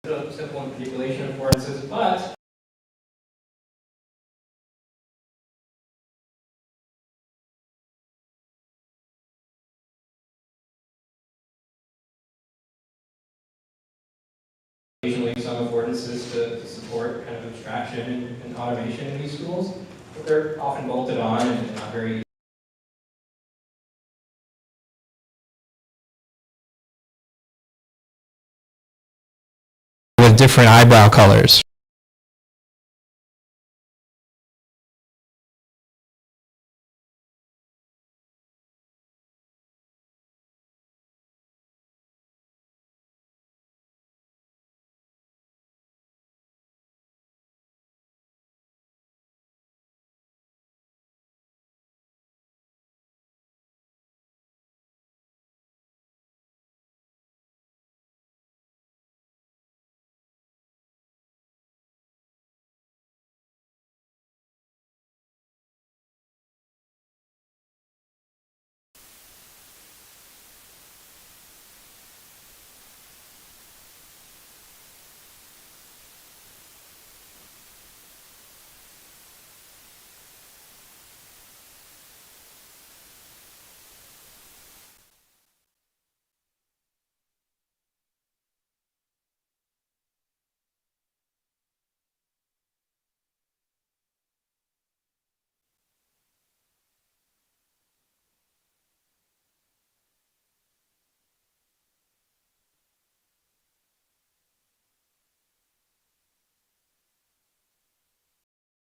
simple manipulation affordances, but occasionally some affordances to support kind of abstraction and automation in these tools, but they're often bolted on and not very with different eyebrow colors.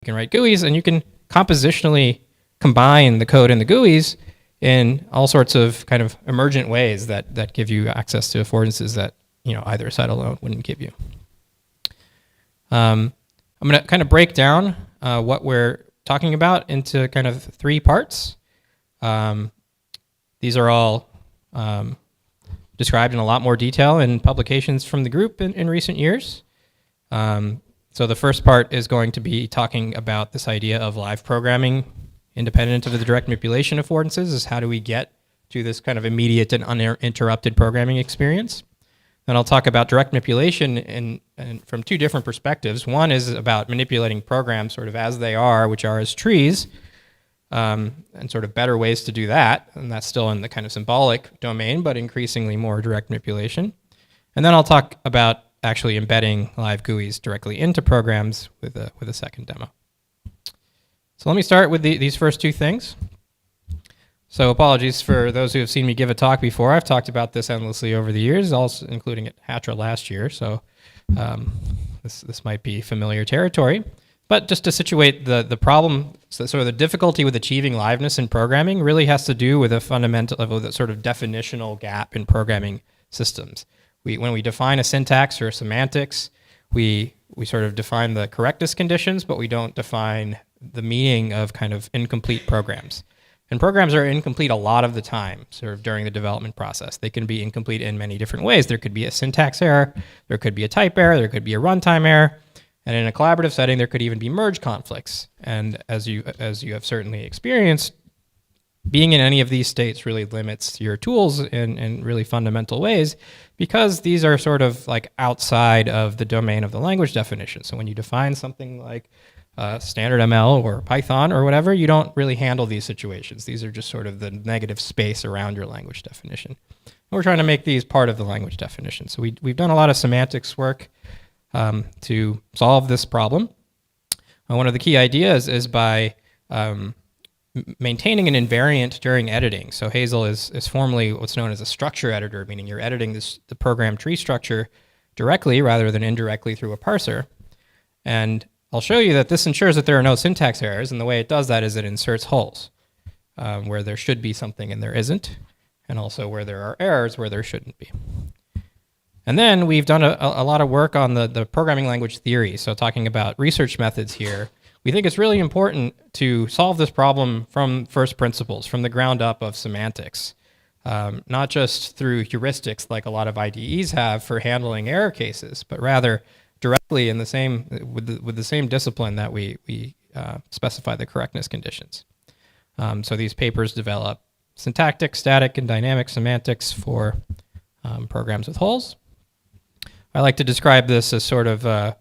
You can write GUIs, and you can compositionally combine the code in the GUIs in all sorts of kind of emergent ways that give you access to affordances that either set alone wouldn't give you. I'm going to kind of break down what we're talking about into kind of 3 parts. These are all described in a lot more detail in publications from the group in recent years. So the first part is going to be talking about this idea of live programming independent of the direct manipulation affordances, is how do we get to this kind of immediate and uninterrupted programming experience. Then I'll talk about direct manipulation and from 2 different perspectives. One is about manipulating programs sort of as they are, which are as trees, and sort of better ways to do that. And that's still in the kind of symbolic domain, but increasingly more direct manipulation. And then I'll talk about actually embedding live GUIs directly into programs with a second demo. So let me start with these first 2 things. So apologies for those who have seen me give a talk before. I've talked about this endlessly over the years, also including at HATRA last year. So this might be familiar territory. But just to situate the problem, so sort of the difficulty with achieving liveness in programming really has to do with a fundamental level, the sort of definitional gap in programming systems. When we define a syntax or semantics, we sort of define the correctness conditions, but we don't define the meaning of kind of incomplete programs. And programs are incomplete a lot of the time, sort of during the development process. They can be incomplete in many different ways. There could be a syntax error, there could be a type error, there could be a runtime error, and in a collaborative setting, there could even be merge conflicts. And as you have certainly experienced, being in any of these states really limits your tools in really fundamental ways, because these are sort of like outside of the domain of the language definition. So when you define something like standard ML or Python or whatever, you don't really handle these situations. These are just sort of the negative space around your language definition. And we're trying to make these part of the language definition. So we've done a lot of semantics work to solve this problem. One of the key ideas is by maintaining an invariant during editing. So Hazel is formally what's known as a structure editor, meaning you're editing the program tree structure directly rather than indirectly through a parser. And I'll show you that this ensures that there are no syntax errors, and the way it does that is it inserts holes where there should be something and there isn't, and also where there are errors where there shouldn't be. And then we've done a lot of work on the programming language theory, so talking about research methods here. We think it's really important to solve this problem from first principles, from the ground up of semantics, not just through heuristics like a lot of IDEs have for handling error cases, but rather directly in the same with the same discipline that we specify the correctness conditions. So these papers develop syntactic, static, and dynamic semantics for programs with holes. I like to describe this as sort of a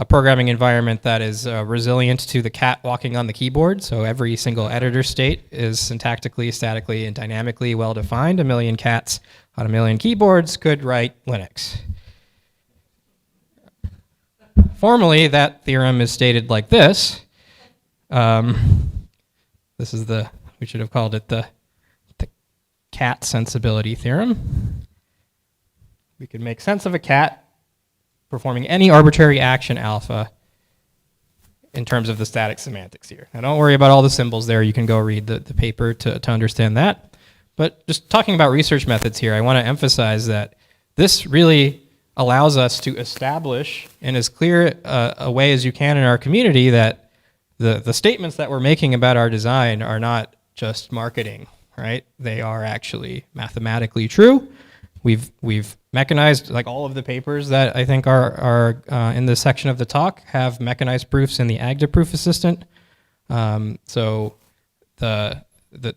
programming environment that is resilient to the cat walking on the keyboard. So every single editor state is syntactically, statically, and dynamically well defined. A million cats on a million keyboards could write Linux. Formally, that theorem is stated like this. This is we should have called it the cat sensibility theorem. We could make sense of a cat performing any arbitrary action alpha in terms of the static semantics here. Now don't worry about all the symbols there. You can go read the paper to understand that. But just talking about research methods here, I want to emphasize that this really allows us to establish in as clear a way as you can in our community that the statements that we're making about our design are not just marketing, right? They are actually mathematically true. We've mechanized, like all of the papers that I think are in this section of the talk have mechanized proofs in the AGDA proof assistant. So the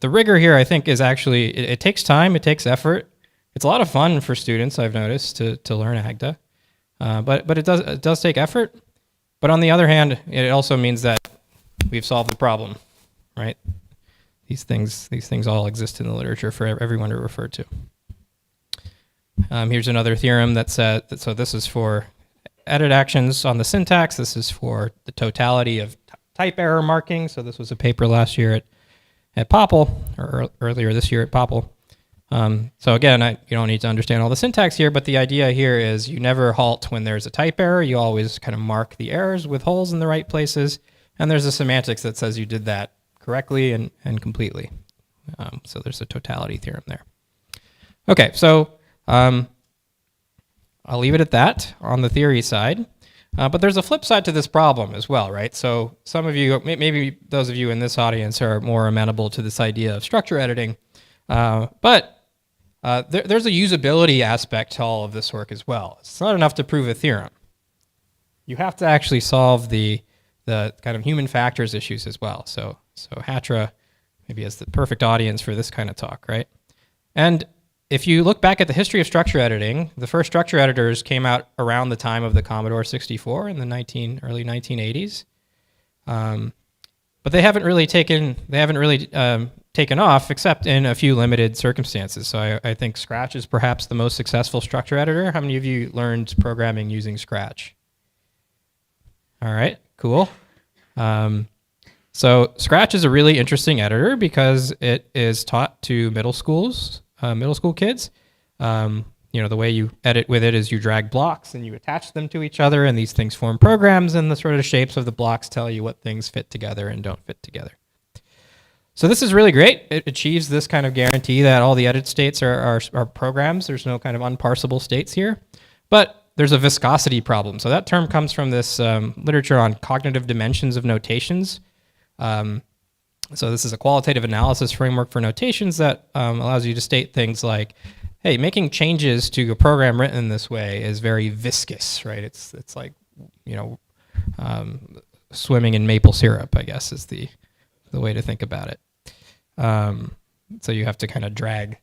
rigor here, I think, is actually, it takes time, it takes effort. It's a lot of fun for students, I've noticed, to learn AGDA. But it does take effort. But on the other hand, it also means that we've solved the problem, right? These things all exist in the literature for everyone to refer to. Here's another theorem that said, so this is for edit actions on the syntax. This is for the totality of type error marking. So this was a paper last year at Popple, or earlier this year at Popple. So again, you don't need to understand all the syntax here, but the idea here is you never halt when there's a type error. You always kind of mark the errors with holes in the right places. And there's a semantics that says you did that correctly and completely. So there's a totality theorem there. Okay, so I'll leave it at that on the theory side. But there's a flip side to this problem as well, right? So some of you, maybe those of you in this audience are more amenable to this idea of structure editing. But there's a usability aspect to all of this work as well. It's not enough to prove a theorem. You have to actually solve the kind of human factors issues as well. So HATRA maybe is the perfect audience for this kind of talk, right? And if you look back at the history of structure editing, the first structure editors came out around the time of the Commodore 64 in the early 1980s. But they haven't really taken off except in a few limited circumstances. So I think Scratch is perhaps the most successful structure editor. How many of you learned programming using Scratch? All right, cool. So Scratch is a really interesting editor because it is taught to middle school kids. The way you edit with it is you drag blocks and you attach them to each other, and these things form programs, and the sort of shapes of the blocks tell you what things fit together and don't fit together. So this is really great. It achieves this kind of guarantee that all the edit states are programs. There's no kind of unparsable states here. But there's a viscosity problem. So that term comes from this literature on cognitive dimensions of notations. So this is a qualitative analysis framework for notations that allows you to state things like, hey, making changes to a program written this way is very viscous, right? It's like, swimming in maple syrup, I guess, is the way to think about it. So you have to kind of drag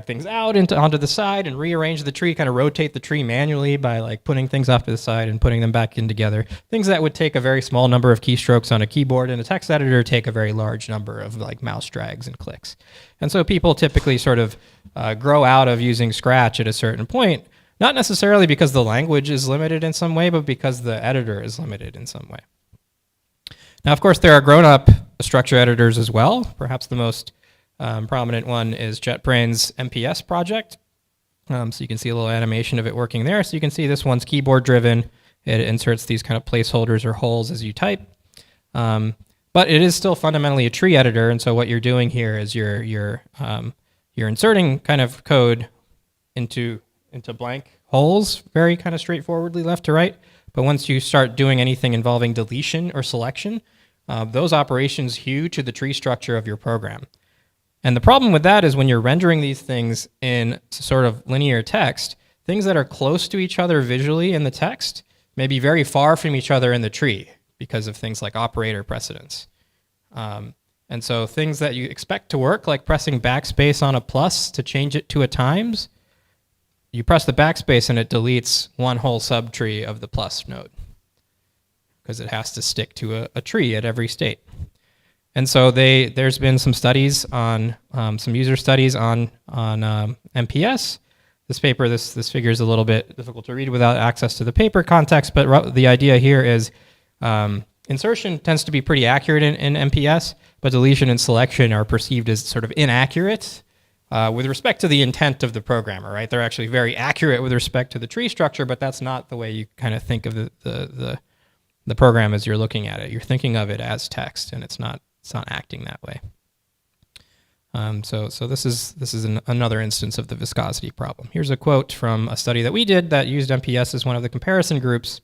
things out onto the side and rearrange the tree, kind of rotate the tree manually by like putting things off to the side and putting them back in together. Things that would take a very small number of keystrokes on a keyboard in a text editor take a very large number of like mouse drags and clicks. And so people typically sort of grow out of using Scratch at a certain point, not necessarily because the language is limited in some way, but because the editor is limited in some way. Now, of course, there are grown-up structure editors as well. Perhaps the most prominent one is JetBrains' MPS project. So you can see a little animation of it working there. So you can see this one's keyboard-driven. It inserts these kind of placeholders or holes as you type. But it is still fundamentally a tree editor, and so what you're doing here is you're inserting kind of code into blank holes, very kind of straightforwardly left to right. But once you start doing anything involving deletion or selection, those operations hew to the tree structure of your program. And the problem with that is when you're rendering these things in sort of linear text, things that are close to each other visually in the text may be very far from each other in the tree because of things like operator precedence. And so things that you expect to work, like pressing backspace on a plus to change it to a times, you press the backspace and it deletes one whole subtree of the plus node because it has to stick to a tree at every state. And so there's been some studies on, some user studies on MPS. This paper, this figure is a little bit difficult to read without access to the paper context, but the idea here is insertion tends to be pretty accurate in MPS, but deletion and selection are perceived as sort of inaccurate with respect to the intent of the programmer, right? They're actually very accurate with respect to the tree structure, but that's not the way you kind of think of the program as you're looking at it. You're thinking of it as text, and it's not acting that way. So this is another instance of the viscosity problem. Here's a quote from a study that we did that used MPS as one of the comparison groups.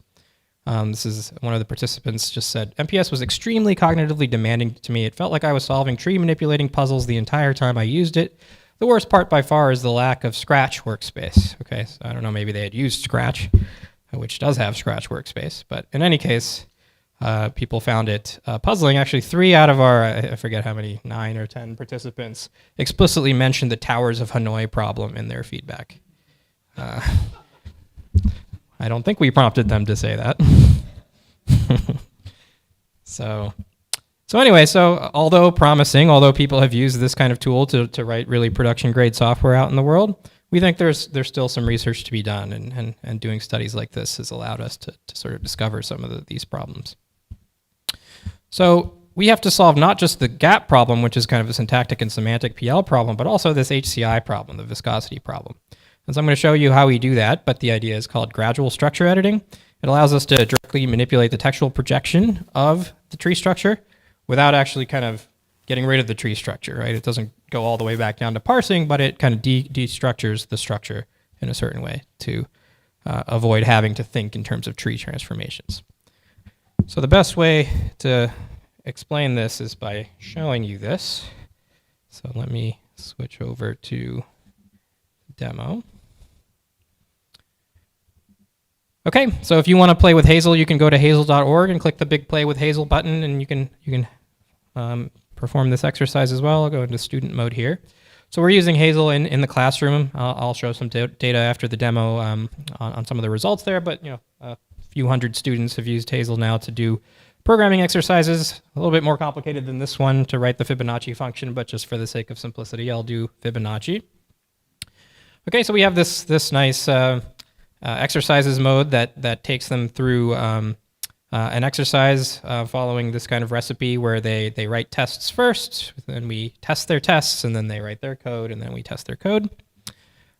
This is one of the participants just said, MPS was extremely cognitively demanding to me. It felt like I was solving tree manipulating puzzles the entire time I used it. The worst part by far is the lack of Scratch workspace. Okay, so I don't know, maybe they had used Scratch, which does have Scratch workspace, but in any case, people found it puzzling. Actually, 3 out of our, I forget how many, 9 or 10 participants explicitly mentioned the Towers of Hanoi problem in their feedback. I don't think we prompted them to say that. So anyway, so although promising, although people have used this kind of tool to write really production grade software out in the world, we think there's still some research to be done, and doing studies like this has allowed us to sort of discover some of these problems. So we have to solve not just the gap problem, which is kind of a syntactic and semantic PL problem, but also this HCI problem, the viscosity problem. And so I'm going to show you how we do that, but the idea is called gradual structure editing. It allows us to directly manipulate the textual projection of the tree structure without actually kind of getting rid of the tree structure, right? It doesn't go all the way back down to parsing, but it kind of destructures the structure in a certain way to avoid having to think in terms of tree transformations. So the best way to explain this is by showing you this. So let me switch over to demo. Okay, so if you want to play with Hazel, you can go to hazel.org and click the big Play with Hazel button, and you can perform this exercise as well. I'll go into student mode here. So we're using Hazel in the classroom. I'll show some data after the demo on some of the results there, but a few hundred students have used Hazel now to do programming exercises. A little bit more complicated than this one to write the Fibonacci function, but just for the sake of simplicity, I'll do Fibonacci. Okay, so we have this nice exercises mode that takes them through an exercise following this kind of recipe where they write tests first, then we test their tests, and then they write their code, and then we test their code.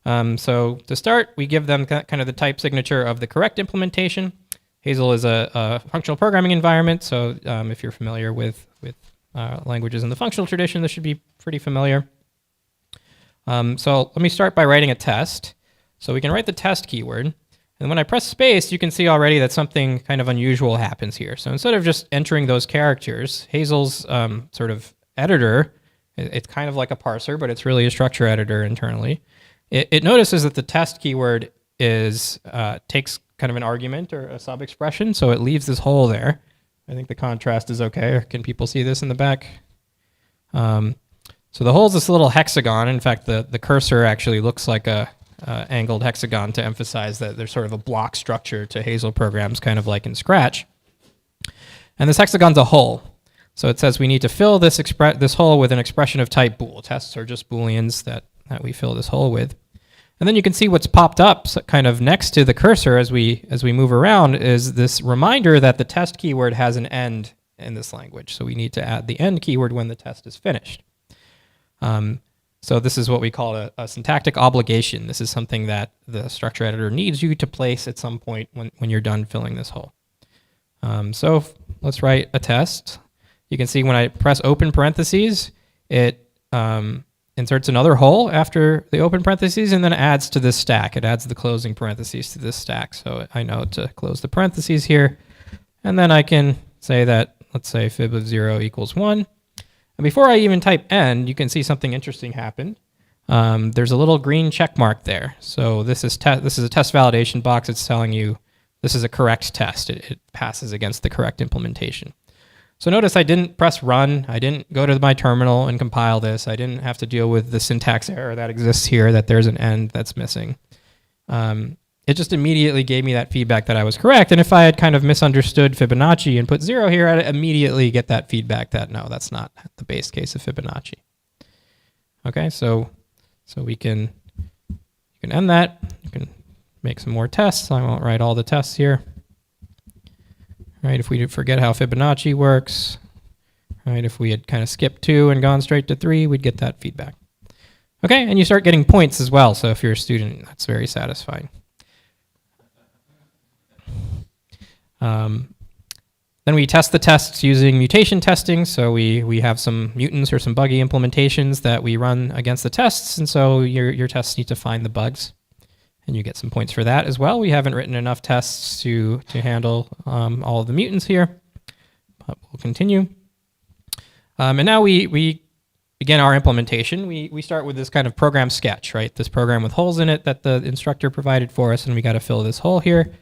So to start, we give them kind of the type signature of the correct implementation. Hazel is a functional programming environment, so if you're familiar with languages in the functional tradition, this should be pretty familiar. So let me start by writing a test. So we can write the test keyword, and when I press space, you can see already that something kind of unusual happens here. So instead of just entering those characters, Hazel's sort of editor, it's kind of like a parser, but it's really a structure editor internally. It notices that the test keyword takes kind of an argument or a sub-expression, so it leaves this hole there. I think the contrast is okay, or can people see this in the back? So the hole is this little hexagon. In fact, the cursor actually looks like a angled hexagon to emphasize that there's sort of a block structure to Hazel programs, kind of like in Scratch. And this hexagon's a hole. So it says we need to fill this hole with an expression of type bool. Tests are just booleans that we fill this hole with. And then you can see what's popped up kind of next to the cursor as we move around is this reminder that the test keyword has an end in this language. So we need to add the end keyword when the test is finished. So this is what we call a syntactic obligation. This is something that the structure editor needs you to place at some point when you're done filling this hole. So let's write a test. You can see when I press open parentheses, it inserts another hole after the open parentheses and then adds to this stack. It adds the closing parentheses to this stack. So I know to close the parentheses here. And then I can say that, let's say fib of 0 equals 1. And before I even type end, you can see something interesting happened. There's a little green check mark there. So this is a test validation box. It's telling you this is a correct test. It passes against the correct implementation. So notice I didn't press run. I didn't go to my terminal and compile this. I didn't have to deal with the syntax error that exists here, that there's an end that's missing. it just immediately gave me that feedback that I was correct. And if I had kind of misunderstood Fibonacci and put 0 here, I'd immediately get that feedback that no, that's not the base case of Fibonacci. Okay, so you can end that. You can make some more tests. I won't write all the tests here. Right, if we forget how Fibonacci works, right, if we had kind of skipped 2 and gone straight to 3, we'd get that feedback. Okay, and you start getting points as well. So if you're a student, that's very satisfying. Then we test the tests using mutation testing. So we have some mutants or some buggy implementations that we run against the tests. And so your tests need to find the bugs. And you get some points for that as well. We haven't written enough tests to handle all of the mutants here, but we'll continue. And now we begin our implementation. We start with this kind of program sketch, right? This program with holes in it that the instructor provided for us, and we got to fill this hole here.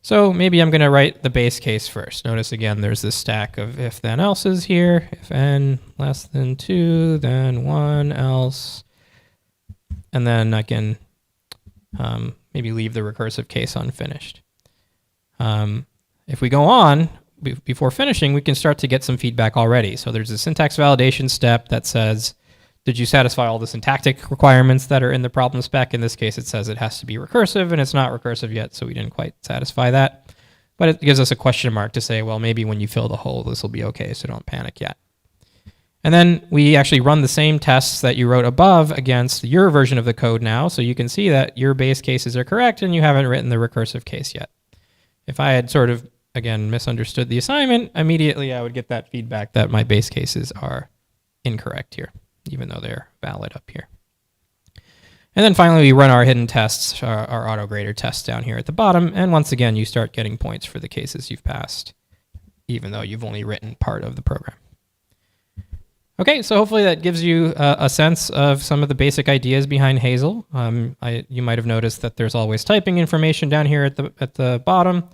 So maybe I'm going to write the base case first. Notice again, there's this stack of if then else's here. If n less than 2, then 1 else. And then I can maybe leave the recursive case unfinished. If we go on, before finishing, we can start to get some feedback already. So there's a syntax validation step that says, did you satisfy all the syntactic requirements that are in the problem spec? In this case, it says it has to be recursive, and it's not recursive yet, so we didn't quite satisfy that. But it gives us a question mark to say, well, maybe when you fill the hole, this will be okay, so don't panic yet. And then we actually run the same tests that you wrote above against your version of the code now, so you can see that your base cases are correct, and you haven't written the recursive case yet. If I had sort of, again, misunderstood the assignment, immediately I would get that feedback that my base cases are incorrect here, even though they're valid up here. And then finally, we run our hidden tests, our auto-grader tests down here at the bottom. And once again, you start getting points for the cases you've passed, even though you've only written part of the program. Okay, so hopefully that gives you a sense of some of the basic ideas behind Hazel. You might have noticed that there's always typing information down here at the bottom.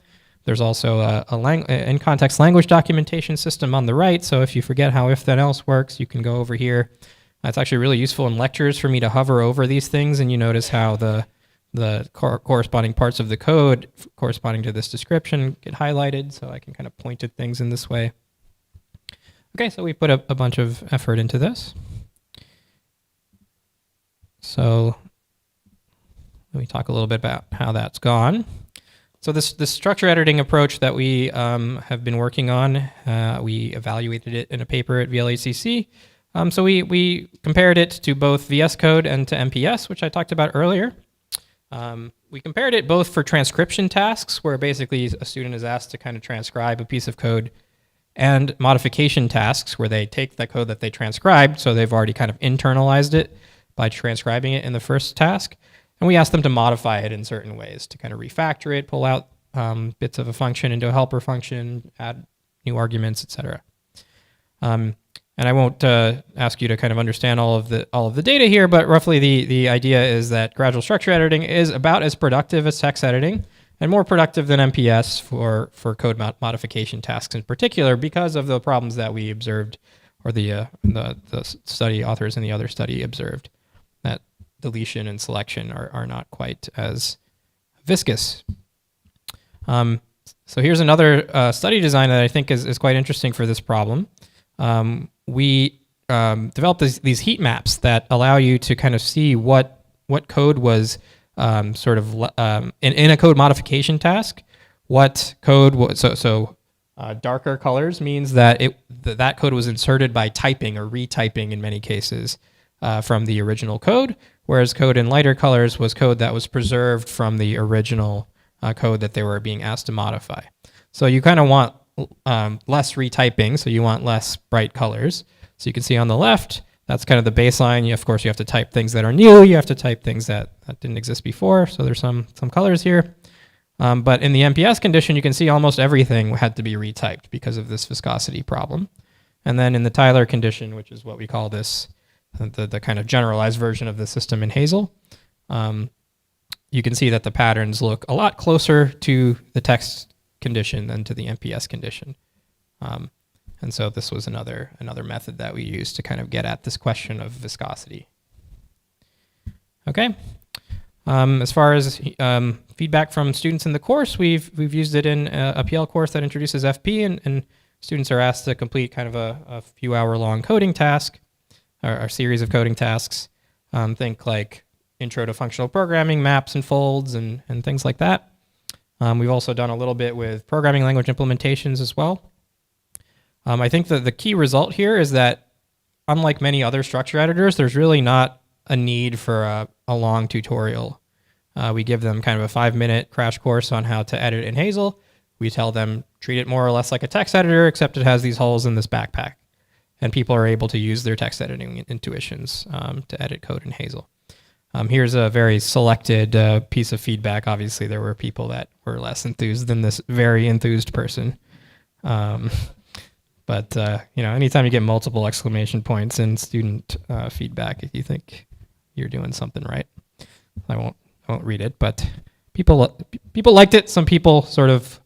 There's also a in-context language documentation system on the right. So if you forget how if-then-else works, you can go over here. It's actually really useful in lectures for me to hover over these things, and you notice how the corresponding parts of the code corresponding to this description get highlighted, so I can kind of point at things in this way. Okay, so we put a bunch of effort into this. So let me talk a little bit about how that's gone. So this structure editing approach that we have been working on, we evaluated it in a paper at VLHCC. So we compared it to both VS Code and to MPS, which I talked about earlier. We compared it both for transcription tasks, where basically a student is asked to kind of transcribe a piece of code, and modification tasks, where they take the code that they transcribed, so they've already kind of internalized it by transcribing it in the first task. And we asked them to modify it in certain ways, to kind of refactor it, pull out bits of a function into a helper function, add new arguments, etc. And I won't ask you to kind of understand all of the data here, but roughly the idea is that gradual structure editing is about as productive as text editing, and more productive than MPS for code modification tasks in particular, because of the problems that we observed, or the study authors in the other study observed, that deletion and selection are not quite as viscous. So here's another study design that I think is quite interesting for this problem. We developed these heat maps that allow you to kind of see what code was sort of in a code modification task. What code was darker colors means that that code was inserted by typing or retyping in many cases from the original code, whereas code in lighter colors was code that was preserved from the original code that they were being asked to modify. So you kind of want less retyping, so you want less bright colors. So you can see on the left, that's kind of the baseline. Of course, you have to type things that are new. You have to type things that didn't exist before. So there's some colors here. But in the MPS condition, you can see almost everything had to be retyped because of this viscosity problem. And then in the Tyler condition, which is what we call this, the kind of generalized version of the system in Hazel, you can see that the patterns look a lot closer to the text condition than to the MPS condition. And so this was another method that we used to kind of get at this question of viscosity. Okay. As far as feedback from students in the course, we've used it in a PL course that introduces FP, and students are asked to complete kind of a few hour long coding task or a series of coding tasks. Think like intro to functional programming, maps and folds, and things like that. We've also done a little bit with programming language implementations as well. I think that the key result here is that unlike many other structure editors, there's really not a need for a long tutorial. We give them kind of a 5-minute crash course on how to edit in Hazel. We tell them treat it more or less like a text editor, except it has these holes in this backpack. And people are able to use their text editing intuitions to edit code in Hazel. Here's a very selected piece of feedback. Obviously, there were people that were less enthused than this very enthused person. But anytime you get multiple exclamation points in student feedback, you think you're doing something right. I won't read it, but people liked it. Some people sort of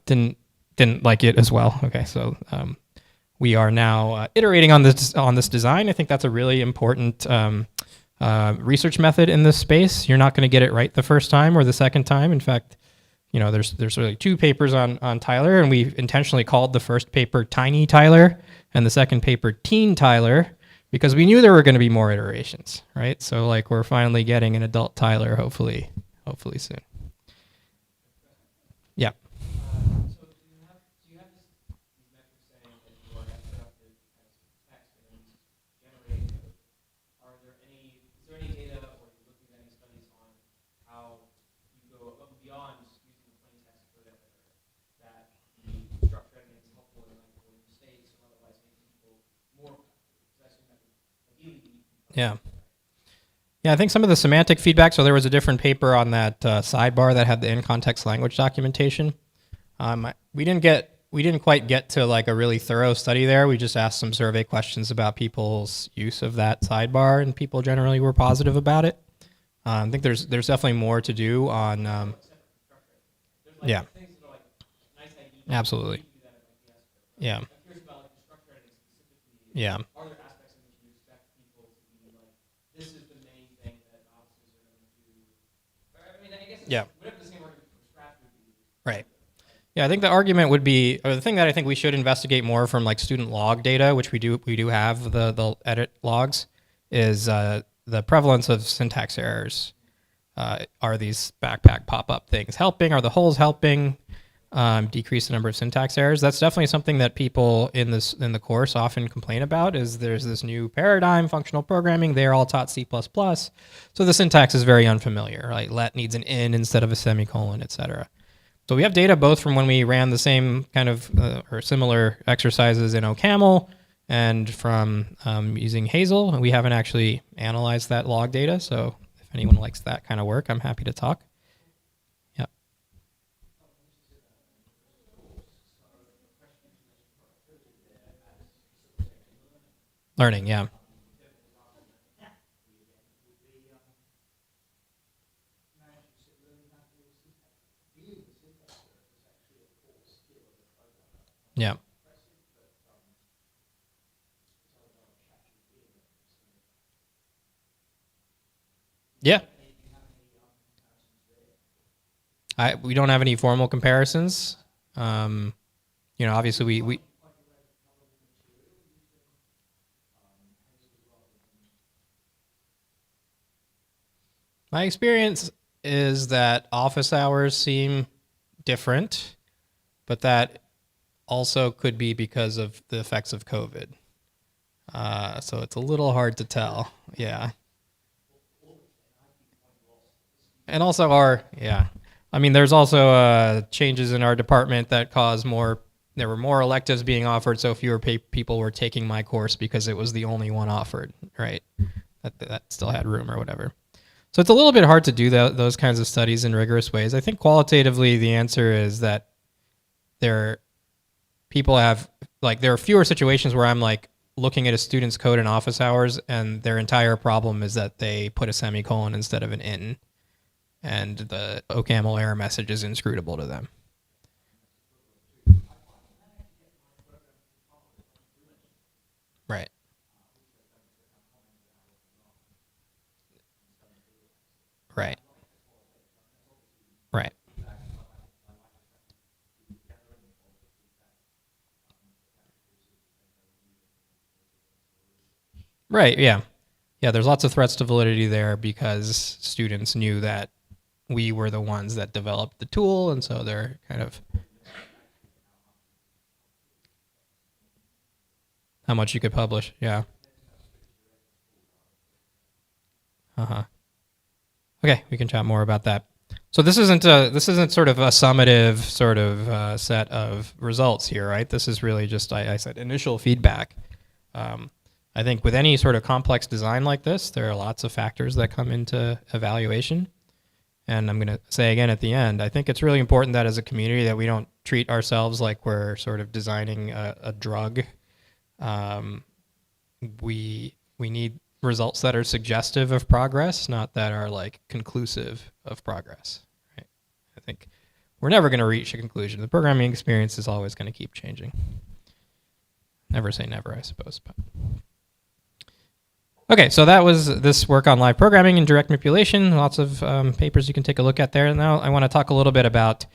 didn't like it as well. Okay, so we are now iterating on this design. I think that's a really important research method in this space. You're not going to get it right the first time or the second time. In fact, there's really 2 papers on Tyler, and we intentionally called the first paper Tiny Tyler and the second paper Teen Tyler because we knew there were going to be more iterations, right? So like we're finally getting an adult Tyler, hopefully soon. Yeah. So do you have these metrics saying that you are unstructured text and generate code? Is there any data or are you looking at any studies on how you go above and beyond using the plain text code editor, that the structure editing is helpful in like avoiding mistakes or otherwise making people more productive? Because I assume that would ideally be. Yeah. Yeah, I think some of the semantic feedback, so there was a different paper on that sidebar that had the in-context language documentation. We didn't quite get to like a really thorough study there. We just asked some survey questions about people's use of that sidebar, and people generally were positive about it. I think there's definitely more to do on. Yeah. Absolutely. Yeah. Yeah. Yeah. Right. Yeah, I think the argument would be, or the thing that I think we should investigate more from like student log data, which we do have the edit logs, is the prevalence of syntax errors. Are these backpack pop-up things helping? Are the holes helping decrease the number of syntax errors? That's definitely something that people in the course often complain about. Is there's this new paradigm, functional programming. They're all taught C++, so the syntax is very unfamiliar. Right? Let needs an in instead of a semicolon, etc. So we have data both from when we ran the same kind of or similar exercises in OCaml and from using Hazel. We haven't actually analyzed that log data, so if anyone likes that kind of work, I'm happy to talk. Yeah. Learning, yeah. Yeah. Yeah. We don't have any formal comparisons. Obviously we my experience is that office hours seem different, but that also could be because of the effects of COVID. So it's a little hard to tell. Yeah. And also there's also changes in our department that caused there were more electives being offered, so fewer people were taking my course because it was the only one offered, right? That still had room or whatever. So it's a little bit hard to do those kinds of studies in rigorous ways. I think qualitatively the answer is that there are fewer situations where I'm like looking at a student's code in office hours and their entire problem is that they put a semicolon instead of an in, and the OCaml error message is inscrutable to them. Right. Right. Right. Right. Yeah. Yeah. There's lots of threats to validity there because students knew that we were the ones that developed the tool, and so they're kind of how much you could publish. Yeah. Uh-huh. Okay, we can chat more about that. So this isn't sort of a summative sort of set of results here, right? This is really just I said initial feedback. I think with any sort of complex design like this, there are lots of factors that come into evaluation. And I'm going to say again at the end, I think it's really important that as a community that we don't treat ourselves like we're sort of designing a drug. We need results that are suggestive of progress, not that are like conclusive of progress. Right? I think we're never going to reach a conclusion. The programming experience is always going to keep changing. Never say never, I suppose. But okay, so that was this work on live programming and direct manipulation. Lots of papers you can take a look at there. Now I want to talk a little bit about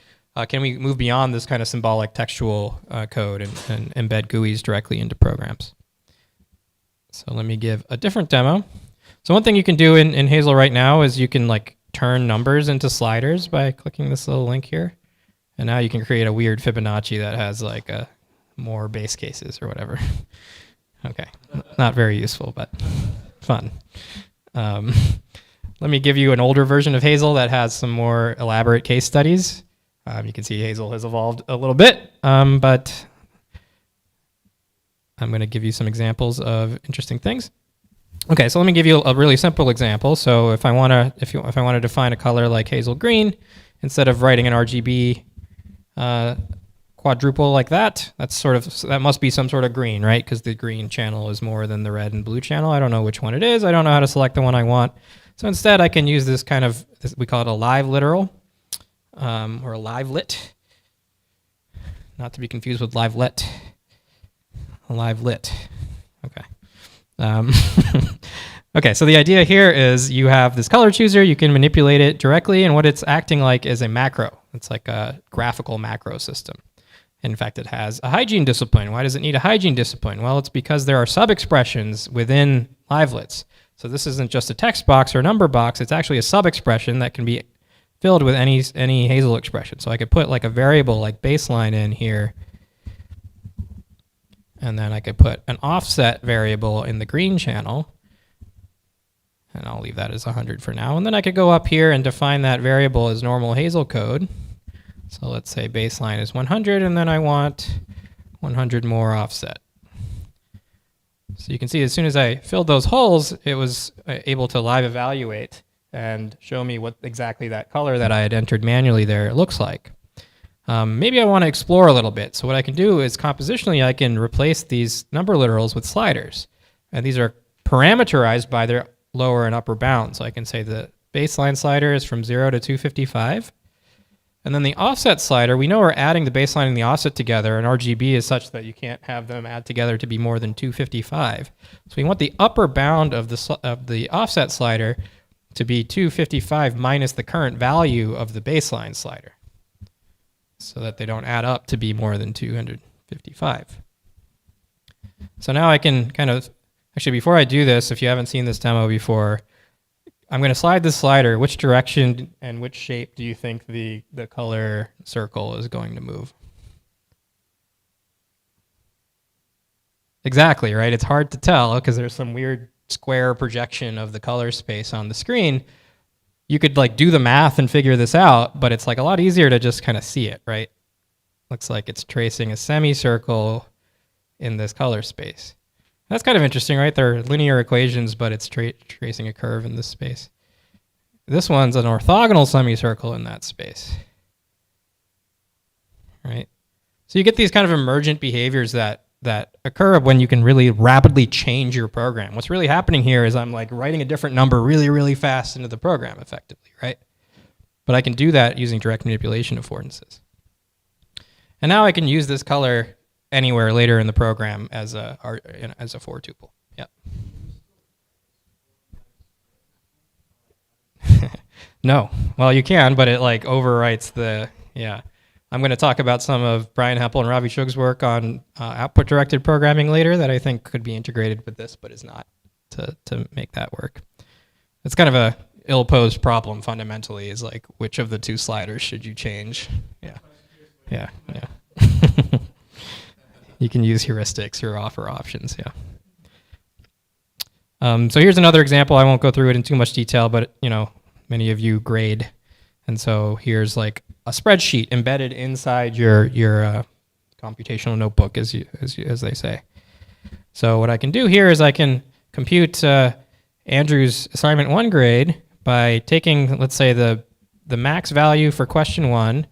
can we move beyond this kind of symbolic textual code and embed GUIs directly into programs. So let me give a different demo. So one thing you can do in Hazel right now is you can like turn numbers into sliders by clicking this little link here. And now you can create a weird Fibonacci that has like more base cases or whatever. Okay, not very useful, but fun. Let me give you an older version of Hazel that has some more elaborate case studies. You can see Hazel has evolved a little bit, but I'm going to give you some examples of interesting things. Okay, so let me give you a really simple example. So if I want to define a color like Hazel green, instead of writing an RGB quadruple like that, that must be some sort of green, right? Because the green channel is more than the red and blue channel. I don't know which one it is. I don't know how to select the one I want. So instead, I can use this kind of we call it a live literal or a live lit, not to be confused with live let. Live lit. Okay. Okay, so the idea here is you have this color chooser, you can manipulate it directly, and what it's acting like is a macro. It's like a graphical macro system. In fact, it has a hygiene discipline. Why does it need a hygiene discipline? Well, it's because there are sub-expressions within livelets. So this isn't just a text box or a number box, it's actually a sub-expression that can be filled with any Hazel expression. So I could put like a variable like baseline in here, and then I could put an offset variable in the green channel, and I'll leave that as 100 for now. And then I could go up here and define that variable as normal Hazel code. So let's say baseline is 100, and then I want 100 more offset. So you can see as soon as I filled those holes, it was able to live evaluate and show me what exactly that color that I had entered manually there looks like. Maybe I want to explore a little bit. So what I can do is compositionally, I can replace these number literals with sliders. And these are parameterized by their lower and upper bounds. So I can say the baseline slider is from 0 to 255. And then the offset slider, we know we're adding the baseline and the offset together, and RGB is such that you can't have them add together to be more than 255. So we want the upper bound of the offset slider to be 255 minus the current value of the baseline slider, so that they don't add up to be more than 255. So now I can kind of, actually before I do this, if you haven't seen this demo before, I'm going to slide this slider. Which direction and which shape do you think the color circle is going to move? Exactly, right? It's hard to tell because there's some weird square projection of the color space on the screen. You could like do the math and figure this out, but it's like a lot easier to just kind of see it, right? Looks like it's tracing a semicircle in this color space. That's kind of interesting, right? They're linear equations, but it's tracing a curve in this space. This one's an orthogonal semicircle in that space, right? So you get these kind of emergent behaviors that occur when you can really rapidly change your program. What's really happening here is I'm like writing a different number really, really fast into the program effectively, right? But I can do that using direct manipulation affordances. And now I can use this color anywhere later in the program as a for tuple. Yep. No. Well, you can, but it like overwrites the, yeah. I'm going to talk about some of Brian Hempel and Ravi Shug's work on output-directed programming later that I think could be integrated with this, but is not to make that work. It's kind of a ill-posed problem fundamentally, is like, which of the two sliders should you change? Yeah. Yeah, yeah. You can use heuristics or offer options, yeah. So here's another example. I won't go through it in too much detail, but you know, many of you grade, and so here's like a spreadsheet embedded inside your computational notebook, as they say. So what I can do here is I can compute Andrew's assignment 1 grade by taking, let's say, the max value for question 1,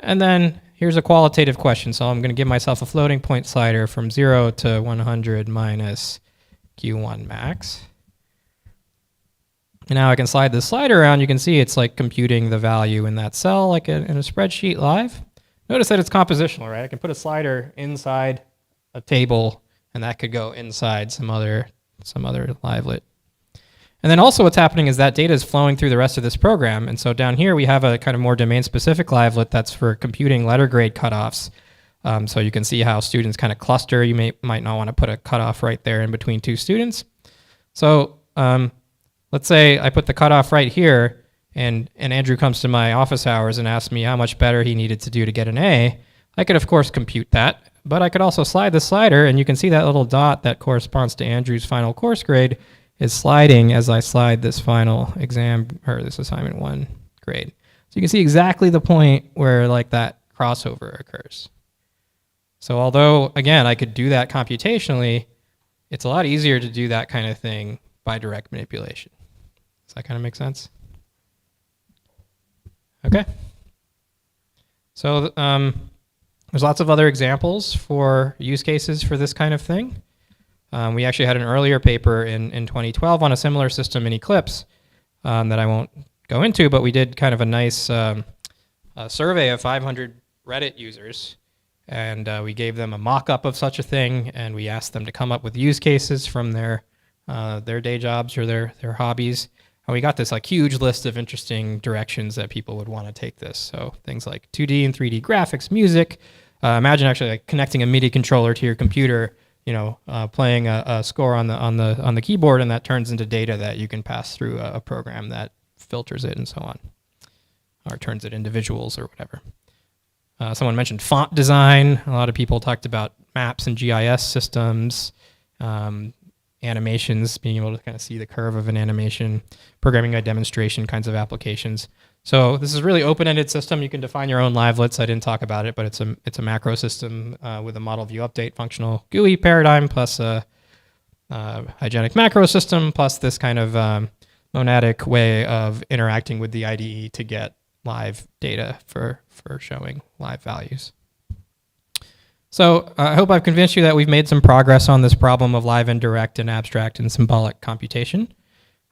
and then here's a qualitative question. So I'm going to give myself a floating point slider from 0 to 100 minus Q1 max. And now I can slide this slider around. You can see it's like computing the value in that cell like in a spreadsheet live. Notice that it's compositional, right? I can put a slider inside a table, and that could go inside some other livelet. And then also what's happening is that data is flowing through the rest of this program. And so down here we have a kind of more domain-specific livelet that's for computing letter grade cutoffs. So you can see how students kind of cluster. You might not want to put a cutoff right there in between two students. So let's say I put the cutoff right here, and Andrew comes to my office hours and asks me how much better he needed to do to get an A. I could, of course, compute that, but I could also slide the slider, and you can see that little dot that corresponds to Andrew's final course grade is sliding as I slide this final exam, or this assignment 1 grade. So you can see exactly the point where like that crossover occurs. So although, again, I could do that computationally, it's a lot easier to do that kind of thing by direct manipulation. Does that kind of make sense? Okay. So there's lots of other examples for use cases for this kind of thing. We actually had an earlier paper in 2012 on a similar system in Eclipse that I won't go into, but we did kind of a nice survey of 500 Reddit users, and we gave them a mock-up of such a thing, and we asked them to come up with use cases from their day jobs or their hobbies. And we got this like huge list of interesting directions that people would want to take this. So things like 2D and 3D graphics, music. Imagine actually like connecting a MIDI controller to your computer, you know, playing a score on the keyboard, and that turns into data that you can pass through a program that filters it and so on, or turns it into visuals or whatever. Someone mentioned font design. A lot of people talked about maps and GIS systems, animations, being able to kind of see the curve of an animation, programming by demonstration kinds of applications. So this is a really open-ended system. You can define your own livelets. I didn't talk about it, but it's a macro system with a model view update functional GUI paradigm plus a hygienic macro system plus this kind of monadic way of interacting with the IDE to get live data for showing live values. So I hope I've convinced you that we've made some progress on this problem of live and direct and abstract and symbolic computation.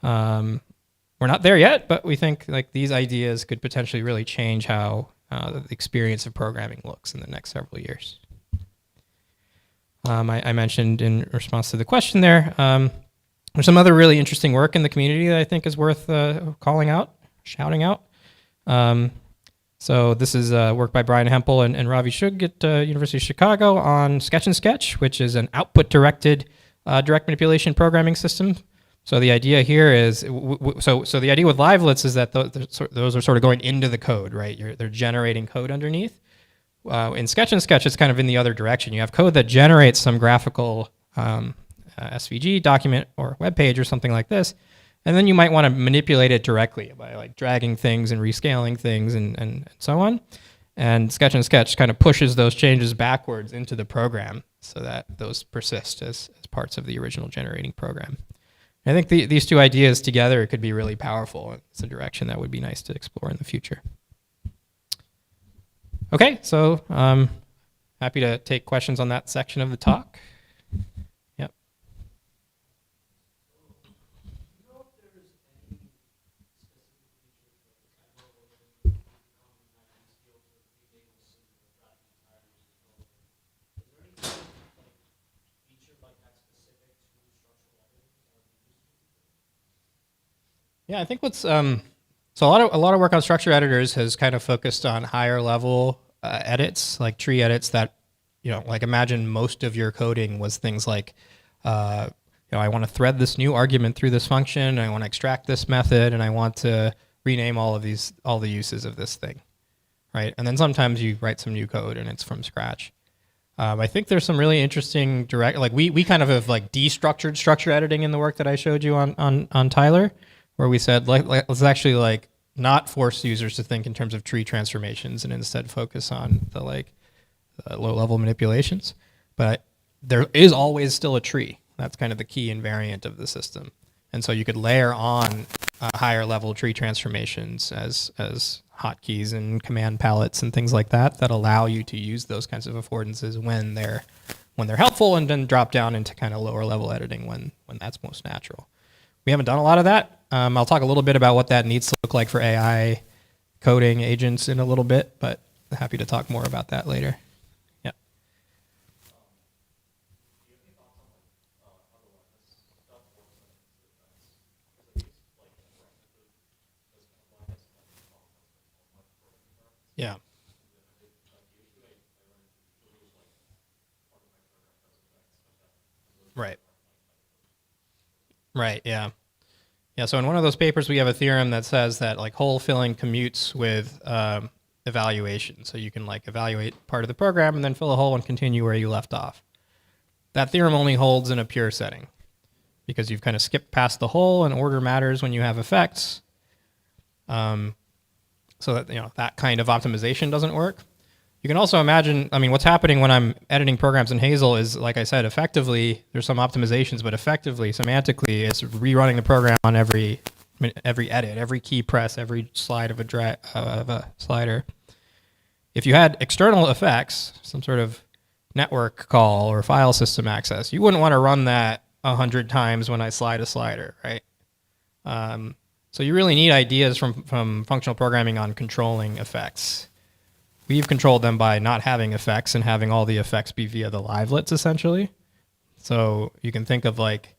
We're not there yet, but we think like these ideas could potentially really change how the experience of programming looks in the next several years. I mentioned in response to the question there, there's some other really interesting work in the community that I think is worth calling out, shouting out. So this is work by Brian Hempel and Ravi Shug at University of Chicago on Sketch and Sketch, which is an output-directed direct manipulation programming system. So the idea here is, so the idea with livelets is that those are sort of going into the code, right? They're generating code underneath. In Sketch and Sketch, it's kind of in the other direction. You have code that generates some graphical SVG document or web page or something like this, and then you might want to manipulate it directly by like dragging things and rescaling things and so on. And Sketch and Sketch kind of pushes those changes backwards into the program so that those persist as parts of the original generating program. I think these two ideas together could be really powerful. It's a direction that would be nice to explore in the future. Okay, so happy to take questions on that section of the talk. Yep. Yeah, I think what's So a lot of work on structure editors has kind of focused on higher level edits, like tree edits that, like imagine most of your coding was things like, I want to thread this new argument through this function, and I want to extract this method, and I want to rename all the uses of this thing, right? And then sometimes you write some new code and it's from scratch. I think there's some really interesting we kind of have like destructured structure editing in the work that I showed you on Tyler, where we said let's actually like not force users to think in terms of tree transformations and instead focus on the low level manipulations. But there is always still a tree. That's kind of the key invariant of the system. And so you could layer on higher level tree transformations as hotkeys and command palettes and things like that allow you to use those kinds of affordances when they're helpful, and then drop down into kind of lower level editing when that's most natural. We haven't done a lot of that. I'll talk a little bit about what that needs to look like for AI coding agents in a little bit, but happy to talk more about that later. Yeah. Yeah. Right. Right. Yeah. Yeah. So in one of those papers, we have a theorem that says that like hole filling commutes with evaluation. So you can like evaluate part of the program and then fill a hole and continue where you left off. That theorem only holds in a pure setting because you've kind of skipped past the hole, and order matters when you have effects. So that that kind of optimization doesn't work. You can also imagine, what's happening when I'm editing programs in Hazel is, like I said, effectively, there's some optimizations, but effectively, semantically, it's rerunning the program on every edit, every key press, every slide of a slider. If you had external effects, some sort of network call or file system access, you wouldn't want to run that 100 times when I slide a slider, right? So you really need ideas from functional programming on controlling effects. We've controlled them by not having effects and having all the effects be via the livelets, essentially. So you can think of like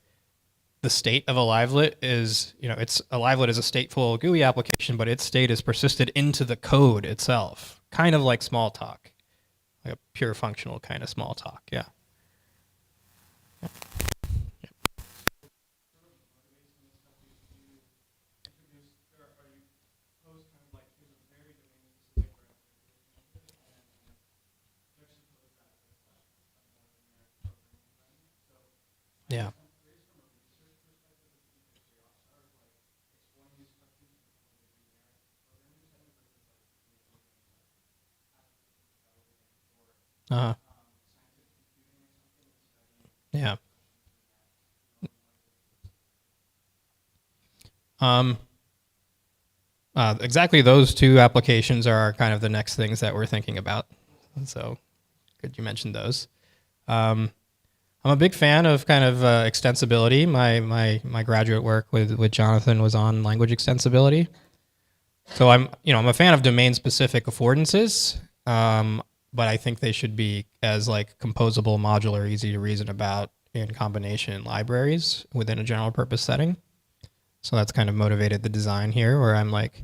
the state of a livelet is, a livelet is a stateful GUI application, but its state is persisted into the code itself, kind of like small talk, like a pure functional kind of small talk. Yeah. Yeah. Uh-huh. Yeah. Exactly those two applications are kind of the next things that we're thinking about. So good you mentioned those. I'm a big fan of kind of extensibility. My graduate work with Jonathan was on language extensibility. So I'm a fan of domain specific affordances, but I think they should be as like composable, modular, easy to reason about in combination libraries within a general purpose setting. So that's kind of motivated the design here, where I'm like,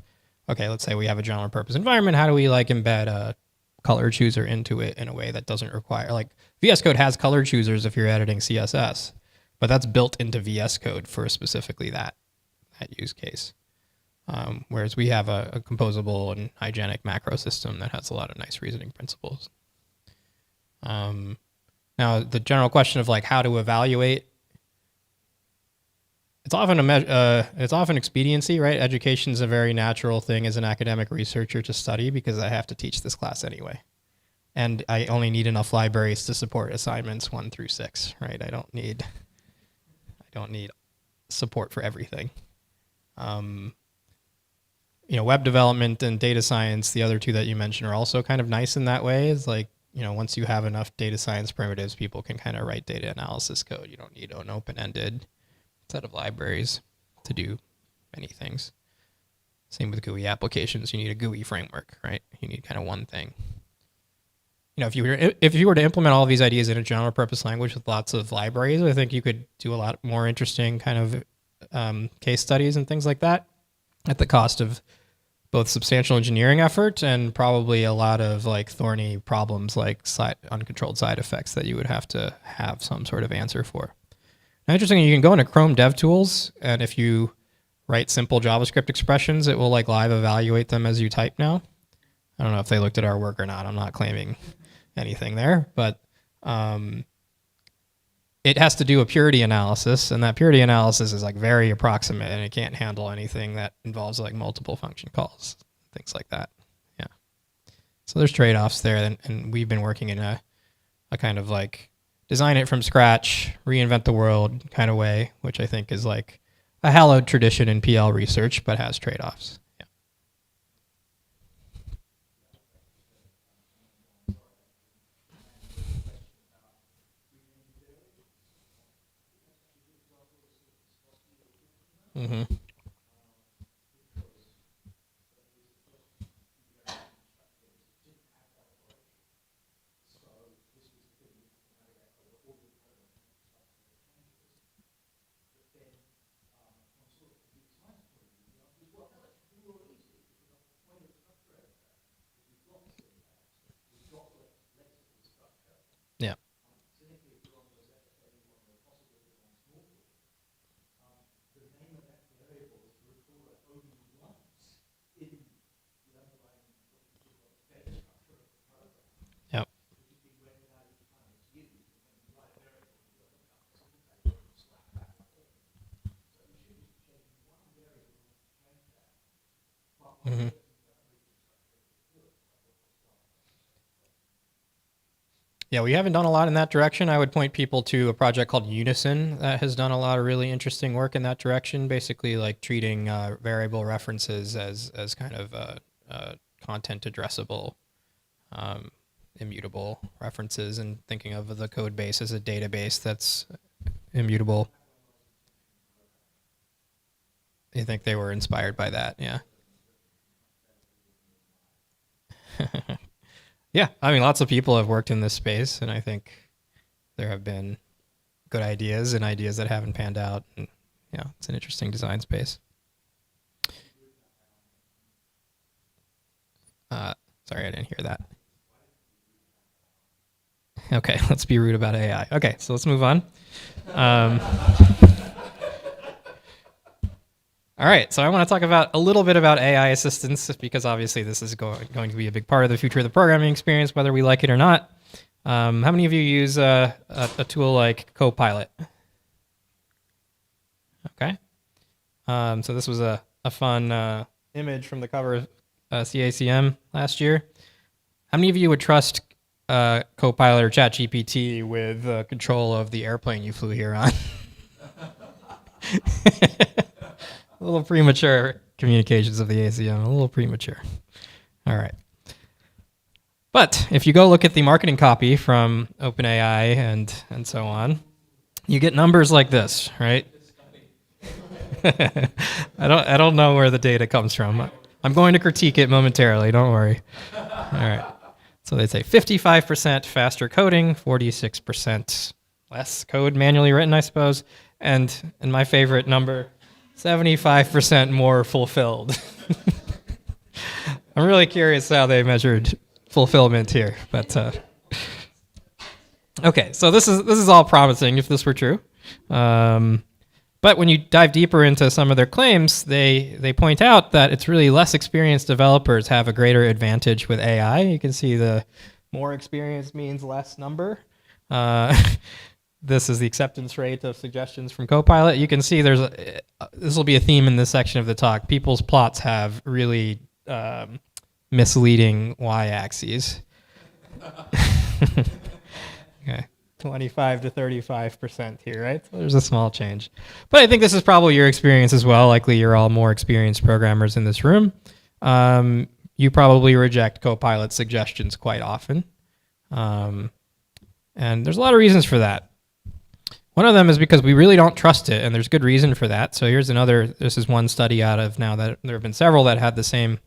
okay, let's say we have a general purpose environment. How do we like embed a color chooser into it in a way that doesn't require, like VS Code has color choosers if you're editing CSS, but that's built into VS Code for specifically that use case. Whereas we have a composable and hygienic macro system that has a lot of nice reasoning principles. Now, the general question of like how to evaluate, it's often expediency, right? Education is a very natural thing as an academic researcher to study because I have to teach this class anyway. And I only need enough libraries to support assignments 1 through 6, right? I don't need support for everything. Web development and data science, the other two that you mentioned, are also kind of nice in that way. It's like, once you have enough data science primitives, people can kind of write data analysis code. You don't need an open-ended set of libraries to do many things. Same with GUI applications. You need a GUI framework, right? You need kind of one thing. If you were to implement all of these ideas in a general purpose language with lots of libraries, I think you could do a lot more interesting kind of case studies and things like that at the cost of both substantial engineering effort and probably a lot of like thorny problems like uncontrolled side effects that you would have to have some sort of answer for. Now, interestingly, you can go into Chrome DevTools, and if you write simple JavaScript expressions, it will like live evaluate them as you type now. I don't know if they looked at our work or not. I'm not claiming anything there, but it has to do a purity analysis, and that purity analysis is like very approximate, and it can't handle anything that involves like multiple function calls, things like that. Yeah. So there's trade-offs there, and we've been working in a kind of like design it from scratch, reinvent the world kind of way, which I think is like a hallowed tradition in PL research, but has trade-offs. Mm-hmm. Yeah. Yep. Mm-hmm. Yeah, we haven't done a lot in that direction. I would point people to a project called Unison that has done a lot of really interesting work in that direction, basically like treating variable references as kind of content addressable, immutable references, and thinking of the code base as a database that's immutable. You think they were inspired by that? Yeah. Yeah, I mean, lots of people have worked in this space, and I think there have been good ideas and ideas that haven't panned out. And yeah, it's an interesting design space. Sorry, I didn't hear that. Okay, let's be rude about AI. Okay, so let's move on. All right, so I want to talk about a little bit about AI assistance, because obviously this is going to be a big part of the future of the programming experience, whether we like it or not. How many of you use a tool like Copilot? Okay. So this was a fun image from the cover of CACM last year. How many of you would trust Copilot or ChatGPT with control of the airplane you flew here on? A little premature communications of the ACM, a little premature. All right. But if you go look at the marketing copy from OpenAI and so on, you get numbers like this, right? I don't know where the data comes from. I'm going to critique it momentarily, don't worry. All right. So they say 55% faster coding, 46% less code manually written, I suppose, and my favorite number, 75% more fulfilled. I'm really curious how they measured fulfillment here, but okay. So this is all promising if this were true, but when you dive deeper into some of their claims, they point out that it's really less experienced developers have a greater advantage with AI. You can see the more experience means less number. This is the acceptance rate of suggestions from Copilot. You can see this will be a theme in this section of the talk. People's plots have really misleading y-axes. Okay, 25 to 35% here, right? So there's a small change. But I think this is probably your experience as well. Likely you're all more experienced programmers in this room. You probably reject Copilot suggestions quite often. And there's a lot of reasons for that. One of them is because we really don't trust it, and there's good reason for that. So here's this is one study out of now that there have been several that had the same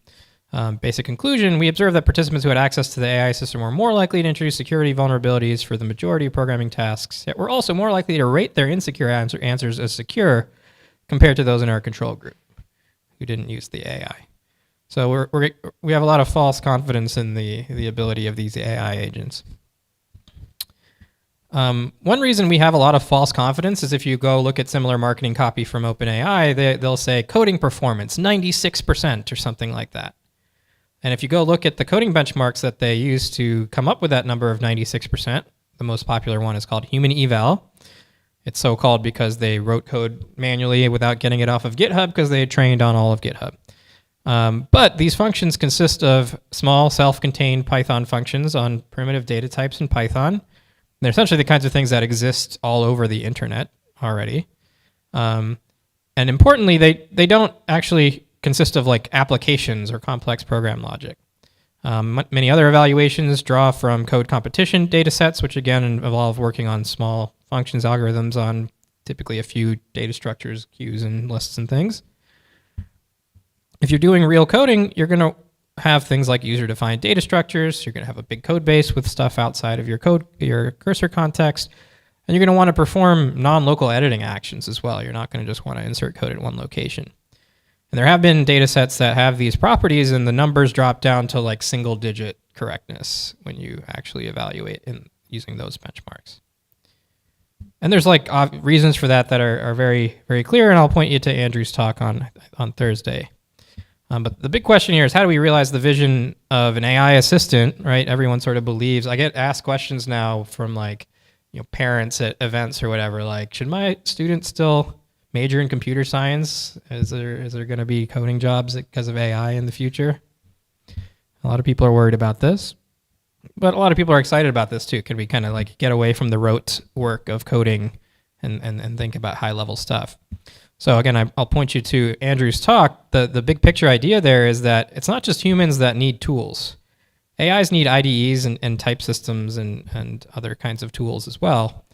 basic conclusion. We observed that participants who had access to the AI system were more likely to introduce security vulnerabilities for the majority of programming tasks, yet were also more likely to rate their insecure answers as secure compared to those in our control group who didn't use the AI. So we have a lot of false confidence in the ability of these AI agents. One reason we have a lot of false confidence is if you go look at similar marketing copy from OpenAI, they'll say coding performance 96% or something like that. And if you go look at the coding benchmarks that they use to come up with that number of 96%, the most popular one is called human eval. It's so called because they wrote code manually without getting it off of GitHub because they had trained on all of GitHub. But these functions consist of small self-contained Python functions on primitive data types in Python. They're essentially the kinds of things that exist all over the internet already. And importantly, they don't actually consist of like applications or complex program logic. Many other evaluations draw from code competition data sets, which again involve working on small functions algorithms on typically a few data structures, queues, and lists and things. If you're doing real coding, you're going to have things like user-defined data structures. You're going to have a big code base with stuff outside of your cursor context. And you're going to want to perform non-local editing actions as well. You're not going to just want to insert code at one location. And there have been data sets that have these properties, and the numbers drop down to like single-digit correctness when you actually evaluate in using those benchmarks. And there's like reasons for that are very, very clear, and I'll point you to Andrew's talk on Thursday. But the big question here is, how do we realize the vision of an AI assistant, right? Everyone sort of believes. I get asked questions now from like, parents at events or whatever, like, should my student still major in computer science? Is there going to be coding jobs because of AI in the future? A lot of people are worried about this, but a lot of people are excited about this too. Can we kind of like get away from the rote work of coding and think about high level stuff? So again, I'll point you to Andrew's talk. The big picture idea there is that it's not just humans that need tools. AIs need IDEs and type systems and other kinds of tools as well.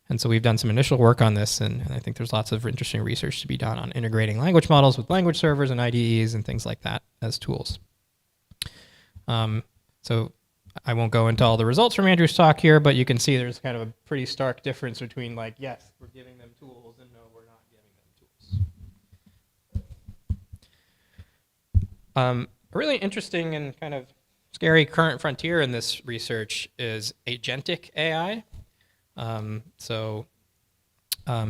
And so we've done some initial work on this, and I think there's lots of interesting research to be done on integrating language models with language servers and IDEs and things like that as tools. So I won't go into all the results from Andrew's talk here, but you can see there's kind of a pretty stark difference between like, yes, we're giving them tools, and no, we're not giving them tools. A really interesting and kind of scary current frontier in this research is agentic AI.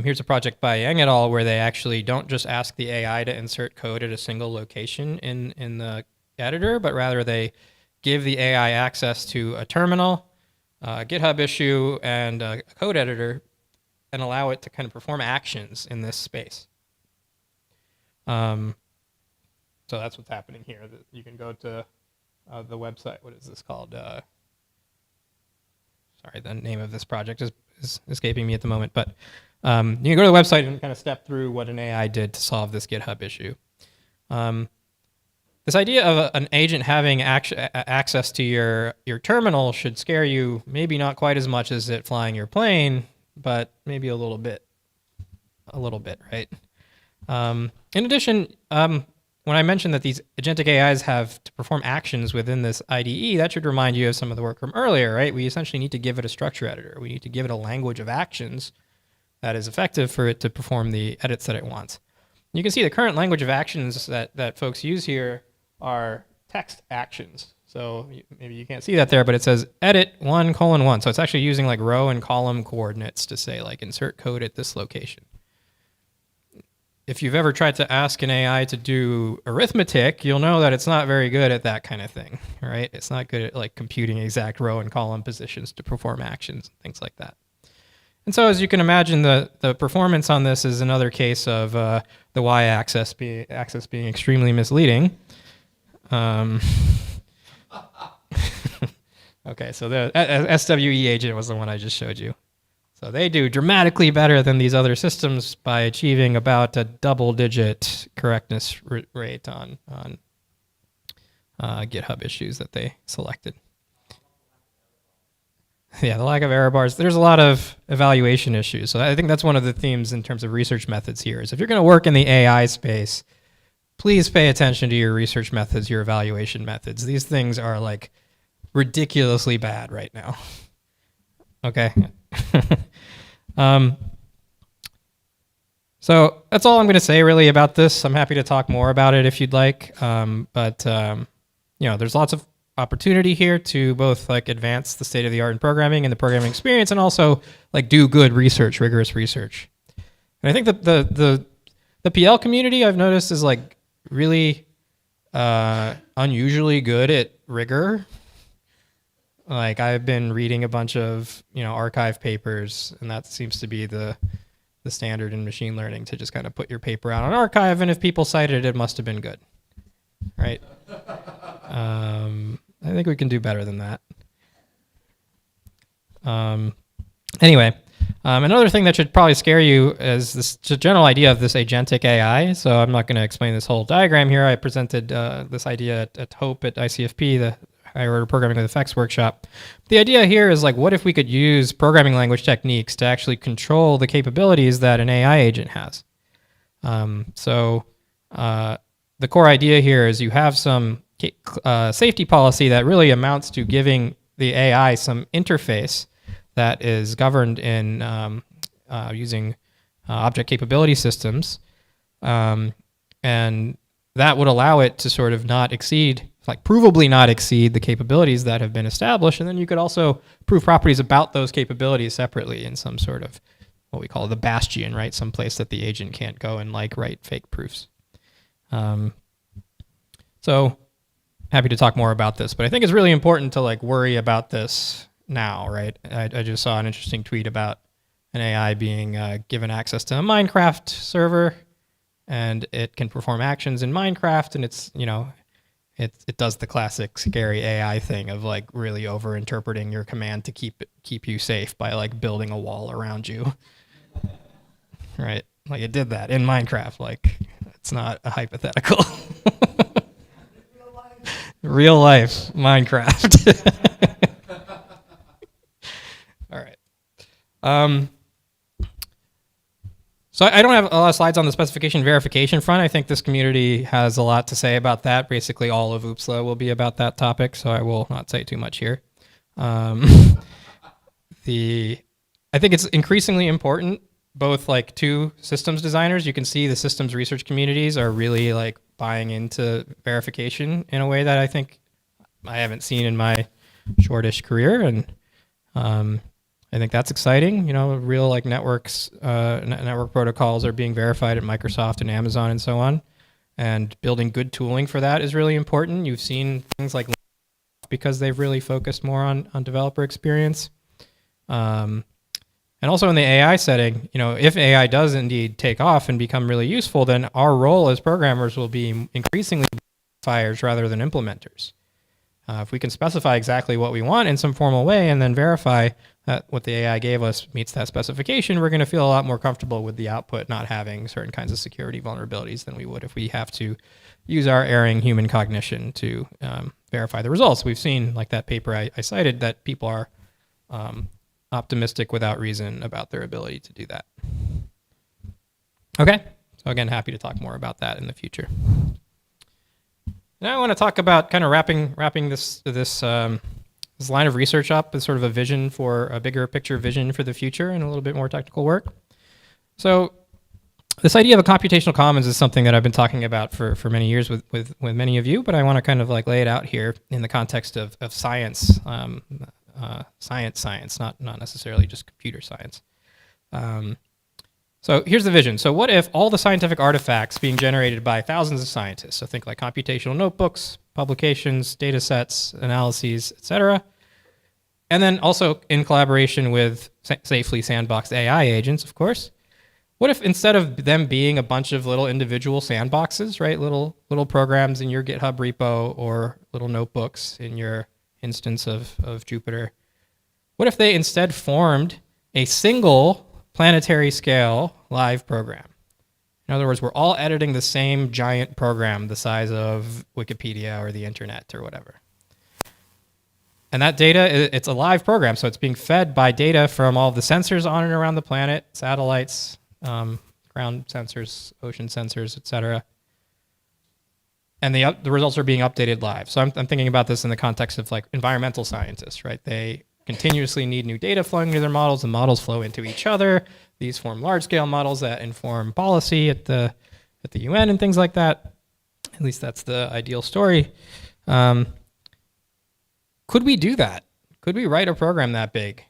Here's a project by Yang et al. Where they actually don't just ask the AI to insert code at a single location in the editor, but rather they give the AI access to a terminal, a GitHub issue, and a code editor, and allow it to kind of perform actions in this space. So that's what's happening here. You can go to the website. What is this called? Sorry, the name of this project is escaping me at the moment. But you can go to the website and kind of step through what an AI did to solve this GitHub issue. This idea of an agent having access to your terminal should scare you, maybe not quite as much as it flying your plane, but maybe a little bit, right? In addition, when I mentioned that these agentic AIs have to perform actions within this IDE, that should remind you of some of the work from earlier, right? We essentially need to give it a structure editor. We need to give it a language of actions that is effective for it to perform the edits that it wants. You can see the current language of actions that folks use here are text actions. So maybe you can't see that there, but it says edit 1:1. So it's actually using like row and column coordinates to say like insert code at this location. If you've ever tried to ask an AI to do arithmetic, you'll know that it's not very good at that kind of thing, right? It's not good at like computing exact row and column positions to perform actions and things like that. And so as you can imagine, the performance on this is another case of the y-axis being extremely misleading. Okay, so the SWE agent was the one I just showed you. So they do dramatically better than these other systems by achieving about a double-digit correctness rate on GitHub issues that they selected. Yeah, the lack of error bars. There's a lot of evaluation issues. So I think that's one of the themes in terms of research methods here is if you're going to work in the AI space, please pay attention to your research methods, your evaluation methods. These things are like ridiculously bad right now. Okay. So that's all I'm going to say really about this. I'm happy to talk more about it if you'd like. There's lots of opportunity here to both like advance the state of the art in programming and the programming experience, and also like do good research, rigorous research. And I think that the PL community I've noticed is like really unusually good at rigor. Like I've been reading a bunch of archive papers, and that seems to be the standard in machine learning, to just kind of put your paper out on archive, and if people cited it, it must have been good, right? I think we can do better than that. Anyway, another thing that should probably scare you is this general idea of this agentic AI. So I'm not going to explain this whole diagram here. I presented this idea at Hope at ICFP, the Higher Order Programming with Effects workshop. The idea here is like, what if we could use programming language techniques to actually control the capabilities that an AI agent has? The core idea here is you have some safety policy that really amounts to giving the AI some interface that is governed in using object capability systems. And that would allow it to sort of not exceed, like provably not exceed the capabilities that have been established. And then you could also prove properties about those capabilities separately in some sort of what we call the bastion, right? Some place that the agent can't go and like write fake proofs. So happy to talk more about this, but I think it's really important to like worry about this now, right? I just saw an interesting tweet about an AI being given access to a Minecraft server, and it can perform actions in Minecraft, and it's, it does the classic scary AI thing of like really over interpreting your command to keep you safe by like building a wall around you. Right? Like it did that in Minecraft. Like it's not a hypothetical. Real life Minecraft. All right. So I don't have a lot of slides on the specification verification front. I think this community has a lot to say about that. Basically, all of OOPSLA will be about that topic, so I will not say too much here. I think it's increasingly important, both like to systems designers. You can see the systems research communities are really like buying into verification in a way that I think I haven't seen in my shortish career, and I think that's exciting. Real like networks, network protocols are being verified at Microsoft and Amazon and so on, and building good tooling for that is really important. You've seen things like because they've really focused more on developer experience. And also in the AI setting, if AI does indeed take off and become really useful, then our role as programmers will be increasingly verifiers rather than implementers. If we can specify exactly what we want in some formal way and then verify that what the AI gave us meets that specification, we're going to feel a lot more comfortable with the output not having certain kinds of security vulnerabilities than we would if we have to use our erring human cognition to verify the results. We've seen, like that paper I cited, that people are optimistic without reason about their ability to do that. Okay, so again, happy to talk more about that in the future. Now I want to talk about kind of wrapping this line of research up as sort of a vision for a bigger picture vision for the future and a little bit more technical work. So this idea of a computational commons is something that I've been talking about for many years with many of you, but I want to kind of like lay it out here in the context of science, science, not necessarily just computer science. So here's the vision. So what if all the scientific artifacts being generated by thousands of scientists, so think like computational notebooks, publications, data sets, analyses, etc., and then also in collaboration with safely sandboxed AI agents, of course, what if instead of them being a bunch of little individual sandboxes, right, little programs in your GitHub repo or little notebooks in your instance of Jupyter, what if they instead formed a single planetary scale live program? In other words, we're all editing the same giant program the size of Wikipedia or the internet or whatever. And that data, it's a live program, so it's being fed by data from all the sensors on and around the planet, satellites, ground sensors, ocean sensors, etc. And the results are being updated live. So I'm thinking about this in the context of like environmental scientists, right? They continuously need new data flowing into their models. The models flow into each other. These form large-scale models that inform policy at the UN and things like that. At least that's the ideal story. Could we do that? Could we write a program that big?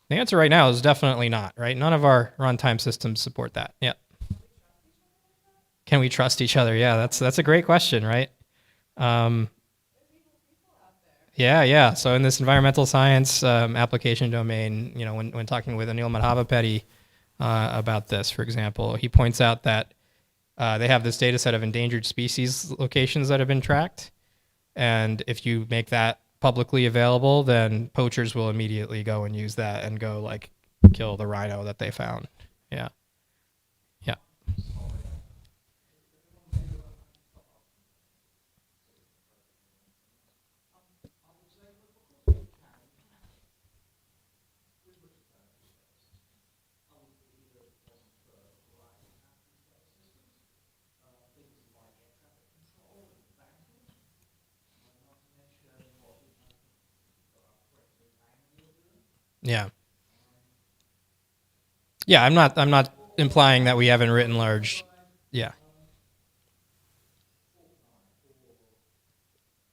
The answer right now is definitely not, right? None of our runtime systems support that. Yeah. Can we trust each other? Yeah, that's a great question, right? Yeah. So in this environmental science application domain, when talking with Anil Madhavapeti about this, for example, he points out that they have this data set of endangered species locations that have been tracked. And if you make that publicly available, then poachers will immediately go and use that and go like kill the rhino that they found. Yeah. Yeah. Yeah. Yeah, I'm not implying that we haven't written large. Yeah.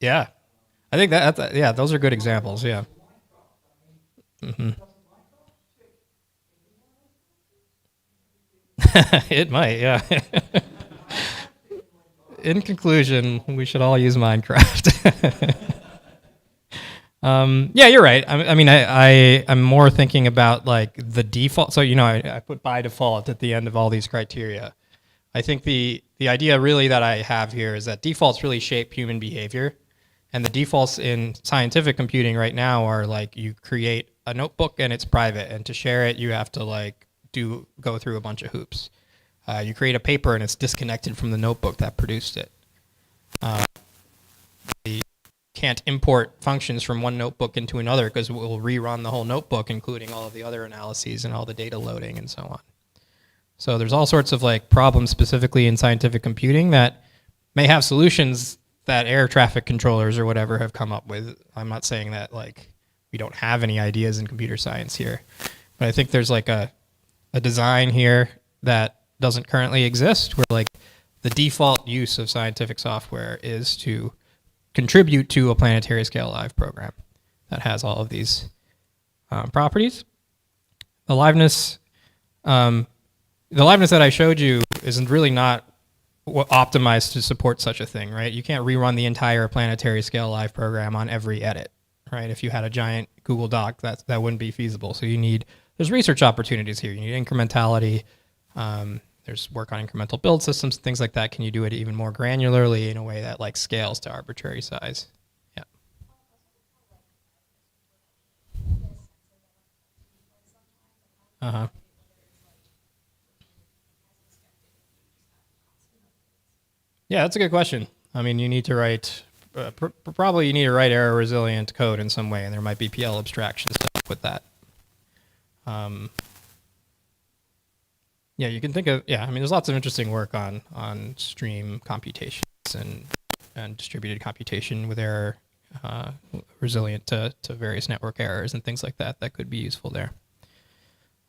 Yeah. I think yeah, those are good examples. Yeah. Hmm. It might, yeah. In conclusion, we should all use Minecraft. Yeah, you're right. I mean, I'm more thinking about like the default. So, I put by default at the end of all these criteria. I think the idea really that I have here is that defaults really shape human behavior. And the defaults in scientific computing right now are like you create a notebook and it's private. And to share it, you have to like go through a bunch of hoops. You create a paper and it's disconnected from the notebook that produced it. You can't import functions from one notebook into another because we'll rerun the whole notebook, including all of the other analyses and all the data loading and so on. So there's all sorts of like problems specifically in scientific computing that may have solutions that air traffic controllers or whatever have come up with. I'm not saying that like we don't have any ideas in computer science here, but I think there's like a design here that doesn't currently exist where like the default use of scientific software is to contribute to a planetary scale live program that has all of these properties. The liveness that I showed you isn't really not optimized to support such a thing, right? You can't rerun the entire planetary scale live program on every edit, right? If you had a giant Google Doc, that wouldn't be feasible. So there's research opportunities here. You need incrementality. There's work on incremental build systems, things like that. Can you do it even more granularly in a way that like scales to arbitrary size? Yeah. Uh-huh. Yeah, that's a good question. I mean, you need to write, probably you need to write error resilient code in some way, and there might be PL abstractions to help with that. Yeah, you can think of, I mean, there's lots of interesting work on stream computations and distributed computation with error resilient to various network errors and things like that could be useful there.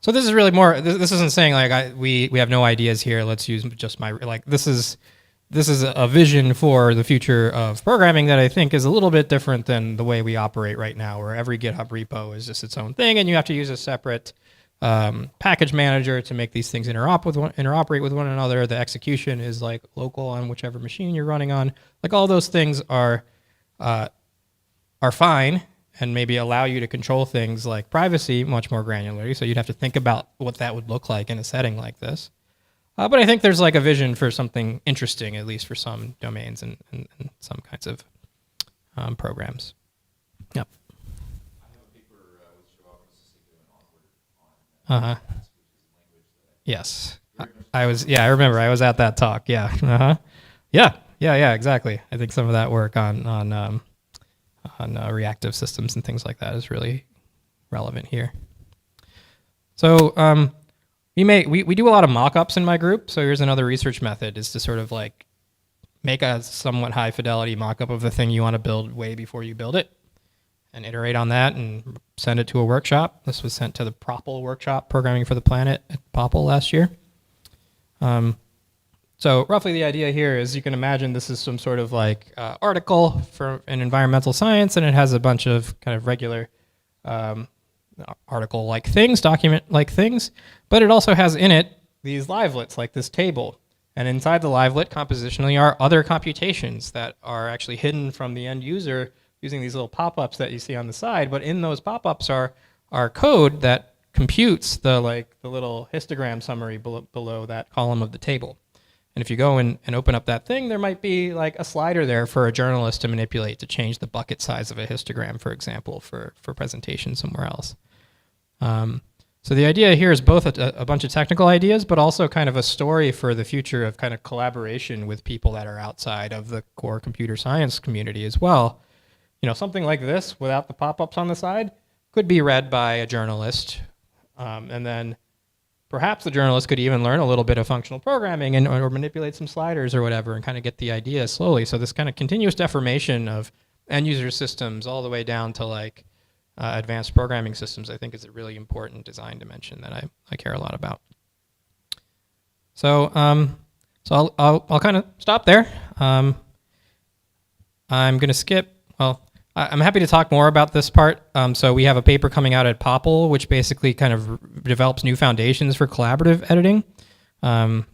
So this is really more, this isn't saying like we have no ideas here, let's use just this is a vision for the future of programming that I think is a little bit different than the way we operate right now, where every GitHub repo is just its own thing and you have to use a separate package manager to make these things interoperate with one another. The execution is like local on whichever machine you're running on. Like all those things are fine and maybe allow you to control things like privacy much more granularly. So you'd have to think about what that would look like in a setting like this. But I think there's like a vision for something interesting, at least for some domains and some kinds of programs. Yep. Uh-huh. Yes. I remember. I was at that talk. Yeah. Uh-huh. Yeah, exactly. I think some of that work on reactive systems and things like that is really relevant here. So we do a lot of mock-ups in my group. So here's another research method, is to sort of like make a somewhat high fidelity mock-up of the thing you want to build way before you build it. and iterate on that and send it to a workshop. This was sent to the PROPL workshop, Programming for the Planet, at POPL last year. So roughly the idea here is you can imagine this is some sort of like article for an environmental science, and it has a bunch of kind of regular article-like things, document-like things, but it also has in it these livelets like this table. And inside the livelet compositionally are other computations that are actually hidden from the end user using these little pop-ups that you see on the side. But in those pop-ups are code that computes the little histogram summary below that column of the table. And if you go and open up that thing, there might be like a slider there for a journalist to manipulate to change the bucket size of a histogram, for example, for presentation somewhere else. So the idea here is both a bunch of technical ideas, but also kind of a story for the future of kind of collaboration with people that are outside of the core computer science community as well. You know, something like this without the pop-ups on the side could be read by a journalist, and then perhaps the journalist could even learn a little bit of functional programming or manipulate some sliders or whatever and kind of get the idea slowly. So this kind of continuous deformation of end user systems all the way down to like advanced programming systems, I think, is a really important design dimension that I care a lot about. So I'll kind of stop there. I'm going to skip. Well, I'm happy to talk more about this part. So we have a paper coming out at POPL, which basically kind of develops new foundations for collaborative editing. The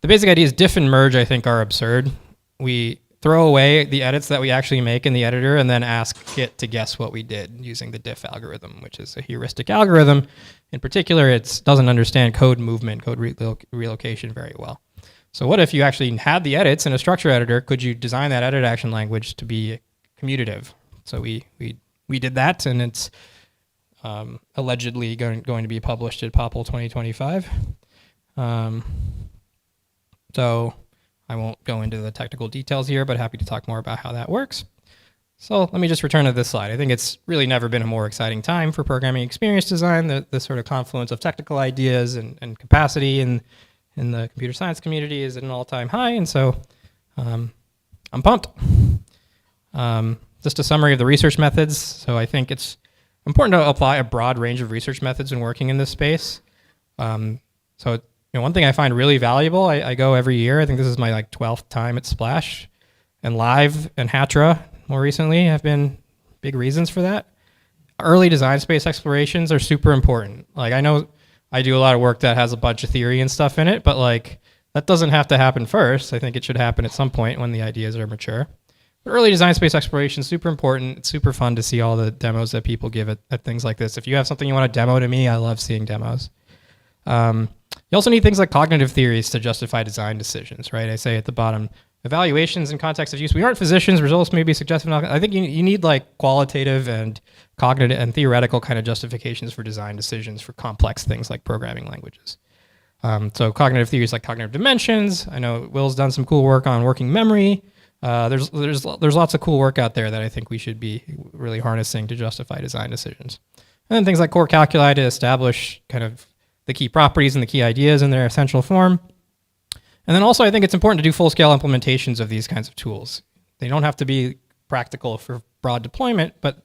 basic ideas diff and merge, I think, are absurd. We throw away the edits that we actually make in the editor and then ask it to guess what we did using the diff algorithm, which is a heuristic algorithm. In particular, it doesn't understand code movement, code relocation very well. So what if you actually had the edits in a structure editor? Could you design that edit action language to be commutative? So we did that, and it's allegedly going to be published at POPL 2025. So I won't go into the technical details here, but happy to talk more about how that works. So let me just return to this slide. I think it's really never been a more exciting time for programming experience design. The sort of confluence of technical ideas and capacity in the computer science community is at an all-time high, and so I'm pumped. Just a summary of the research methods. So I think it's important to apply a broad range of research methods when working in this space. One thing I find really valuable, I go every year. I think this is my 12th time at SPLASH, and Live and HATRA more recently have been big reasons for that. Early design space explorations are super important. I know I do a lot of work that has a bunch of theory and stuff in it, but that doesn't have to happen first. I think it should happen at some point when the ideas are mature. But early design space exploration is super important. It's super fun to see all the demos that people give at things like this. If you have something you want to demo to me, I love seeing demos. You also need things like cognitive theories to justify design decisions, right? I say at the bottom, evaluations in context of use. We aren't physicians. Results may be suggestive. I think you need qualitative and cognitive and theoretical kind of justifications for design decisions for complex things like programming languages. So cognitive theories like cognitive dimensions. I know Will's done some cool work on working memory. There's lots of cool work out there that I think we should be really harnessing to justify design decisions. And then things like core calculi to establish kind of the key properties and the key ideas in their essential form. And then also I think it's important to do full-scale implementations of these kinds of tools. They don't have to be practical for broad deployment, but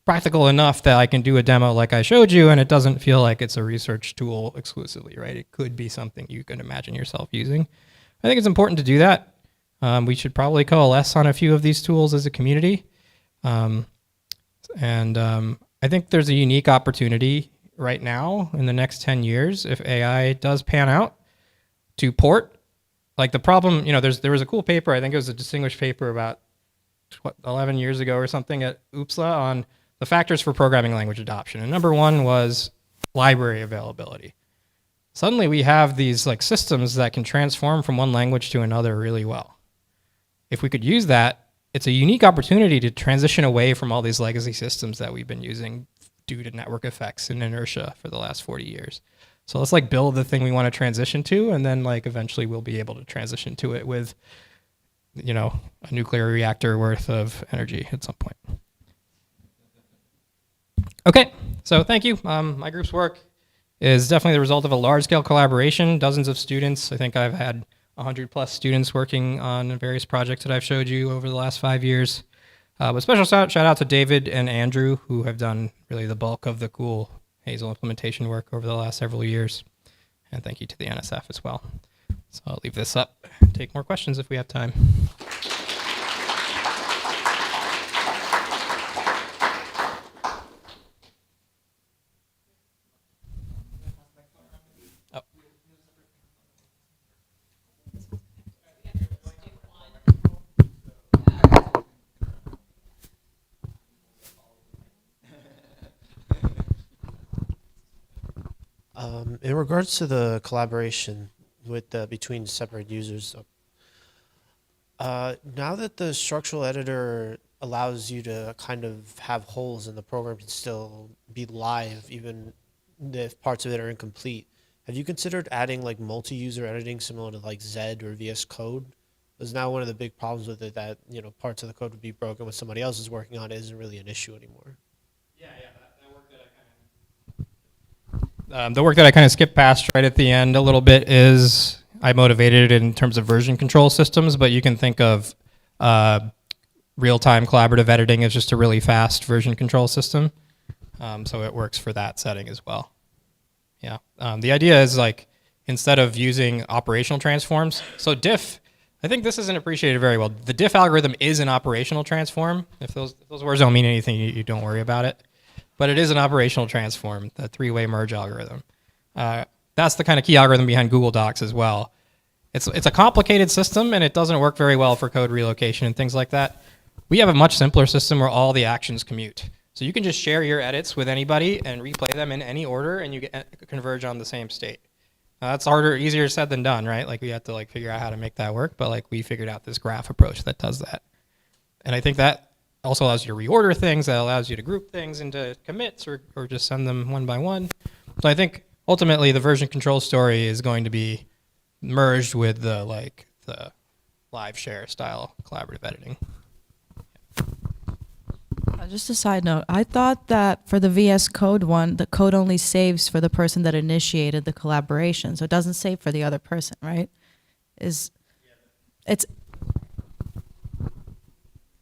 practical enough that I can do a demo like I showed you and it doesn't feel like it's a research tool exclusively, right? It could be something you could imagine yourself using. I think it's important to do that. We should probably coalesce on a few of these tools as a community. I think there's a unique opportunity right now in the next 10 years, if AI does pan out, to port. The problem, there was a cool paper, I think it was a distinguished paper about 11 years ago or something at UPSLA on the factors for programming language adoption. And number one was library availability. Suddenly we have these systems that can transform from one language to another really well. If we could use that, it's a unique opportunity to transition away from all these legacy systems that we've been using due to network effects and inertia for the last 40 years. So let's build the thing we want to transition to, and then eventually we'll be able to transition to it with, a nuclear reactor worth of energy at some point. Okay, so thank you. My group's work is definitely the result of a large-scale collaboration, dozens of students. I think I've had 100 plus students working on various projects that I've showed you over the last 5 years. But special shout out to David and Andrew, who have done really the bulk of the cool Hazel implementation work over the last several years. And thank you to the NSF as well. So I'll leave this up and take more questions if we have time. In regards to the collaboration with between separate users, now that the structural editor allows you to kind of have holes and the program can still be live even if parts of it are incomplete, have you considered adding like multi-user editing similar to like Z or VS Code? Because now one of the big problems with it that, you know, parts of the code would be broken when somebody else is working on it isn't really an issue anymore. The work that I kind of skipped past right at the end a little bit is I motivated it in terms of version control systems, but you can think of real-time collaborative editing as just a really fast version control system. So it works for that setting as well. Yeah. The idea is like instead of using operational transforms, so diff, I think this isn't appreciated very well. The diff algorithm is an operational transform. If those words don't mean anything, you don't worry about it. But it is an operational transform, the three-way merge algorithm. That's the kind of key algorithm behind Google Docs as well. It's a complicated system, and it doesn't work very well for code relocation and things like that. We have a much simpler system where all the actions commute. So you can just share your edits with anybody and replay them in any order, and you converge on the same state. Now, that's easier said than done, right? Like we have to like figure out how to make that work, but like we figured out this graph approach that does that. And I think that also allows you to reorder things, that allows you to group things into commits or just send them one by one. So I think ultimately the version control story is going to be merged with the live share style collaborative editing. Just a side note, I thought that for the VS Code one, the code only saves for the person that initiated the collaboration, so it doesn't save for the other person, right?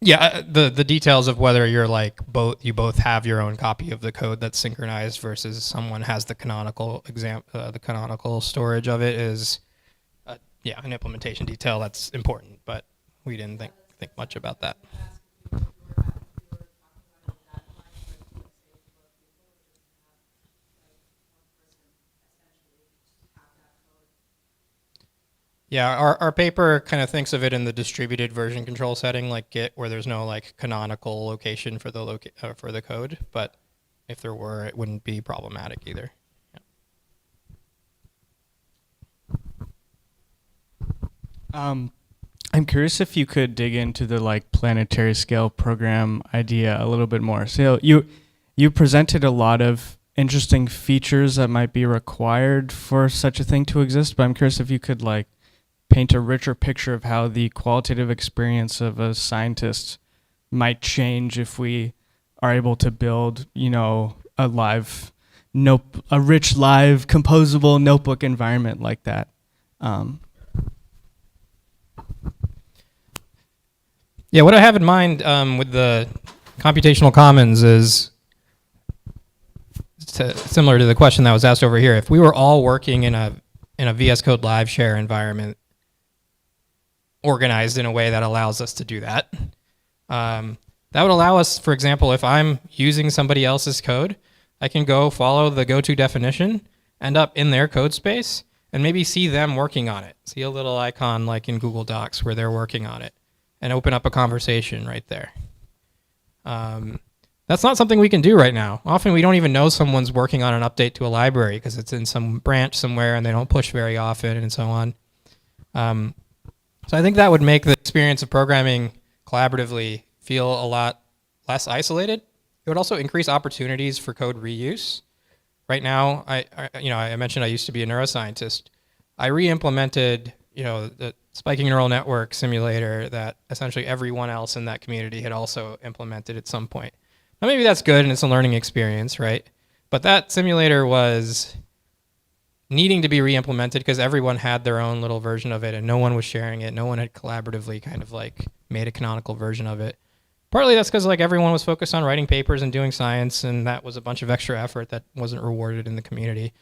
Yeah, the details of whether you're like you both have your own copy of the code that's synchronized versus someone has the canonical the canonical storage of it is an implementation detail that's important, but we didn't think much about that. Yeah, our paper kind of thinks of it in the distributed version control setting, like Git, where there's no like canonical location for the code. But if there were, it wouldn't be problematic either. Yeah. I'm curious if you could dig into the like planetary scale program idea a little bit more. So you presented a lot of interesting features that might be required for such a thing to exist, but I'm curious if you could like paint a richer picture of how the qualitative experience of a scientist might change if we are able to build, you know, a rich live composable notebook environment like that. Yeah, what I have in mind with the computational commons is similar to the question that was asked over here. If we were all working in a VS Code live share environment, organized in a way that allows us to do that. That would allow us, for example, if I'm using somebody else's code, I can go follow the go-to definition, end up in their code space, and maybe see them working on it. See a little icon like in Google Docs where they're working on it, and open up a conversation right there. That's not something we can do right now. Often we don't even know someone's working on an update to a library because it's in some branch somewhere and they don't push very often and so on. So I think that would make the experience of programming collaboratively feel a lot less isolated. It would also increase opportunities for code reuse. Right now, I mentioned I used to be a neuroscientist. I re-implemented, the spiking neural network simulator that essentially everyone else in that community had also implemented at some point. Now maybe that's good and it's a learning experience, right? But that simulator was needing to be re-implemented because everyone had their own little version of it and no one was sharing it. No one had collaboratively kind of like made a canonical version of it. Partly that's because like everyone was focused on writing papers and doing science, and that was a bunch of extra effort that wasn't rewarded in the community.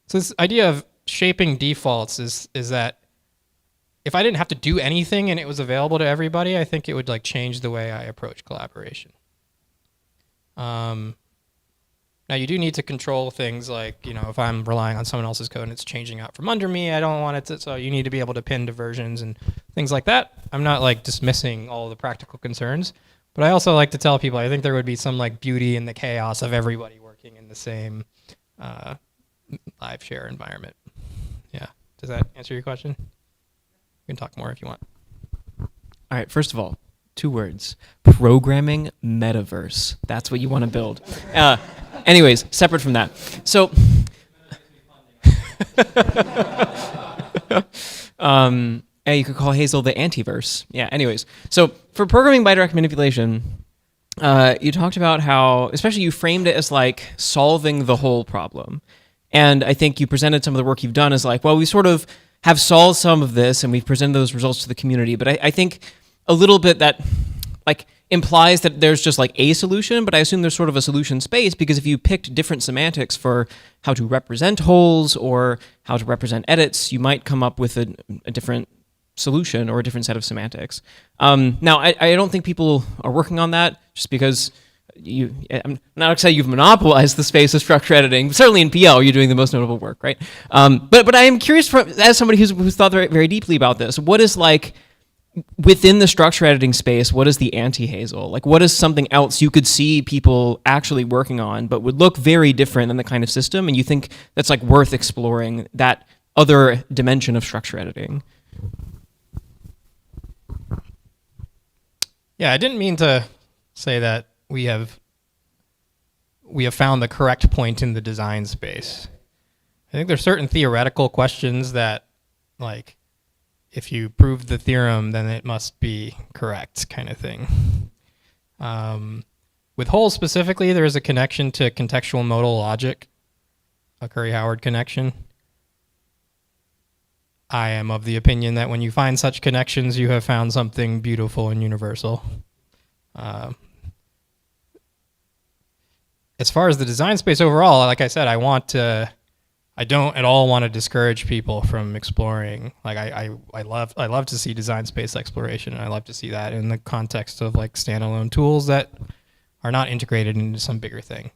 So this idea of shaping defaults is that if I didn't have to do anything and it was available to everybody, I think it would like change the way I approach collaboration. Now you do need to control things like, you know, if I'm relying on someone else's code and it's changing out from under me, I don't want it to, so you need to be able to pin to versions and things like that. I'm not like dismissing all the practical concerns, but I also like to tell people I think there would be some like beauty in the chaos of everybody working in the same live share environment. Yeah. Does that answer your question? We can talk more if you want. All right, first of all, 2 words. Programming metaverse. That's what you want to build. Anyways, separate from that. So, you could call Hazel the antiverse. Yeah, anyways. So, for programming bidirect manipulation, you talked about how, especially you framed it as like solving the whole problem. And I think you presented some of the work you've done as like, well, we sort of have solved some of this and we've presented those results to the community. But I think a little bit that like implies that there's just like a solution, but I assume there's sort of a solution space, because if you picked different semantics for how to represent holes or how to represent edits, you might come up with a different solution or a different set of semantics. Now, I don't think people are working on that just because I'm not going to say you've monopolized the space of structure editing, but certainly in PL, you're doing the most notable work, right? But I am curious, as somebody who's thought very, very deeply about this, what is like, within the structure editing space, what is the anti-Hazel? Like, what is something else you could see people actually working on, but would look very different than the kind of system, and you think that's like worth exploring, that other dimension of structure editing? Yeah, I didn't mean to say that we have found the correct point in the design space. I think there's certain theoretical questions that, like, if you prove the theorem, then it must be correct, kind of thing. With holes specifically, there is a connection to contextual modal logic, a Curry-Howard connection. I am of the opinion that when you find such connections, you have found something beautiful and universal. As far as the design space overall, like I said, I don't at all want to discourage people from exploring. Like I love to see design space exploration, and I love to see that in the context of like standalone tools that are not integrated into some bigger thing.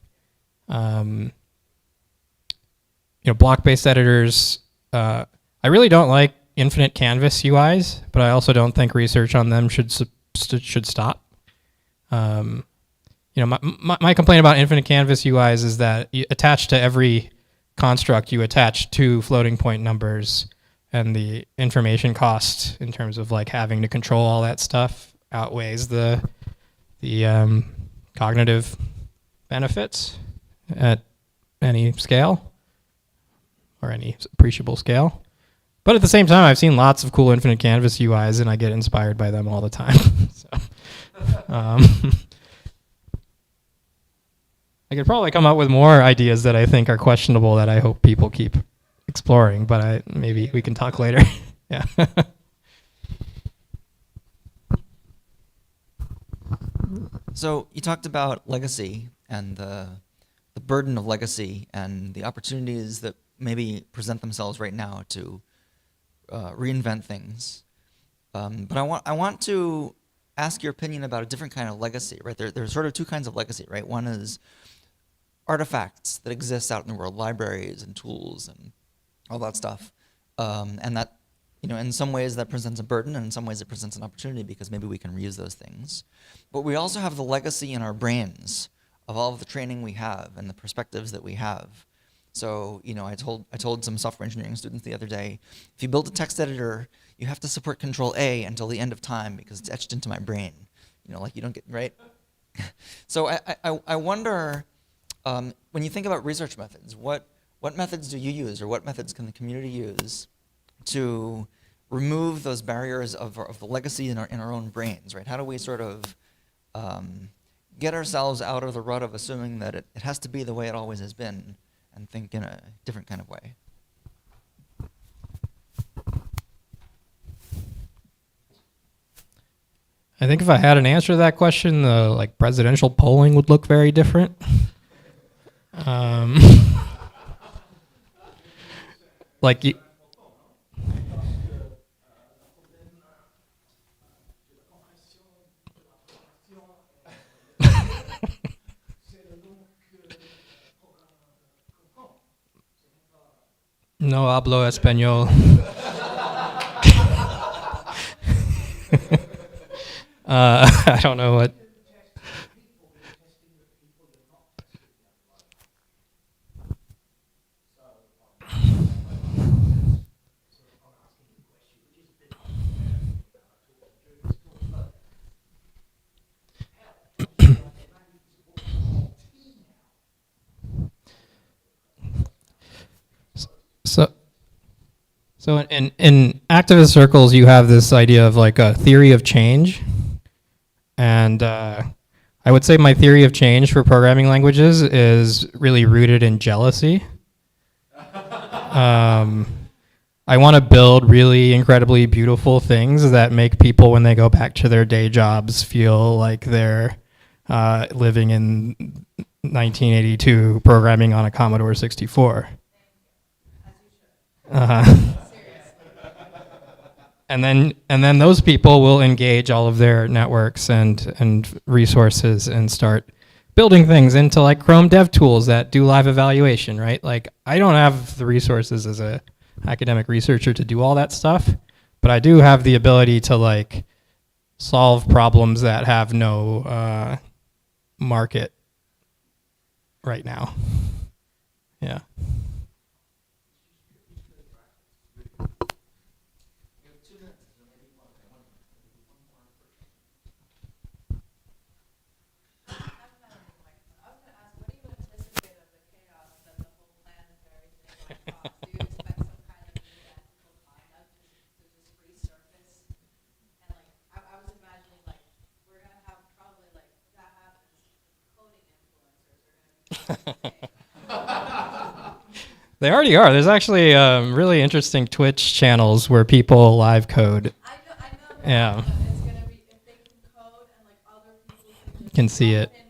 Block-based editors. I really don't like infinite canvas UIs, but I also don't think research on them should stop. My complaint about infinite canvas UIs is that you attach to every construct, you attach 2 floating point numbers, and the information cost in terms of like having to control all that stuff outweighs the cognitive benefits at any scale or any appreciable scale. But at the same time, I've seen lots of cool infinite canvas UIs, and I get inspired by them all the time. So, I could probably come up with more ideas that I think are questionable that I hope people keep exploring, but maybe we can talk later. Yeah. So you talked about legacy and the burden of legacy and the opportunities that maybe present themselves right now to reinvent things. But I want to ask your opinion about a different kind of legacy, right? There's sort of 2 kinds of legacy, right? One is artifacts that exist out in the world, libraries and tools and all that stuff. And that, in some ways that presents a burden, and in some ways it presents an opportunity because maybe we can reuse those things. But we also have the legacy in our brains of all of the training we have and the perspectives that we have. So, I told some software engineering students the other day, if you build a text editor, you have to support Control A until the end of time because it's etched into my brain. Like you don't get, right? So I wonder, when you think about research methods, what methods do you use, or what methods can the community use to remove those barriers of the legacy in our own brains, right? How do we sort of get ourselves out of the rut of assuming that it has to be the way it always has been, and think in a different kind of way? I think if I had an answer to that question, the like presidential polling would look very different. Um, like you, no hablo español. I don't know what. So, so in activist circles, you have this idea of like a theory of change, and I would say my theory of change for programming languages is really rooted in jealousy. I want to build really incredibly beautiful things that make people, when they go back to their day jobs, feel like they're living in 1982 programming on a Commodore 64. And then those people will engage all of their networks and resources and start building things into like Chrome dev tools that do live evaluation, right? Like I don't have the resources as a academic researcher to do all that stuff, but I do have the ability to like solve problems that have no market right now. Yeah. They already are. There's actually really interesting Twitch channels where people live code. I know It's Yeah, gonna be if they can code and like other people can see it. in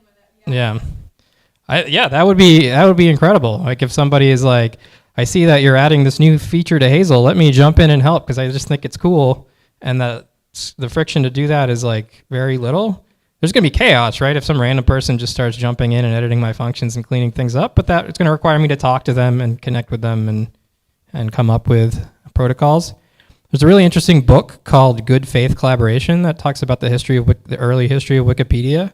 with it. Yeah. That would be incredible. Like if somebody is like, I see that you're adding this new feature to Hazel. Let me jump in and help because I just think it's cool. And the friction to do that is like very little. There's going to be chaos, right? If some random person just starts jumping in and editing my functions and cleaning things up, but that it's going to require me to talk to them and connect with them and come up with protocols. There's a really interesting book called Good Faith Collaboration that talks about the early history of Wikipedia.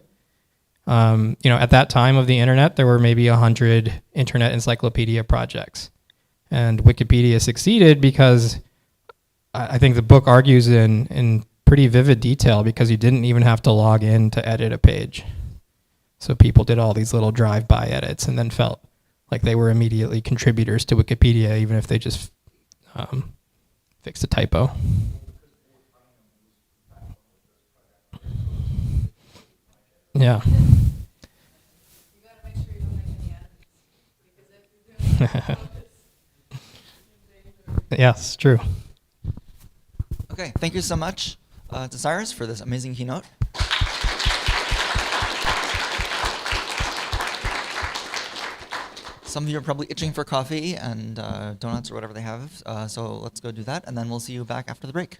At that time of the internet, there were maybe 100 internet encyclopedia projects. And Wikipedia succeeded because I think the book argues in pretty vivid detail because you didn't even have to log in to edit a page. So people did all these little drive-by edits and then felt like they were immediately contributors to Wikipedia, even if they just fixed a typo. Yeah. Yes, true. Okay, thank you so much to Cyrus for this amazing keynote. Some of you are probably itching for coffee and donuts or whatever they have, so let's go do that, and then we'll see you back after the break.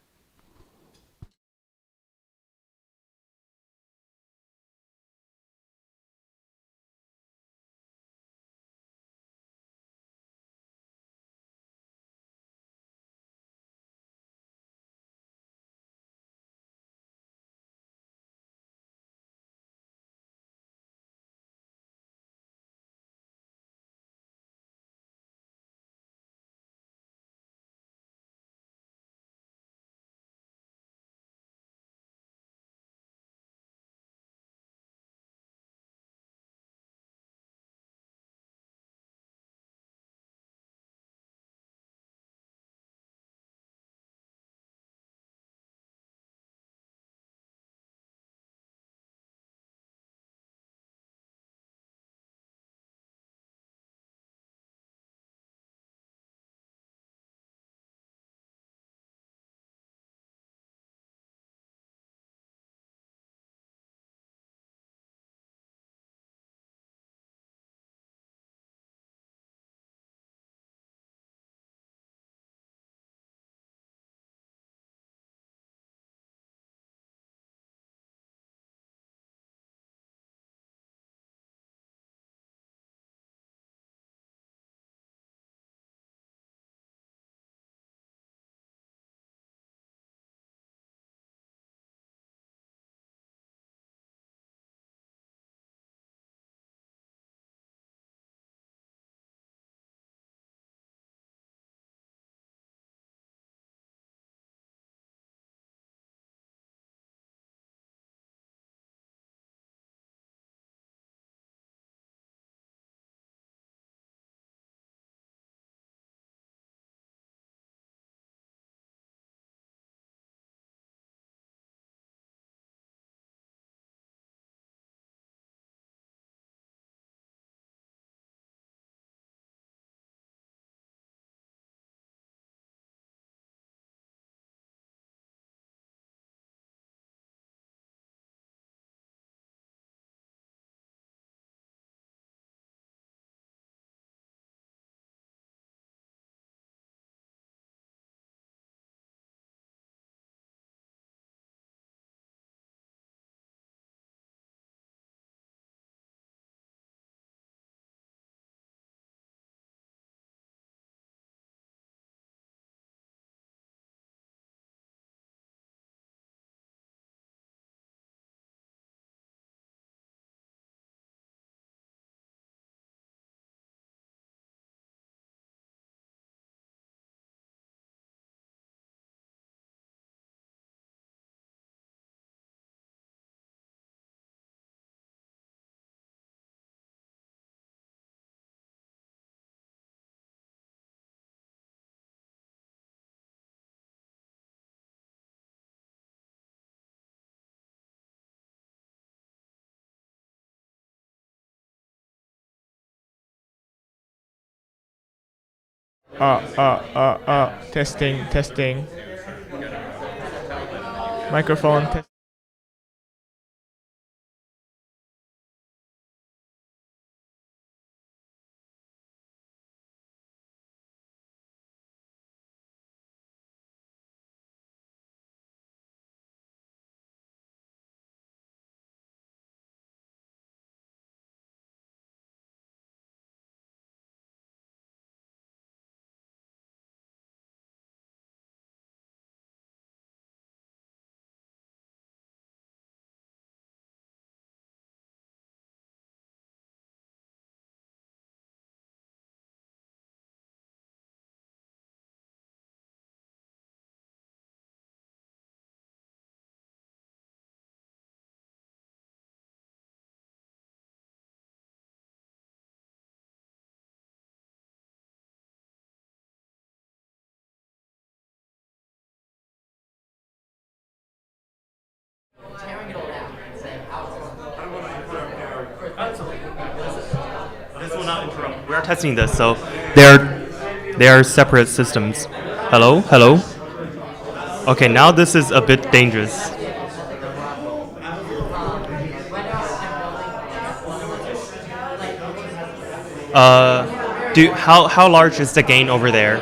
Testing, testing. Microphone test. This will not interrupt. We are testing this, so they are separate systems. Hello, hello. Okay, now this is a bit dangerous. How large is the gain over there?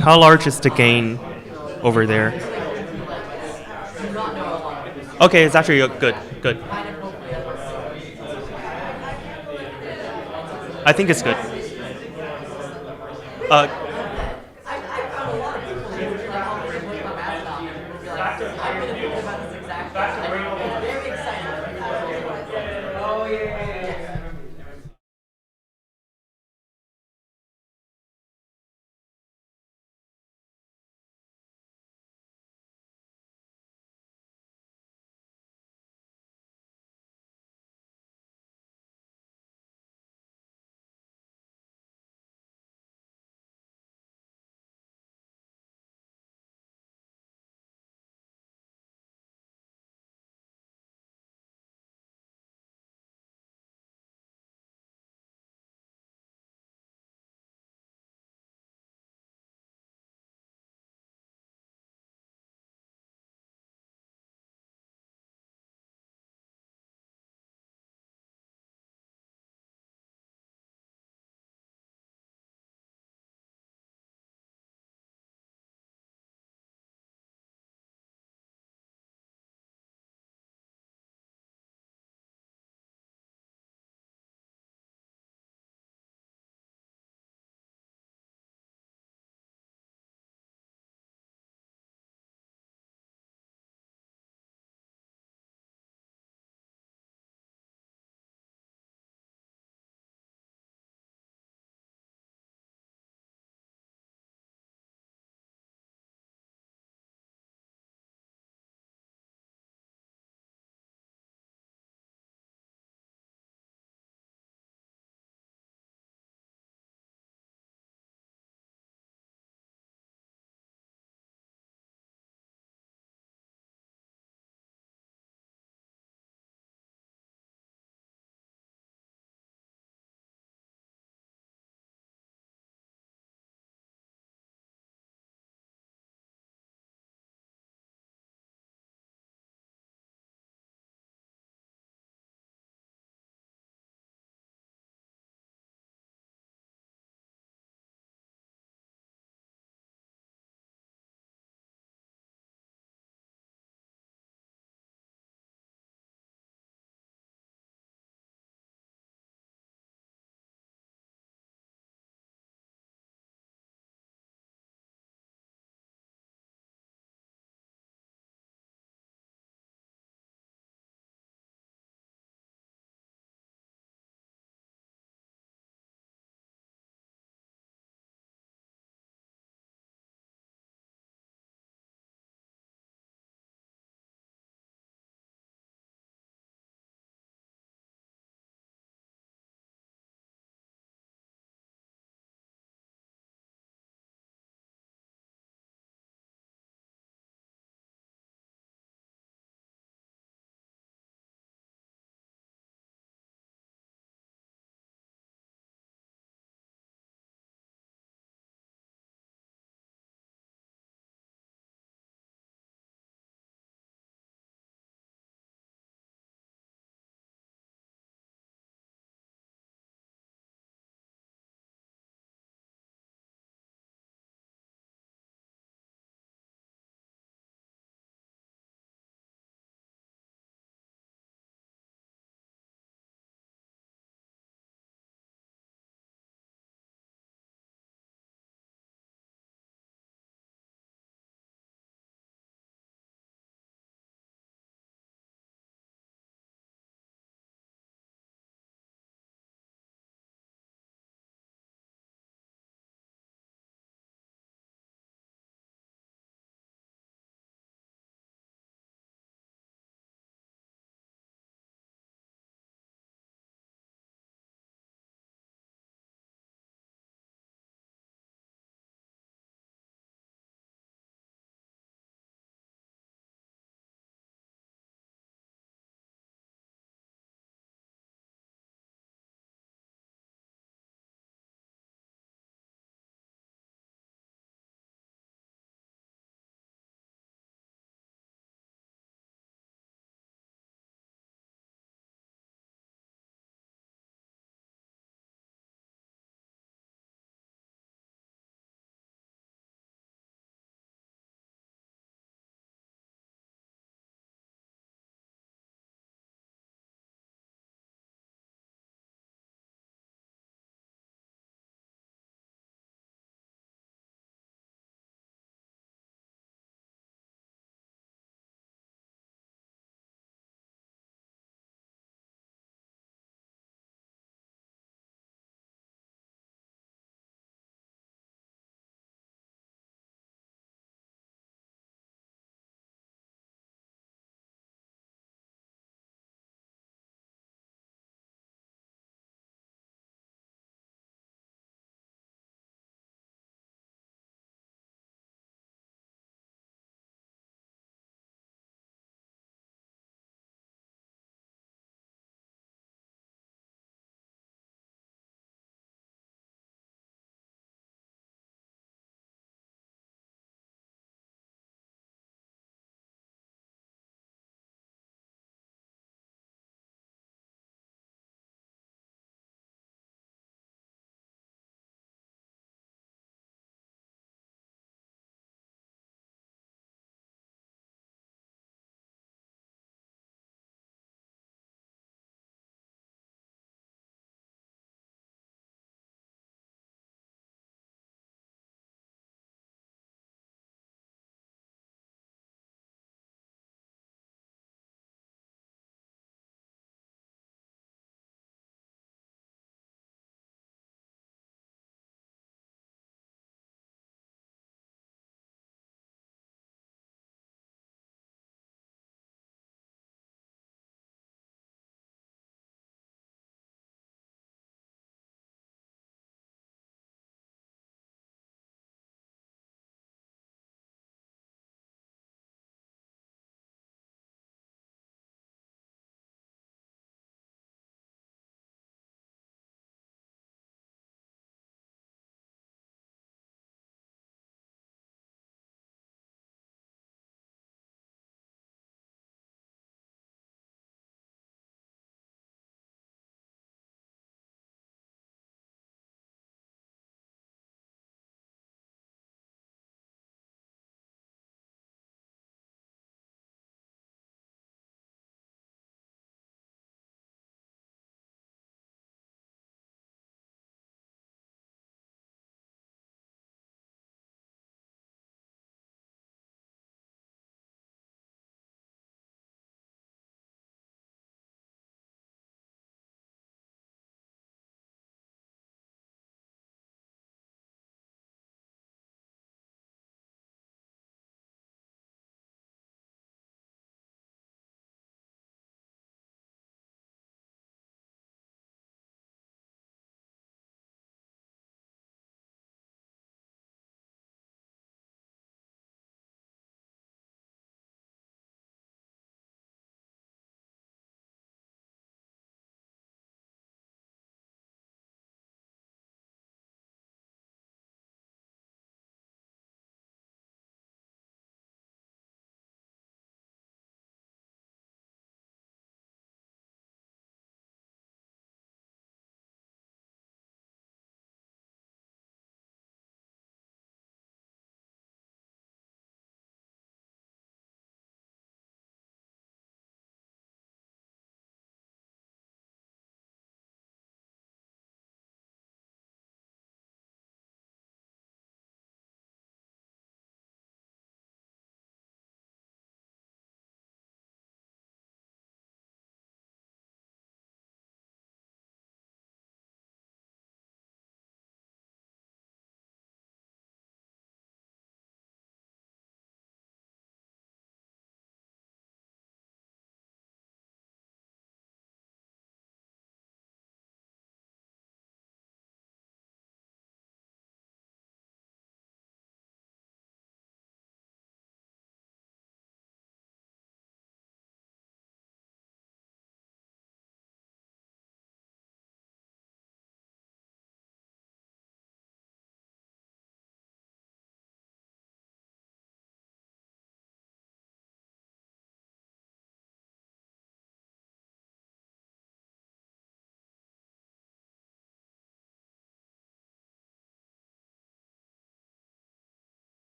How large is the gain over there? Okay, it's actually good. Good. I think it's good. Uh,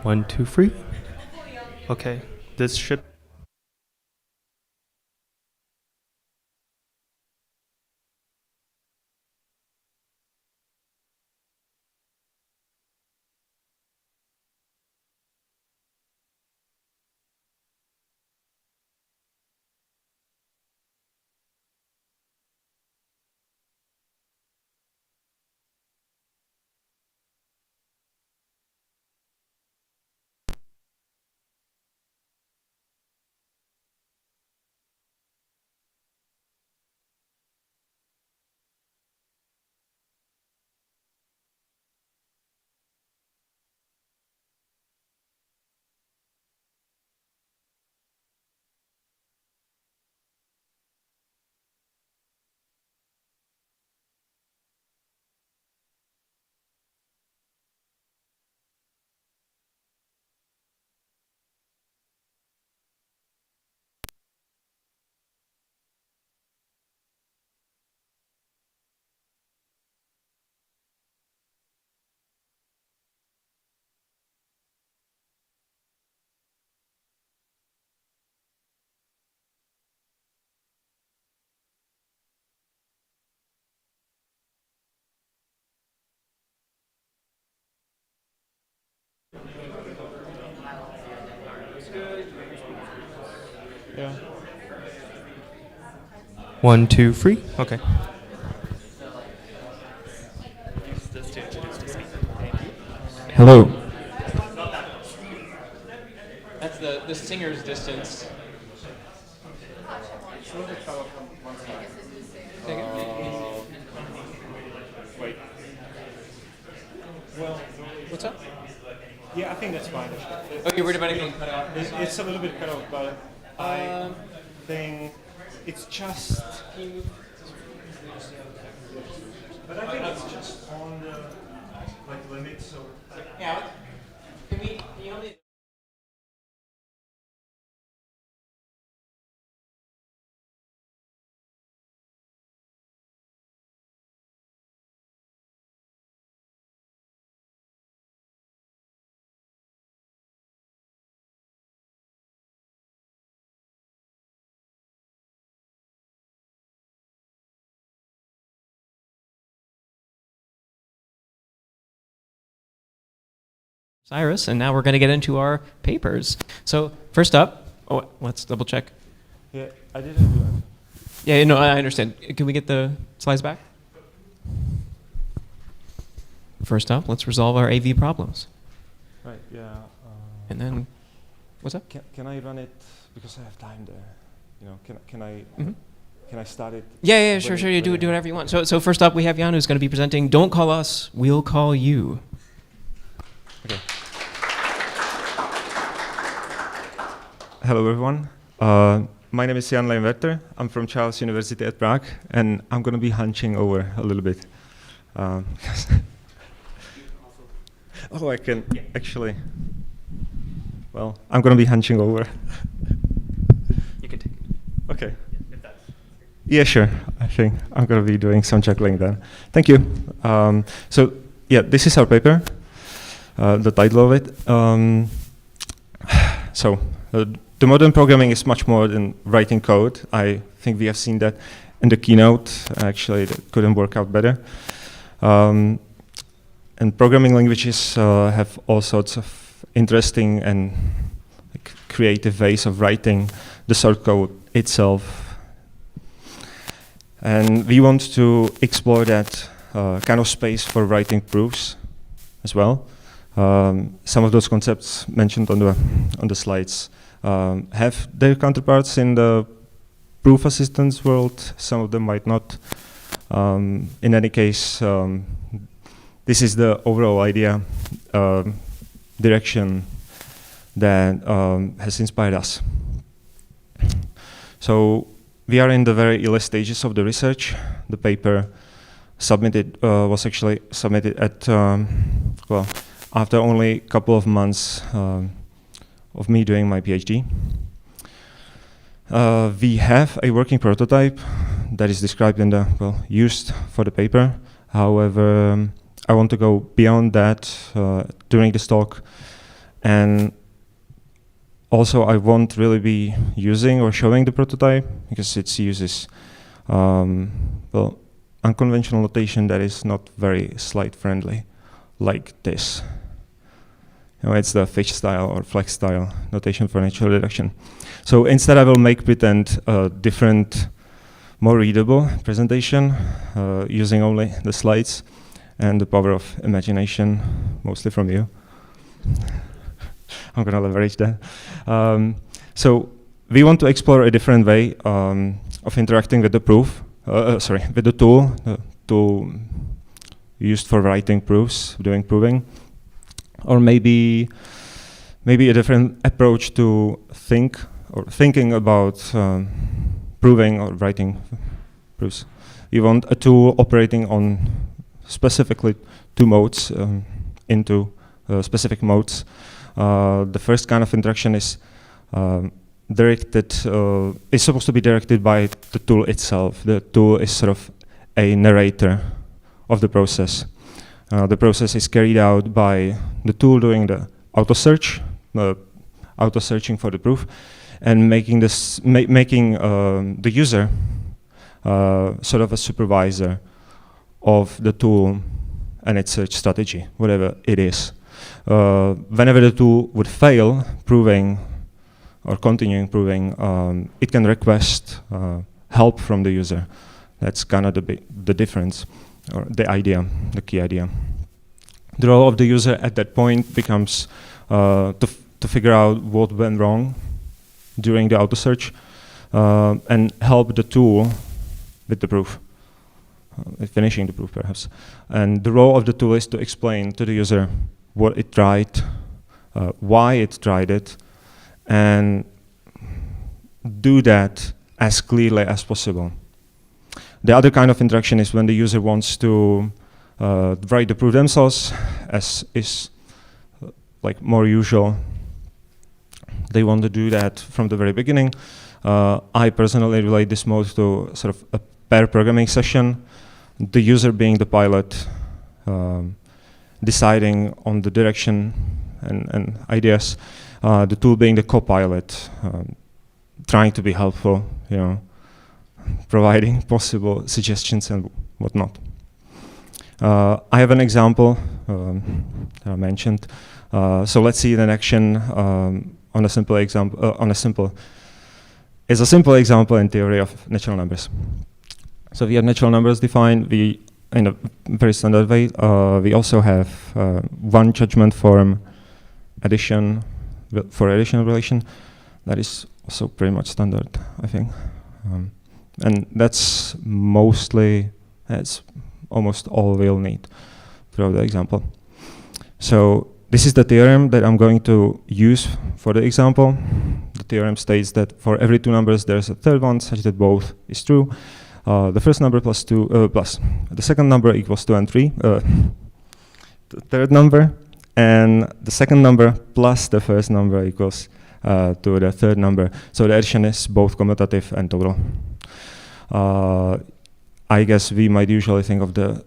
1, 2, 3. Okay, this should. Yeah. 1, 2, 3. Okay. Hello. That's the singer's distance. Well, What's up? yeah, I think that's fine. Oh, you're worried about anything cut out? It's a little bit cut off, but I think it's just. But I think it's just on the limit. So. Yeah. Can you only? Cyrus, and now we're going to get into our papers. So first up, let's double check. Yeah, I didn't do it. Yeah, no, I understand. Can we get the slides back? First up, let's resolve our AV problems. Right. Yeah. And then, what's up? Can I run it because I have time there? You know, can I? Mhm. Can I start it? Yeah, sure. You do whatever you want. So first up, we have Jan, who's going to be presenting "Don't Call Us, We'll Call You." Okay. Hello, everyone. My name is Jan Leinwerter. I'm from Charles University at Prague, and I'm going to be hunching over a little bit. Oh, I can actually. Well, I'm going to be hunching over. You can take it. Okay. Yeah, sure. I think I'm going to be doing some juggling then. Thank you. So, yeah, this is our paper. The title of it. The modern programming is much more than writing code. I think we have seen that in the keynote. Actually, that couldn't work out better. And programming languages have all sorts of interesting and creative ways of writing the source code itself. And we want to explore that kind of space for writing proofs as well. Some of those concepts mentioned on the slides have their counterparts in the proof assistance world. Some of them might not. In any case, this is the overall idea, direction that has inspired us. So we are in the very early stages of the research. The paper was actually submitted at after only a couple of months of me doing my PhD. We have a working prototype that is described in the, used for the paper. However, I want to go beyond that during this talk And also, I won't really be using or showing the prototype because it uses well, unconventional notation that is not very slide friendly, like this. You know, it's the fish style or flex style notation for natural deduction. So instead, I will make pretend a different, more readable presentation using only the slides and the power of imagination, mostly from you. I'm going to leverage that. So we want to explore a different way of interacting with the proof, with the tool used for writing proofs, doing proving, or maybe a different approach to thinking about proving or writing proofs. We want a tool operating on specifically two modes into specific modes. The first kind of interaction is is supposed to be directed by the tool itself. The tool is sort of a narrator of the process. The process is carried out by the tool doing the auto-search, auto-searching for the proof, and making the user sort of a supervisor of the tool and its search strategy, whatever it is. Whenever the tool would fail proving or continuing proving, it can request help from the user. That's kind of the difference, or the idea, the key idea. The role of the user at that point becomes to figure out what went wrong during the auto search and help the tool with the proof, finishing the proof perhaps. And the role of the tool is to explain to the user what it tried, why it tried it, and do that as clearly as possible. The other kind of interaction is when the user wants to write the proof themselves, as is like more usual. They want to do that from the very beginning. I personally relate this mode to sort of a pair programming session, the user being the pilot, deciding on the direction and ideas, the tool being the co-pilot, trying to be helpful, you know, providing possible suggestions and whatnot. I have an example that I mentioned. So let's see it in action on a simple example. It's a simple example in theory of natural numbers. So we have natural numbers defined. We, in a very standard way, we also have one judgment form addition for addition relation. That is also pretty much standard, I think. And that's almost all we'll need throughout the example. So this is the theorem that I'm going to use for the example. The theorem states that for every two numbers there's a third one such that both is true. The first number plus the second number equals 2 and 3. The third number and the second number plus the first number equals to the third number. So the addition is both commutative and total. I guess we might usually think of the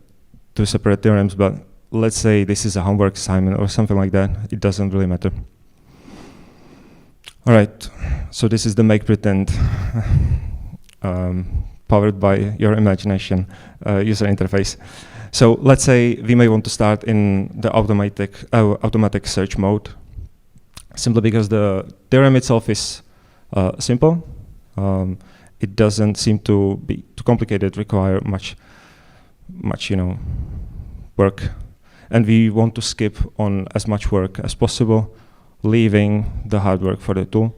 two separate theorems, but let's say this is a homework assignment or something like that. It doesn't really matter. All right, so this is the make pretend powered by your imagination user interface. So let's say we may want to start in the automatic search mode, simply because the theorem itself is simple. It doesn't seem to be too complicated, require much work. And we want to skip on as much work as possible, leaving the hard work for the tool.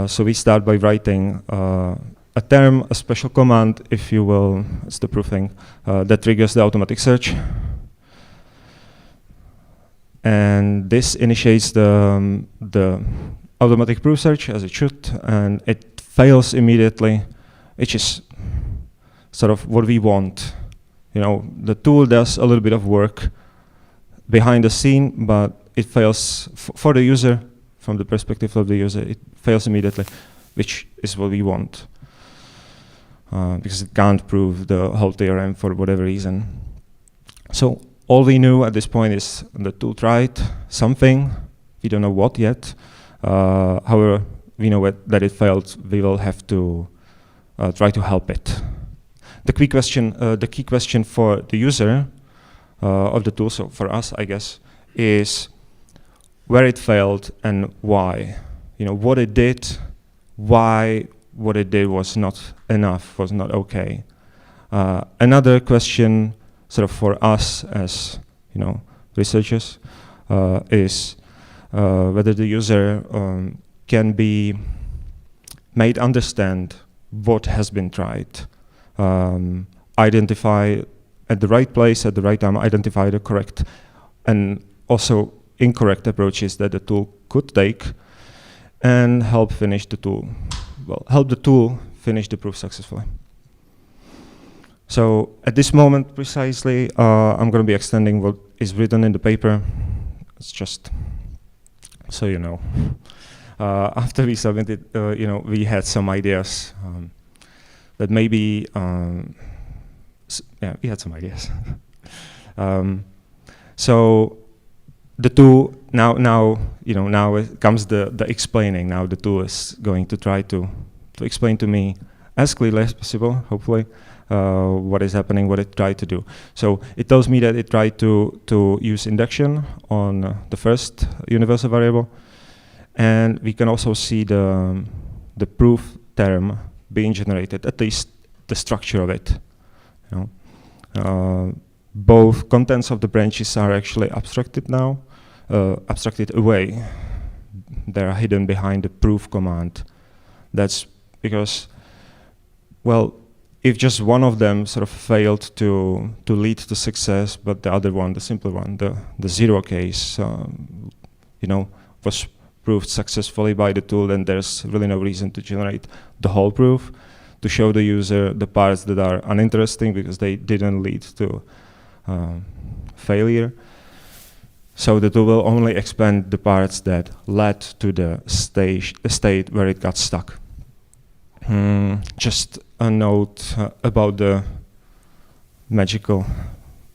So we start by writing a term, a special command, if you will, it's the proof thing, that triggers the automatic search. And this initiates the automatic proof search as it should, and it fails immediately, which is sort of what we want. You know, the tool does a little bit of work behind the scene, but it fails for the user, from the perspective of the user, it fails immediately, which is what we want, because it can't prove the whole theorem for whatever reason. So all we knew at this point is the tool tried something, We don't know what yet. However, we know that it failed. We will have to try to help it. The key question for the user of the tool, so for us, I guess, is where it failed and why. What it did, why what it did was not enough, was not okay. Another question, sort of for us as researchers, is whether the user can be made understand what has been tried, identify at the right place, at the right time, identify the correct and also incorrect approaches that the tool could take, and help the tool finish the proof successfully. So at this moment precisely, I'm going to be extending what is written in the paper. It's just so you know. After we submitted, we had some ideas that maybe, we had some ideas. So the tool now it comes the explaining. Now the tool is going to try to explain to me as clearly as possible, hopefully, what is happening, what it tried to do. So it tells me that it tried to use induction on the first universal variable, and we can also see the proof term being generated, at least the structure of it. Both contents of the branches are actually abstracted now, abstracted away. They are hidden behind the proof command. That's because, well, if just one of them sort of failed to lead to success, but the other one, the simpler one, the zero case, was proved successfully by the tool, then there's really no reason to generate the whole proof, to show the user the parts that are uninteresting because they didn't lead to failure. So the tool will only expand the parts that led to the state where it got stuck. Just a note about the magical,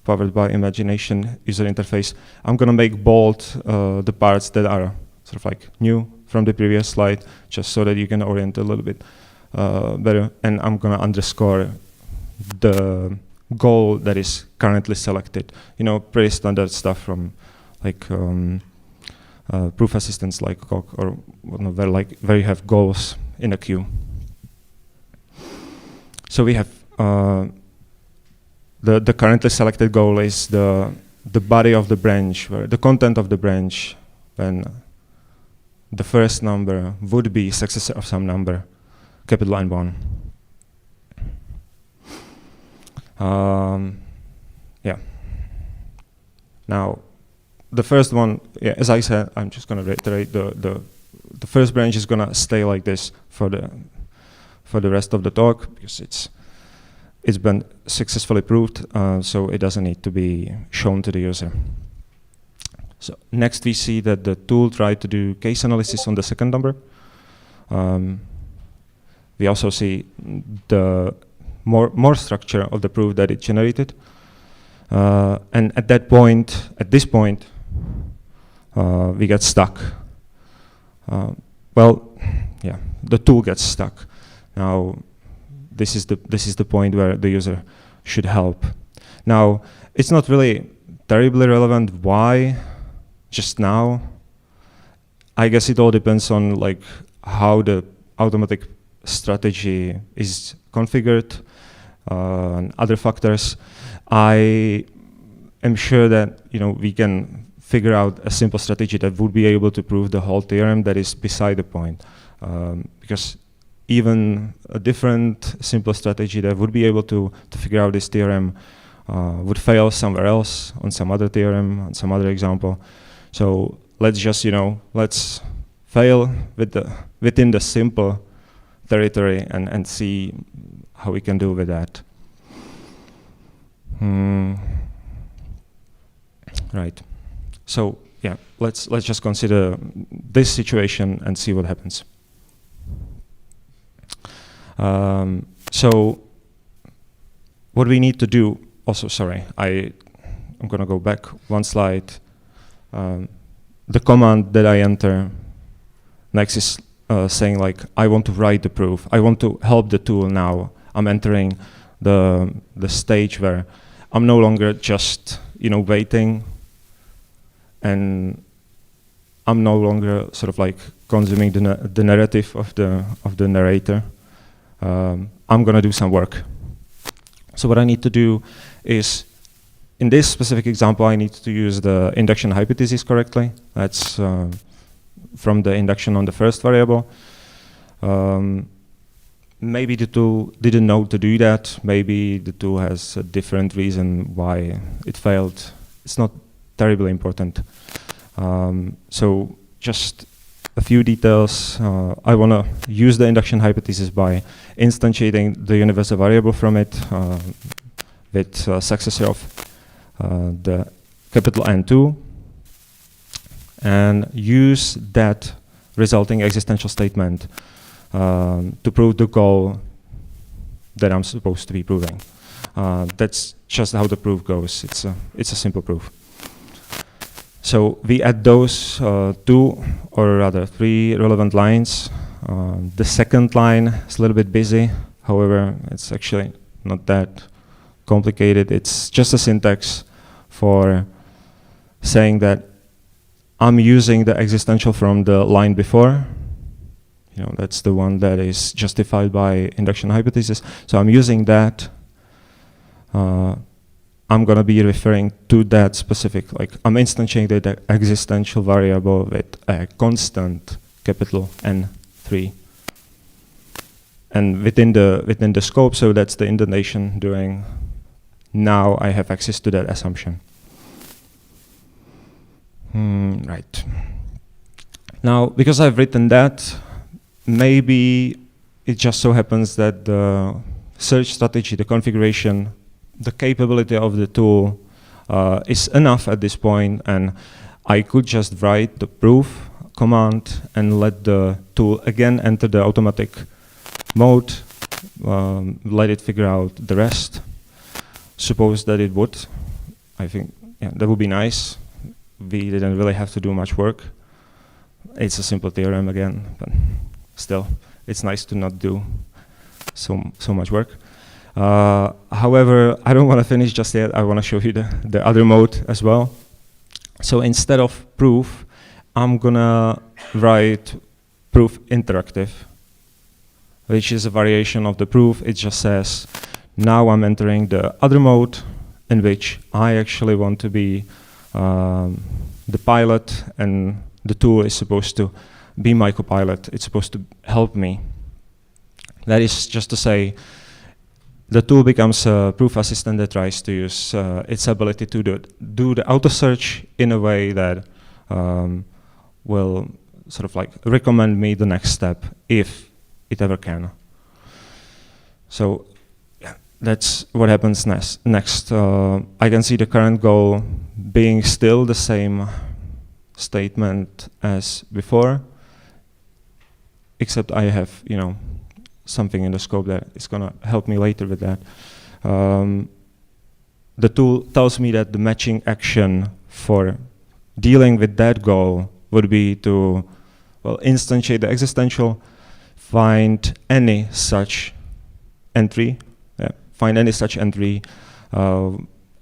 powered by imagination user interface. I'm going to make bold the parts that are sort of like new from the previous slide, just so that you can orient a little bit better. And I'm going to underscore the goal that is currently selected. Pretty standard stuff from like proof assistants like Coq or whatnot, where you have goals in a queue. So we have the currently selected goal is the body of the branch, where the content of the branch, when the first number would be successor of some number, capital N1. Now, the first one, as I said, I'm just going to reiterate, the first branch is going to stay like this for the rest of the talk, because it's been successfully proved, so it doesn't need to be shown to the user. So next we see that the tool tried to do case analysis on the second number. We also see the more structure of the proof that it generated. And at this point, we get stuck. The tool gets stuck. Now, this is the point where the user should help. Now, it's not really terribly relevant why just now. I guess it all depends on how the automatic strategy is configured and other factors. I am sure that we can figure out a simple strategy that would be able to prove the whole theorem. That is beside the point, because even a different, simple strategy that would be able to figure out this theorem would fail somewhere else, on some other theorem, on some other example. So let's just, let's fail within the simple territory and see how we can do with that. Right. So yeah, let's just consider this situation and see what happens. So what we need to do, also, sorry, I'm going to go back one slide. the command that I enter next is saying like, I want to write the proof. I want to help the tool now. I'm entering the stage where I'm no longer just waiting, and I'm no longer sort of like consuming the narrative of the narrator. I'm gonna do some work. So what I need to do is, in this specific example, I need to use the induction hypothesis correctly. That's from the induction on the first variable. Maybe the tool didn't know to do that. Maybe the tool has a different reason why it failed. It's not terribly important. So just a few details. I want to use the induction hypothesis by instantiating the universal variable from it with successor of the capital N2, and use that resulting existential statement to prove the goal that I'm supposed to be proving. That's just how the proof goes. It's a simple proof. So we add those 2, or rather 3 relevant lines. The second line is a little bit busy. However, it's actually not that complicated. It's just a syntax for saying that I'm using the existential from the line before. That's the one that is justified by induction hypothesis. So I'm using that. I'm going to be referring to that specific, like I'm instantiating the existential variable with a constant capital N3. And within the scope, so that's the indentation doing, now I have access to that assumption. Right. Now, because I've written that, maybe it just so happens that the search strategy, the configuration, the capability of the tool is enough at this point, and I could just write the proof command and let the tool again enter the automatic mode, let it figure out the rest. Suppose that it would. I think that would be nice. We didn't really have to do much work. It's a simple theorem again, but still, it's nice to not do so much work. However, I don't want to finish just yet. I want to show you the other mode as well. So instead of proof, I'm gonna write proof interactive, which is a variation of the proof. It just says, now I'm entering the other mode in which I actually want to be the pilot, and the tool is supposed to be my copilot. It's supposed to help me. That is just to say, the tool becomes a proof assistant that tries to use its ability to do the auto search in a way that will sort of like recommend me the next step if it ever can. So that's what happens next. I can see the current goal being still the same statement as before, except I have, something in the scope that is going to help me later with that. The tool tells me that the matching action for dealing with that goal would be to, instantiate the existential, find any such entry,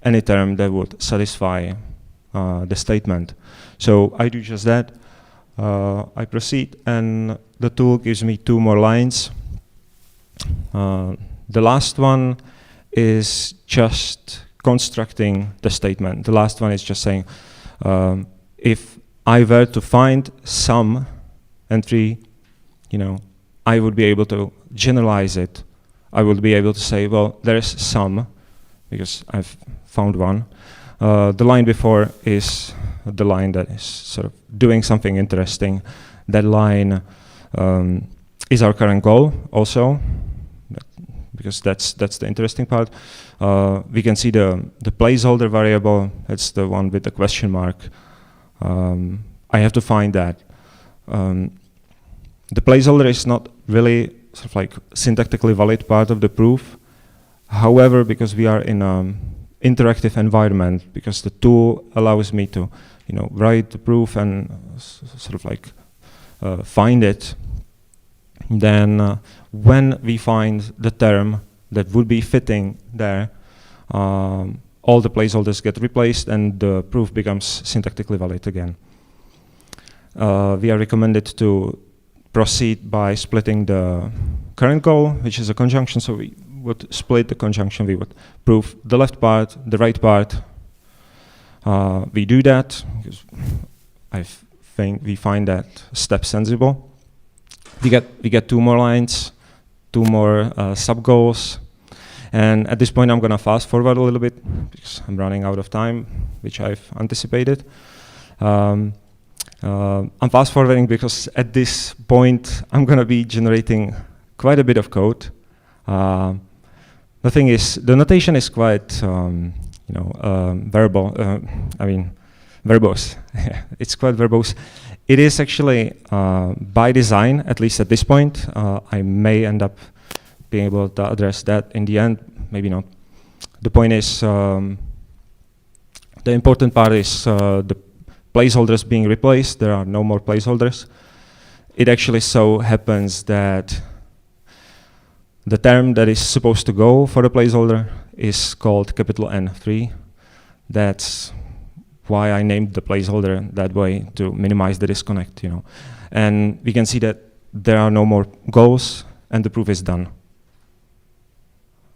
any term that would satisfy the statement. So I do just that. I proceed, and the tool gives me 2 more lines. The last one is just constructing the statement. The last one is just saying, if I were to find some entry, I would be able to generalize it. I would be able to say, well, there is some, because I've found one. The line before is the line that is sort of doing something interesting. That line is our current goal also, because that's the interesting part. We can see the placeholder variable. That's the one with the question mark. I have to find that. The placeholder is not really sort of like syntactically valid part of the proof. However, because we are in an interactive environment, because the tool allows me to write the proof and sort of like find it, then when we find the term that would be fitting there, all the placeholders get replaced and the proof becomes syntactically valid again. We are recommended to proceed by splitting the current goal, which is a conjunction. So we would split the conjunction. We would prove the left part, the right part. We do that because I think we find that step sensible. We get 2 more lines, 2 more sub-goals. And at this point, I'm going to fast forward a little bit because I'm running out of time, which I've anticipated. I'm fast forwarding because at this point, I'm going to be generating quite a bit of code. The thing is, the notation is quite, verbose. It's quite verbose. It is actually by design, at least at this point. I may end up being able to address that in the end, maybe not. The point is, the important part is the placeholders being replaced. There are no more placeholders. It actually so happens that the term that is supposed to go for the placeholder is called capital N3. That's why I named the placeholder that way, to minimize the disconnect, And we can see that there are no more goals and the proof is done.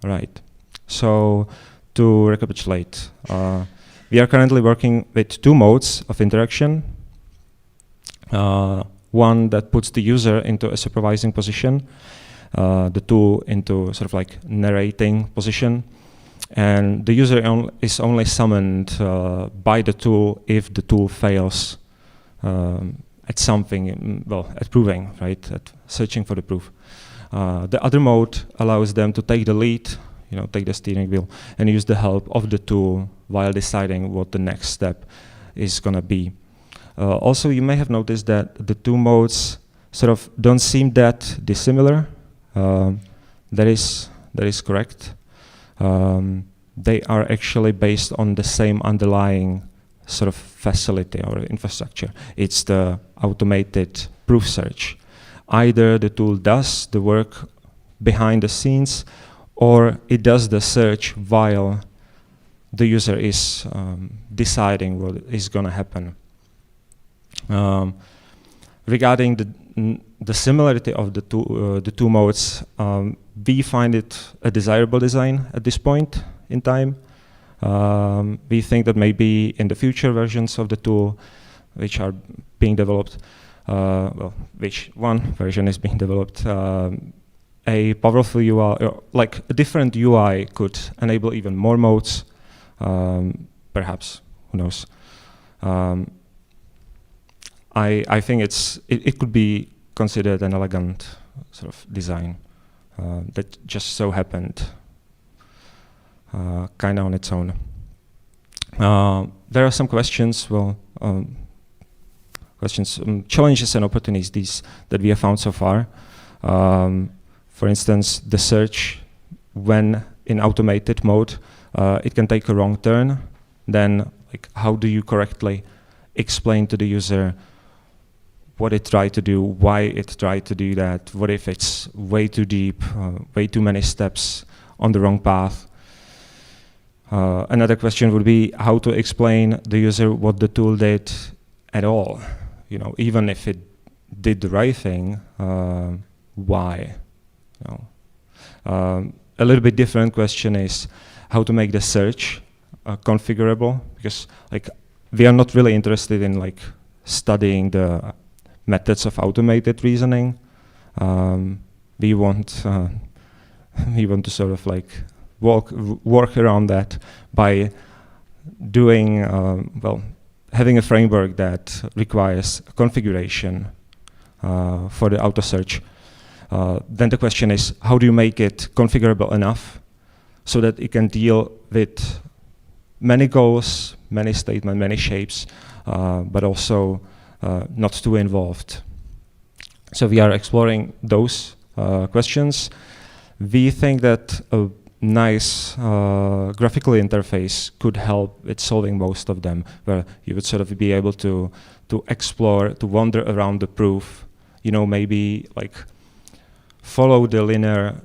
Right. So to recapitulate, we are currently working with 2 modes of interaction. One that puts the user into a supervising position, the tool into sort of like narrating position, and the user is only summoned by the tool if the tool fails at something, at proving, right, at searching for the proof. The other mode allows them to take the lead, take the steering wheel, and use the help of the tool while deciding what the next step is going to be. Also, you may have noticed that the 2 modes sort of don't seem that dissimilar. That is correct. They are actually based on the same underlying sort of facility or infrastructure. It's the automated proof search. Either the tool does the work behind the scenes, or it does the search while the user is deciding what is going to happen. Regarding the similarity of the two modes, we find it a desirable design at this point in time. We think that maybe in the future versions of the tool, which are being developed, which one version is being developed, a powerful UI, like a different UI, could enable even more modes. Perhaps, who knows? I think it could be considered an elegant sort of design that just so happened kind of on its own. There are some questions, challenges and opportunities that we have found so far. For instance, the search, when in automated mode, it can take a wrong turn. Then, like, how do you correctly explain to the user what it tried to do, why it tried to do that? What if it's way too deep, way too many steps on the wrong path? Another question would be how to explain the user what the tool did at all. Even if it did the right thing, why? A little bit different question is how to make the search configurable, because we are not really interested in studying the methods of automated reasoning. We want to sort of work around that by doing having a framework that requires a configuration for the auto search. Then the question is, how do you make it configurable enough so that it can deal with many goals, many statements, many shapes, but also not too involved? So we are exploring those questions. We think that nice graphical interface could help with solving most of them, where you would sort of be able to explore, to wander around the proof, maybe like follow the linear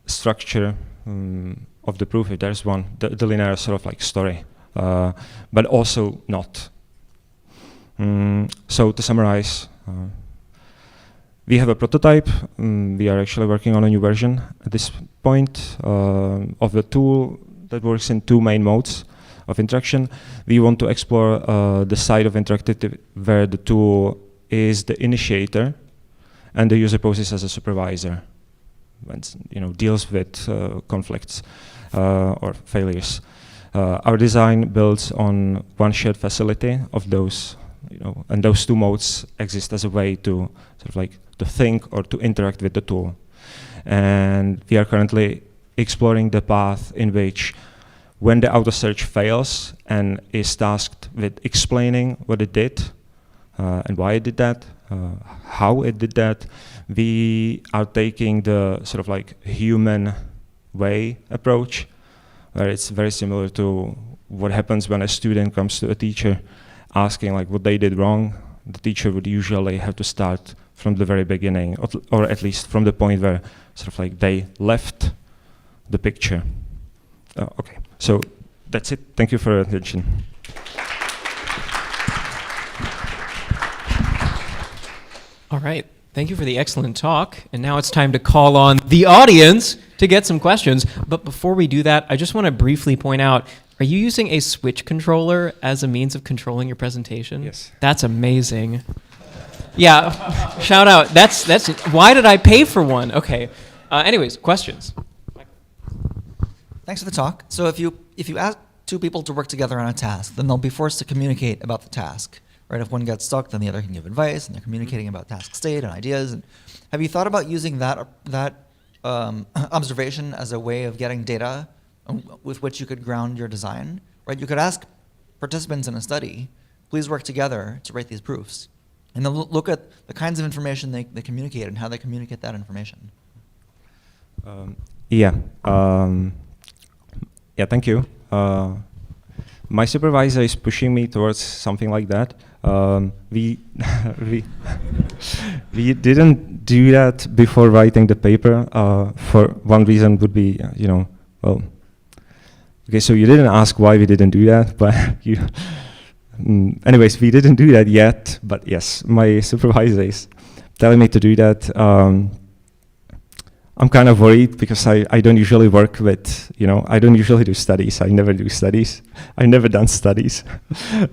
structure of the proof if there's one, the linear sort of like story, but also not. So to summarize, we have a prototype. We are actually working on a new version at this point of the tool that works in 2 main modes of interaction. We want to explore the side of interactivity where the tool is the initiator and the user poses as a supervisor when deals with conflicts or failures. Our design builds on one shared facility of those, and those 2 modes exist as a way to sort of like to think or to interact with the tool. And we are currently exploring the path in which when the auto search fails and is tasked with explaining what it did and why it did that, how it did that, we are taking the sort of like human way approach, where it's very similar to what happens when a student comes to a teacher asking like what they did wrong. The teacher would usually have to start from the very beginning, or at least from the point where sort of like they left the picture. Okay, so that's it. Thank you for your attention. All right. Thank you for the excellent talk. And now it's time to call on the audience to get some questions. But before we do that, I just want to briefly point out, are you using a Switch controller as a means of controlling your presentation? Yes. That's amazing. Yeah, shout out. That's why did I pay for one? Okay. Anyways, questions. Thanks for the talk. So if you ask 2 people to work together on a task, then they'll be forced to communicate about the task, right? If one gets stuck, then the other can give advice, and they're communicating about task state and ideas. And have you thought about using that observation as a way of getting data with which you could ground your design, right? You could ask participants in a study, please work together to write these proofs. And then look at the kinds of information they communicate and how they communicate that information. Yeah, thank you. My supervisor is pushing me towards something like that. We didn't do that before writing the paper. For one reason would be, well, okay, so you didn't ask why we didn't do that, but anyways, we didn't do that yet. But yes, my supervisor is telling me to do that. I'm kind of worried because I don't usually work with, I don't usually do studies. I never do studies. I've never done studies.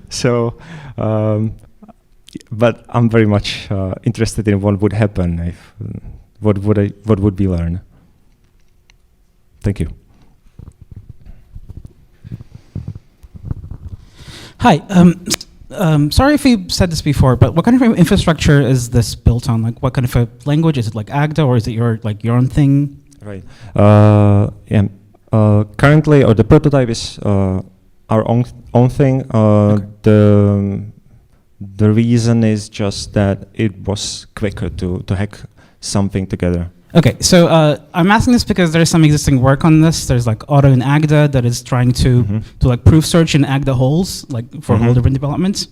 So, but I'm very much interested in what would happen if, what would be learned. Thank you. Hi. Sorry if you said this before, but what kind of infrastructure is this built on? Like, what kind of a language? Is it like Agda, or is it your own thing? Right. Yeah. Currently, or the prototype is our own thing. Okay. The reason is just that it was quicker to hack something together. Okay, so I'm asking this because there's some existing work on this. There's like Auto in Agda that is trying to do like proof search in Agda holes, like for whole different developments.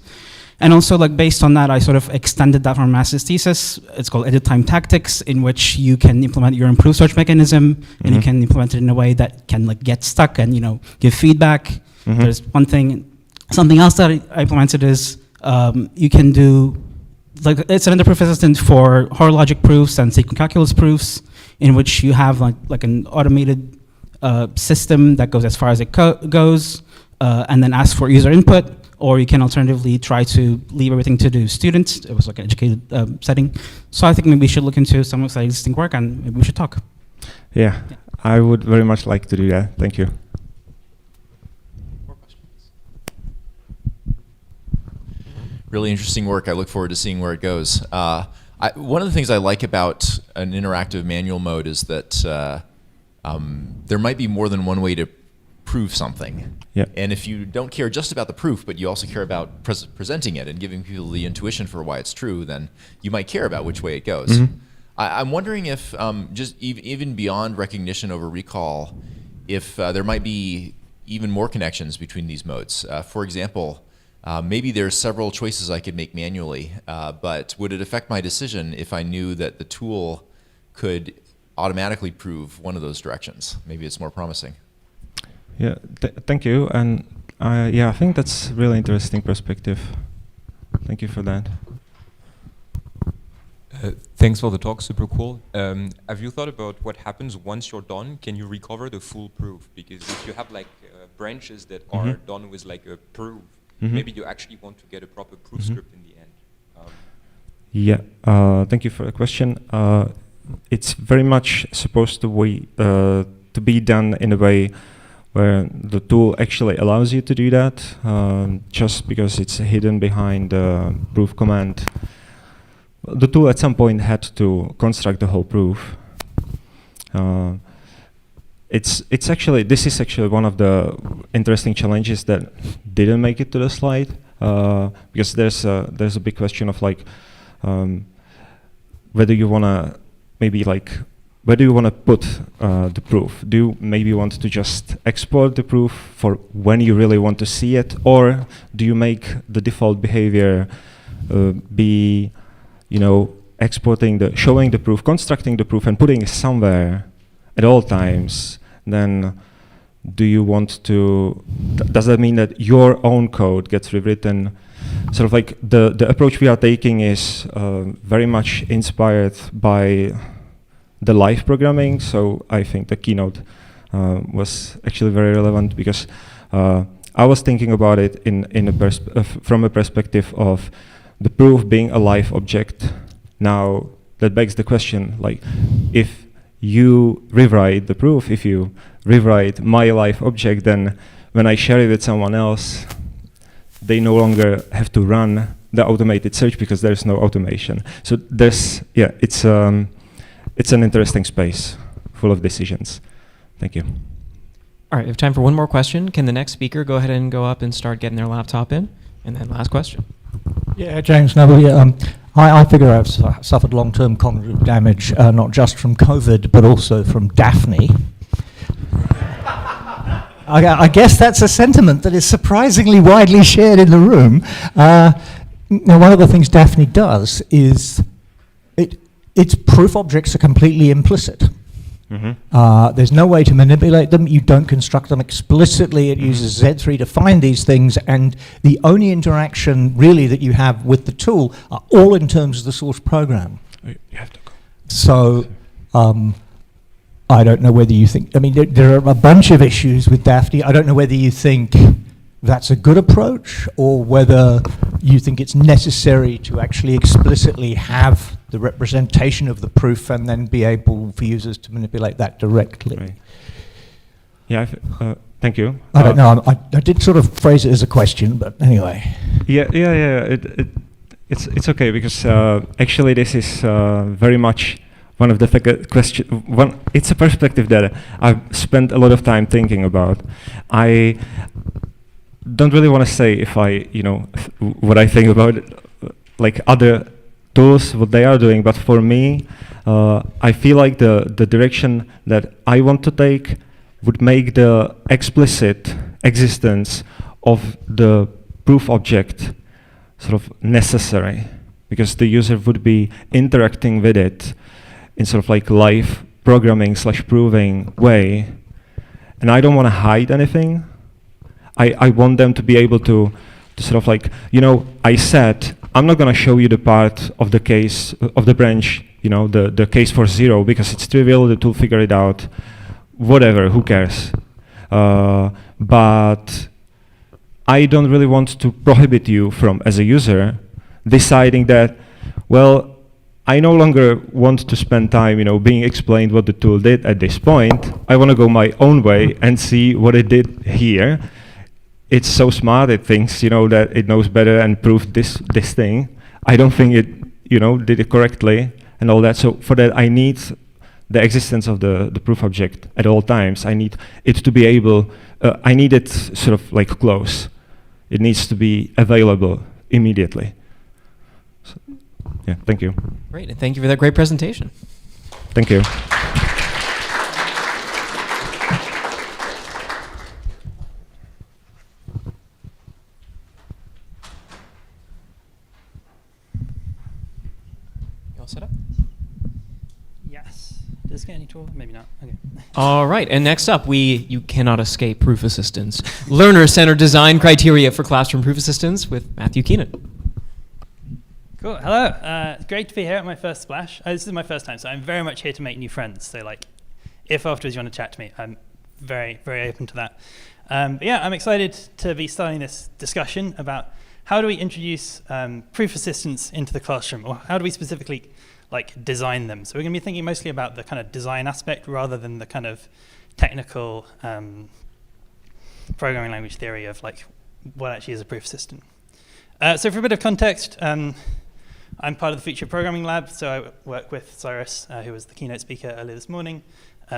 And also like based on that, I sort of extended that from master's thesis. It's called Edit Time Tactics, in which you can implement your own proof search mechanism, and you can implement it in a way that can like get stuck and give feedback. There's one thing. Something else that I implemented is you can do, like, it's an underproof assistant for horologic proofs and sequential calculus proofs, in which you have like an automated system that goes as far as it goes, and then asks for user input. Or you can alternatively try to leave everything to the students. It was like an educated setting. So I think maybe we should look into some of that existing work, and maybe we should talk. Yeah, I would very much like to do that. Thank you. More questions? Really interesting work. I look forward to seeing where it goes. One of the things I like about an interactive manual mode is that there might be more than one way to prove something. Yeah. And if you don't care just about the proof, but you also care about presenting it and giving people the intuition for why it's true, then you might care about which way it goes. I'm wondering if just even beyond recognition over recall, if there might be even more connections between these modes. For example, maybe there's several choices I could make manually, but would it affect my decision if I knew that the tool could automatically prove one of those directions? Maybe it's more promising. Yeah, thank you. And yeah, I think that's a really interesting perspective. Thank you for that. Thanks for the talk, super cool. Have you thought about what happens once you're done? Can you recover the full proof? Because if you have like branches that are done with like a proof, maybe you actually want to get a proper proof script in the end. Yeah, thank you for the question. It's very much supposed to be done in a way where the tool actually allows you to do that, just because it's hidden behind the proof command. The tool at some point had to construct the whole proof. This is actually one of the interesting challenges that didn't make it to the slide, because there's a big question of like whether you wanna whether you want to put the proof. Do you maybe want to just export the proof for when you really want to see it, or do you make the default behavior be, showing the proof, constructing the proof, and putting it somewhere at all times? Then do you want to? Does that mean that your own code gets rewritten? Sort of like the approach we are taking is very much inspired by the live programming, so I think the keynote was actually very relevant, because I was thinking about it from a perspective of the proof being a live object. Now that begs the question, like, if you rewrite the proof, if you rewrite my live object, then when I share it with someone else, they no longer have to run the automated search because there's no automation. So it's an interesting space full of decisions. Thank you. All right, we have time for one more question. Can the next speaker go ahead and go up and start getting their laptop in? And then last question. Yeah, James Noble. Yeah, I figure I've suffered long-term cognitive damage, not just from COVID, but also from Daphne. I guess that's a sentiment that is surprisingly widely shared in the room. Now, one of the things Daphne does is its proof objects are completely implicit. There's no way to manipulate them. You don't construct them explicitly. It uses Z3 to find these things, and the only interaction really that you have with the tool are all in terms of the source program. You have to go. So I don't know whether you think, I mean, there are a bunch of issues with Daphne. I don't know whether you think that's a good approach, or whether you think it's necessary to actually explicitly have the representation of the proof and then be able for users to manipulate that directly. Right. Yeah, thank you. I don't know, I did sort of phrase it as a question, but anyway. Yeah. It's okay, because actually this is very much one of the question. It's a perspective that I've spent a lot of time thinking about. I don't really want to say if what I think about like other tools, what they are doing, but for me, I feel like the direction that I want to take would make the explicit existence of the proof object sort of necessary, because the user would be interacting with it in sort of like live programming / proving way, and I don't want to hide anything. I want them to be able to sort of like, I said, I'm not going to show you the part of the case, of the branch, the case for 0, because it's trivial, the tool figure it out, whatever, who cares? But I don't really want to prohibit you from, as a user, deciding that, well, I no longer want to spend time, being explained what the tool did at this point. I want to go my own way and see what it did here. It's so smart, it thinks, that it knows better and proved this thing. I don't think it, did it correctly and all that. So for that, I need the existence of the proof object at all times. I need it to be able, I need it sort of like close. It needs to be available immediately. So, yeah, thank you. Great, and thank you for that great presentation. Thank you. Yes. Does it get any taller? Maybe not. Okay. All right, and next up, you cannot escape proof assistance. Learner-centered design criteria for classroom proof assistance with Matthew Keenan. Cool. Hello. It's great to be here at my first Splash. This is my first time, so I'm very much here to make new friends. So, like, if afterwards you want to chat to me, I'm very, very open to that. But yeah, I'm excited to be starting this discussion about how do we introduce proof assistance into the classroom, or how do we specifically like design them. So we're going to be thinking mostly about the kind of design aspect rather than the kind of technical programming language theory of like what actually is a proof system. So for a bit of context, I'm part of the Feature Programming Lab, so I work with Cyrus, who was the keynote speaker earlier this morning.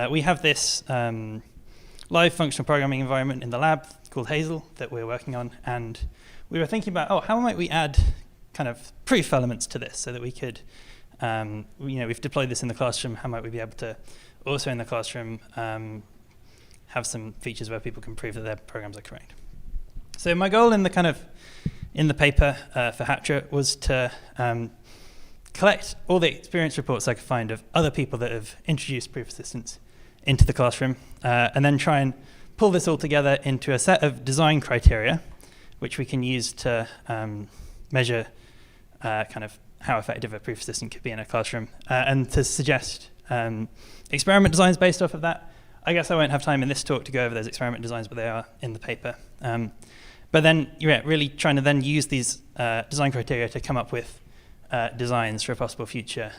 We have this live functional programming environment in the lab called Hazel that we're working on, and we were thinking about, oh, how might we add kind of proof elements to this so that we could, we've deployed this in the classroom, how might we be able to also in the classroom have some features where people can prove that their programs are correct. So my goal in the paper for HATRA was to collect all the experience reports I could find of other people that have introduced proof assistance into the classroom, and then try and pull this all together into a set of design criteria, which we can use to measure kind of how effective a proof assistant could be in a classroom, and to suggest experiment designs based off of that. I guess I won't have time in this talk to go over those experiment designs, but they are in the paper. But then, really trying to then use these design criteria to come up with designs for a possible future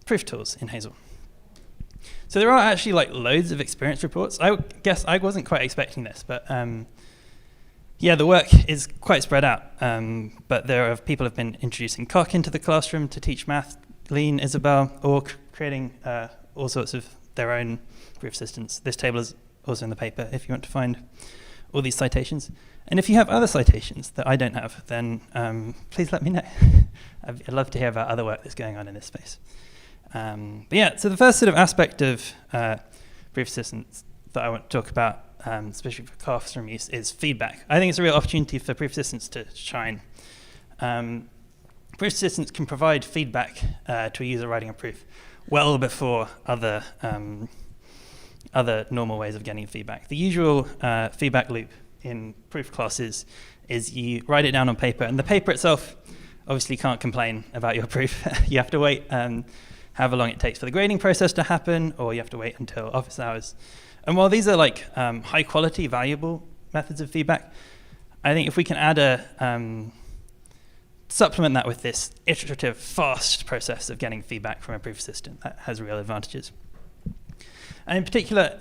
proof tools in Hazel. So there are actually like loads of experience reports. I guess I wasn't quite expecting this, but yeah, the work is quite spread out. But people have been introducing Coq into the classroom to teach math, Lean, Isabel, or creating all sorts of their own proof assistants. This table is also in the paper if you want to find all these citations. And if you have other citations that I don't have, then please let me know. I'd love to hear about other work that's going on in this space. But yeah, so the first sort of aspect of proof assistance that I want to talk about, especially for classroom use, is feedback. I think it's a real opportunity for proof assistance to shine. Proof assistance can provide feedback to a user writing a proof well before other normal ways of getting feedback. The usual feedback loop in proof classes is you write it down on paper, and the paper itself obviously can't complain about your proof. You have to wait however long it takes for the grading process to happen, or you have to wait until office hours. And while these are like high quality, valuable methods of feedback, I think if we can add supplement that with this iterative, fast process of getting feedback from a proof assistant, that has real advantages. And in particular,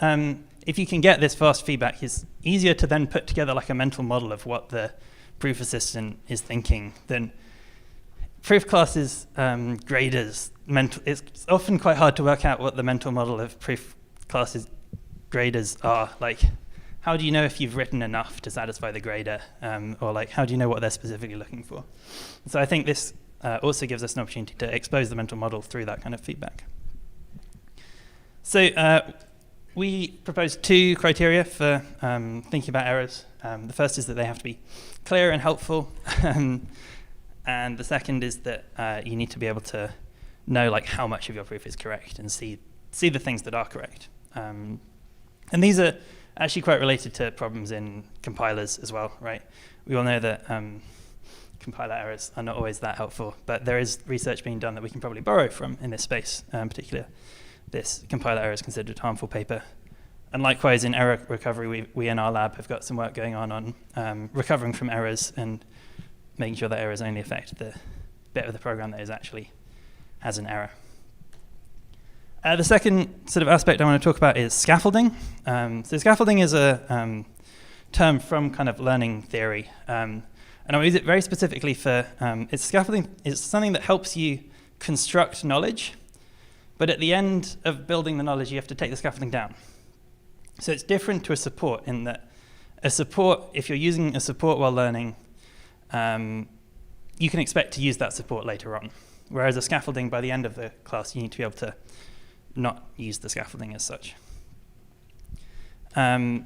if you can get this fast feedback, it's easier to then put together like a mental model of what the proof assistant is thinking than proof classes graders. It's often quite hard to work out what the mental model of proof classes graders are. Like, how do you know if you've written enough to satisfy the grader? Or like, how do you know what they're specifically looking for? So I think this also gives us an opportunity to expose the mental model through that kind of feedback. So we propose two criteria for thinking about errors. The first is that they have to be clear and helpful. And the second is that you need to be able to know like how much of your proof is correct and see the things that are correct. And these are actually quite related to problems in compilers as well, right? We all know that compiler errors are not always that helpful, but there is research being done that we can probably borrow from in this space, particularly this compiler error is considered harmful paper. And likewise in error recovery, we in our lab have got some work going on recovering from errors and making sure that errors only affect the bit of the program that is actually has an error. The second sort of aspect I want to talk about is scaffolding. So scaffolding is a term from kind of learning theory. And I'll use it very specifically for, scaffolding is something that helps you construct knowledge, but at the end of building the knowledge, you have to take the scaffolding down. So it's different to a support in that a support, if you're using a support while learning, you can expect to use that support later on. Whereas a scaffolding, by the end of the class, you need to be able to not use the scaffolding as such. Yeah,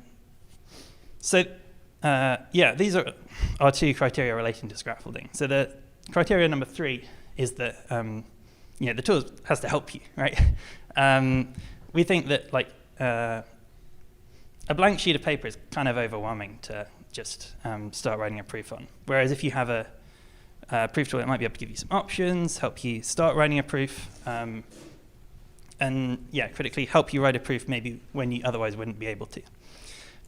these are our two criteria relating to scaffolding. So the criteria number 3 is that the tool has to help you, right? We think that like a blank sheet of paper is kind of overwhelming to just start writing a proof on. Whereas if you have a proof tool, it might be able to give you some options, help you start writing a proof, and critically help you write a proof maybe when you otherwise wouldn't be able to.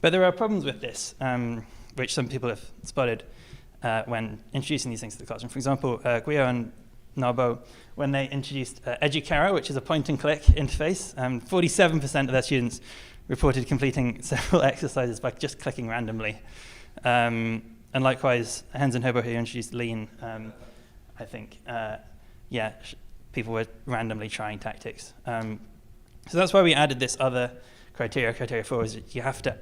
But there are problems with this, which some people have spotted when introducing these things to the classroom. For example, Guillaume and Narbo, when they introduced Educara, which is a point-and-click interface, 47% of their students reported completing several exercises by just clicking randomly. And likewise, Hans and Hobo, who introduced Lean, I think, people were randomly trying tactics. So that's why we added this other criteria 4, is that you have to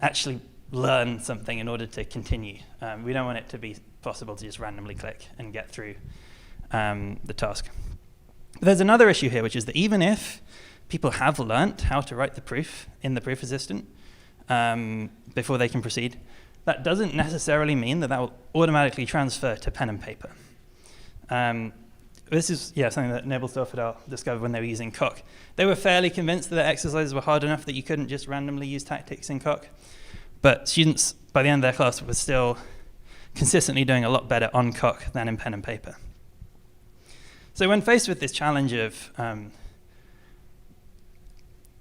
actually learn something in order to continue. We don't want it to be possible to just randomly click and get through the task. But there's another issue here, which is that even if people have learnt how to write the proof in the proof assistant before they can proceed, that doesn't necessarily mean that will automatically transfer to pen and paper. This is something that Nebelstoff et al. Discovered when they were using Coq. They were fairly convinced that the exercises were hard enough that you couldn't just randomly use tactics in Coq. But students, by the end of their class, were still consistently doing a lot better on Coq than in pen and paper. So when faced with this challenge of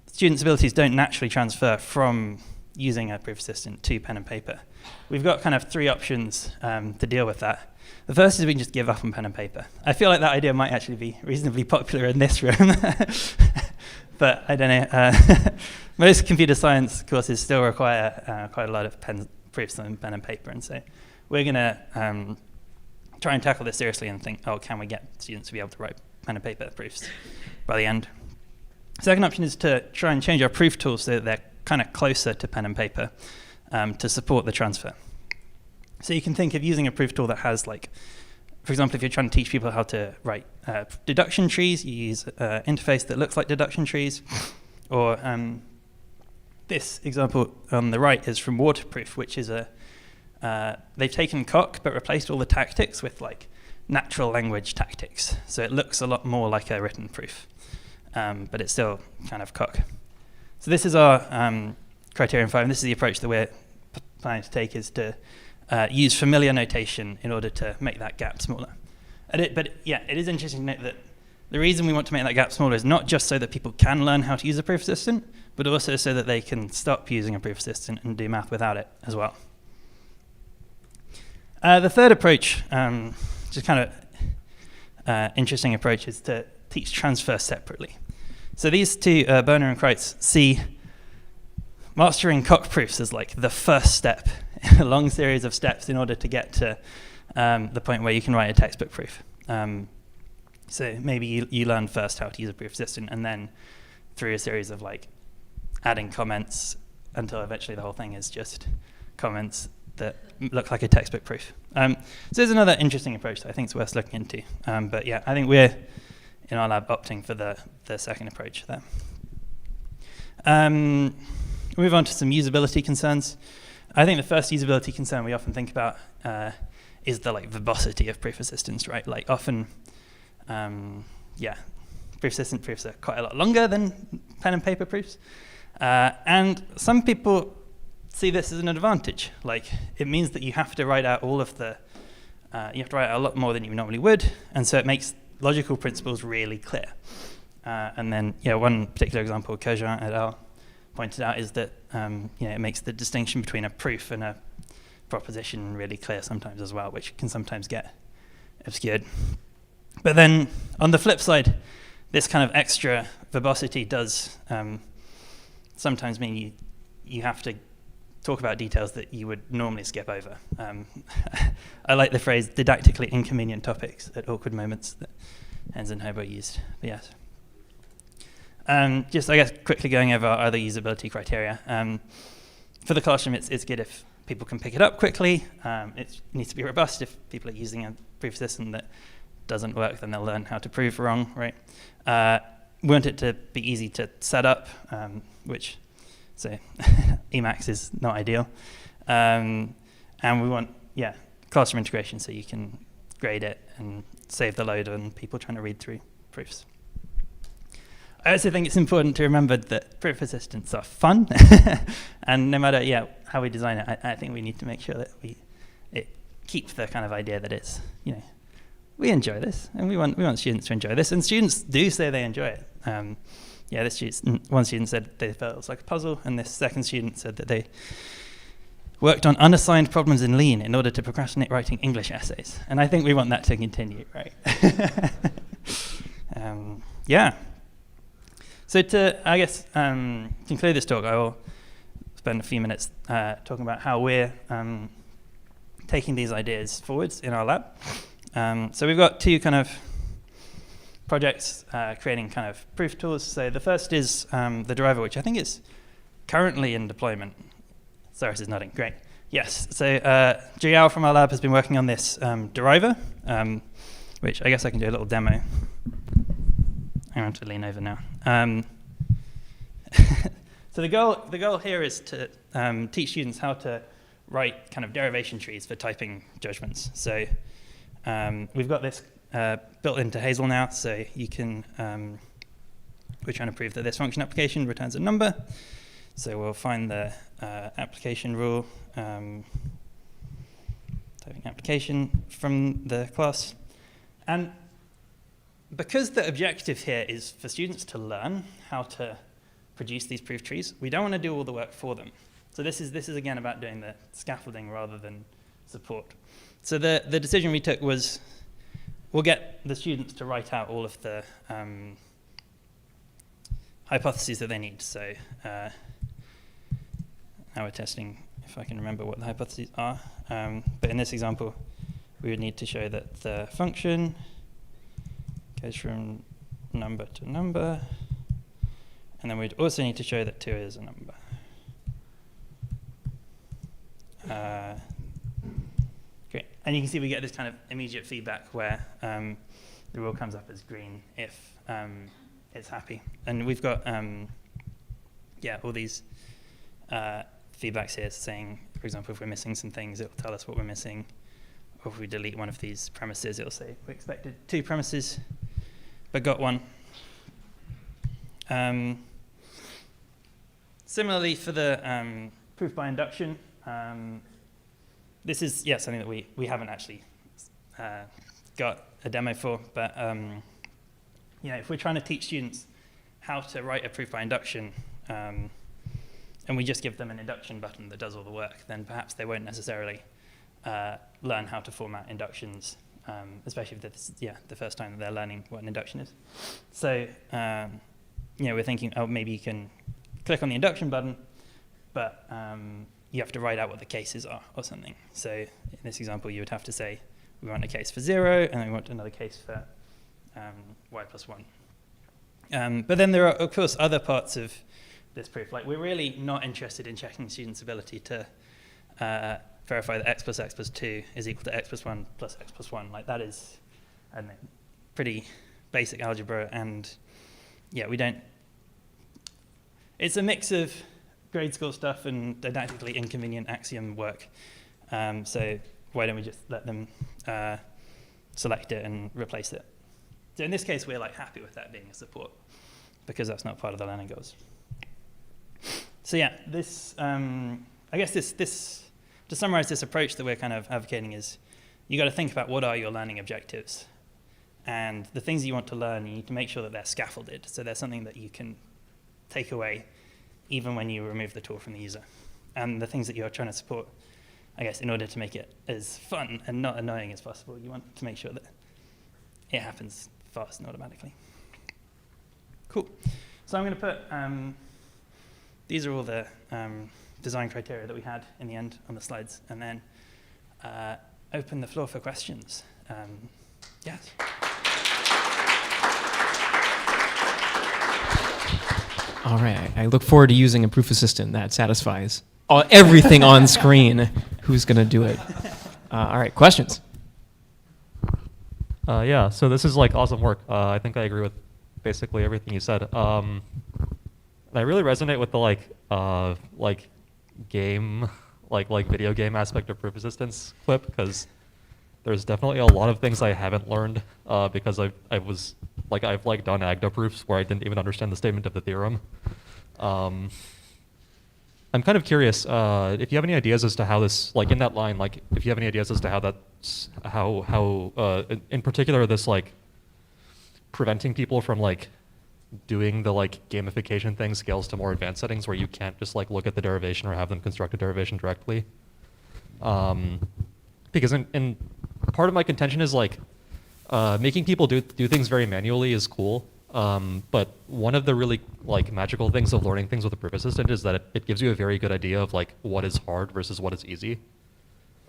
students' abilities don't naturally transfer from using a proof assistant to pen and paper, we've got kind of 3 options to deal with that. The first is we can just give up on pen and paper. I feel like that idea might actually be reasonably popular in this room, but I don't know. Most computer science courses still require quite a lot of proofs on pen and paper, and so we're going to try and tackle this seriously and think, can we get students to be able to write pen and paper proofs by the end? Second option is to try and change our proof tools so that they're kind of closer to pen and paper to support the transfer. So you can think of using a proof tool that has, like, for example, if you're trying to teach people how to write deduction trees, you use an interface that looks like deduction trees. Or this example on the right is from Waterproof, which is they've taken Coq but replaced all the tactics with like natural language tactics. So it looks a lot more like a written proof, but it's still kind of Coq. So this is our criterion 5, and this is the approach that we're planning to take, is to use familiar notation in order to make that gap smaller. But it is interesting to note that the reason we want to make that gap smaller is not just so that people can learn how to use a proof assistant, but also so that they can stop using a proof assistant and do math without it as well. The third approach, which is kind of interesting approach, is to teach transfer separately. So these two, Berner and Kreitz, see mastering Coq proofs as like the first step in a long series of steps in order to get to the point where you can write a textbook proof. So maybe you learn first how to use a proof assistant, and then through a series of like adding comments until eventually the whole thing is just comments that look like a textbook proof. So there's another interesting approach that I think is worth looking into. But yeah, I think we're in our lab opting for the second approach there. We'll move on to some usability concerns. I think the first usability concern we often think about is the like verbosity of proof assistants, right? Like often, proof assistant proofs are quite a lot longer than pen and paper proofs. And some people see this as an advantage. Like it means that you have to write out all of the, you have to write out a lot more than you normally would, and so it makes logical principles really clear. And then, one particular example Kojin et al. Pointed out is that it makes the distinction between a proof and a proposition really clear sometimes as well, which can sometimes get obscured. But then on the flip side, this kind of extra verbosity does sometimes mean you have to talk about details that you would normally skip over. I like the phrase didactically inconvenient topics at awkward moments that Hans and Hobo used. But yes. Just, I guess, quickly going over our other usability criteria. For the classroom, it's good if people can pick it up quickly. It needs to be robust. If people are using a proof system that doesn't work, then they'll learn how to prove wrong, right? We want it to be easy to set up, which, so Emacs is not ideal. And we want, classroom integration so you can grade it and save the load on people trying to read through proofs. I also think it's important to remember that proof assistants are fun, and no matter how we design it, I think we need to make sure that it keeps the kind of idea that it's, we enjoy this, and we want students to enjoy this, and students do say they enjoy it. One student said they felt it was like a puzzle, and this second student said that they worked on unassigned problems in Lean in order to procrastinate writing English essays, and I think we want that to continue, right? So to, I guess, conclude this talk, I will spend a few minutes talking about how we're taking these ideas forwards in our lab. So we've got two kind of projects creating kind of proof tools. So the first is the driver, which I think is currently in deployment. Cyrus is nodding, great. Yes, so GUI from our lab has been working on this driver, which I guess I can do a little demo. I want to lean over now. So the goal here is to teach students how to write kind of derivation trees for typing judgments. So we've got this built into Hazel now, so you can, we're trying to prove that this function application returns a number. So we'll find the application rule, typing application from the class. And because the objective here is for students to learn how to produce these proof trees, we don't want to do all the work for them. So this is again about doing the scaffolding rather than support. So the decision we took was we'll get the students to write out all of the hypotheses that they need. So now we're testing if I can remember what the hypotheses are. But in this example, we would need to show that the function goes from number to number, and then we'd also need to show that 2 is a number. Great, and you can see we get this kind of immediate feedback where the rule comes up as green if it's happy. And we've got all these feedbacks here saying, for example, if we're missing some things, it'll tell us what we're missing. Or if we delete one of these premises, it'll say we expected 2 premises, but got 1. Similarly, for the proof by induction, this is something that we haven't actually got a demo for, but if we're trying to teach students how to write a proof by induction, and we just give them an induction button that does all the work, then perhaps they won't necessarily learn how to format inductions, especially if this is the first time that they're learning what an induction is. So we're thinking, maybe you can click on the induction button, but you have to write out what the cases are or something. So in this example, you would have to say, we want a case for 0, and we want another case for y plus 1. But then there are, of course, other parts of this proof. Like, we're really not interested in checking students' ability to verify that x plus 2 is equal to x plus 1 plus x plus 1. Like, that is, I don't know, pretty basic algebra, and we don't. It's a mix of grade school stuff and didactically inconvenient axiom work. So why don't we just let them select it and replace it? So in this case, we're happy with that being a support because that's not part of the learning goals. So this, I guess this, to summarize this approach that we're kind of advocating is you got to think about what are your learning objectives. And the things you want to learn, you need to make sure that they're scaffolded. So there's something that you can take away even when you remove the tool from the user. And the things that you're trying to support, I guess, in order to make it as fun and not annoying as possible, you want to make sure that it happens fast and automatically. Cool. So I'm going to put, these are all the design criteria that we had in the end on the slides, and then open the floor for questions. Yes? All right, I look forward to using a proof assistant that satisfies everything on screen. Who's going to do it? All right, questions? So this is awesome work. I think I agree with basically everything you said. And I really resonate with the game, video game aspect of proof assistance clip, because there's definitely a lot of things I haven't learned because I was like I've like done AGDA proofs where I didn't even understand the statement of the theorem. I'm kind of curious if you have any ideas as to how this, like in that line, like if you have any ideas as to how that's, in particular this like preventing people from like doing the like gamification thing scales to more advanced settings where you can't just like look at the derivation or have them construct a derivation directly. Because in part of my contention is like making people do things very manually is cool. But one of the really like magical things of learning things with a proof assistant is that it gives you a very good idea of like what is hard versus what is easy.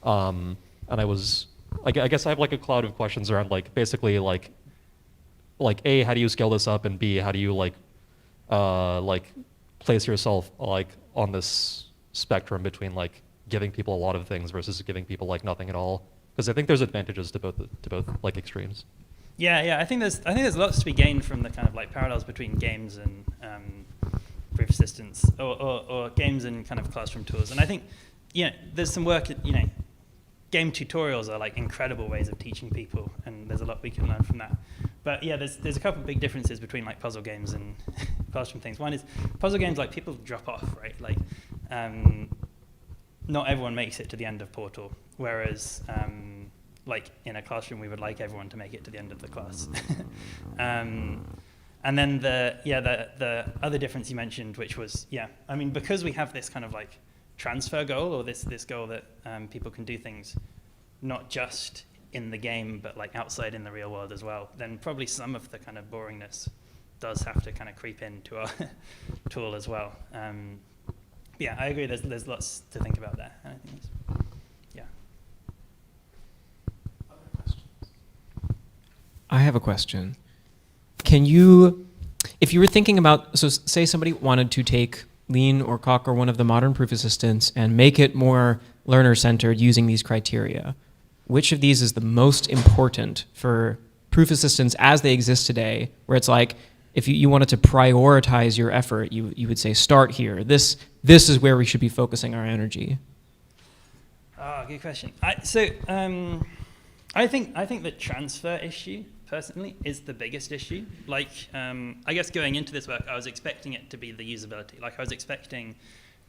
And I guess I have like a cloud of questions around like basically like A, how do you scale this up, and B, how do you like place yourself like on this spectrum between like giving people a lot of things versus giving people like nothing at all? Because I think there's advantages to both like extremes. Yeah, I think there's lots to be gained from the kind of like parallels between games and proof assistants, or games and kind of classroom tools. And I think, there's some work. Game tutorials are like incredible ways of teaching people, and there's a lot we can learn from that. But yeah, there's a couple of big differences between like puzzle games and classroom things. One is puzzle games, like people drop off, right? Like not everyone makes it to the end of Portal, whereas like in a classroom, we would like everyone to make it to the end of the class. And then the other difference you mentioned, which was, I mean, because we have this kind of like transfer goal, or this goal that people can do things not just in the game, but like outside in the real world as well, then probably some of the kind of boringness does have to kind of creep into our tool as well. Yeah, I agree. There's lots to think about there. And I think I have a question. Can you, if you were thinking about, so say somebody wanted to take Lean or Coq or one of the modern proof assistants and make it more learner-centered using these criteria, which of these is the most important for proof assistants as they exist today, where it's like, if you wanted to prioritize your effort, you would say, start here. This is where we should be focusing our energy. Oh, good question. I think the transfer issue, personally, is the biggest issue. Like, I guess going into this work, I was expecting it to be the usability. Like, I was expecting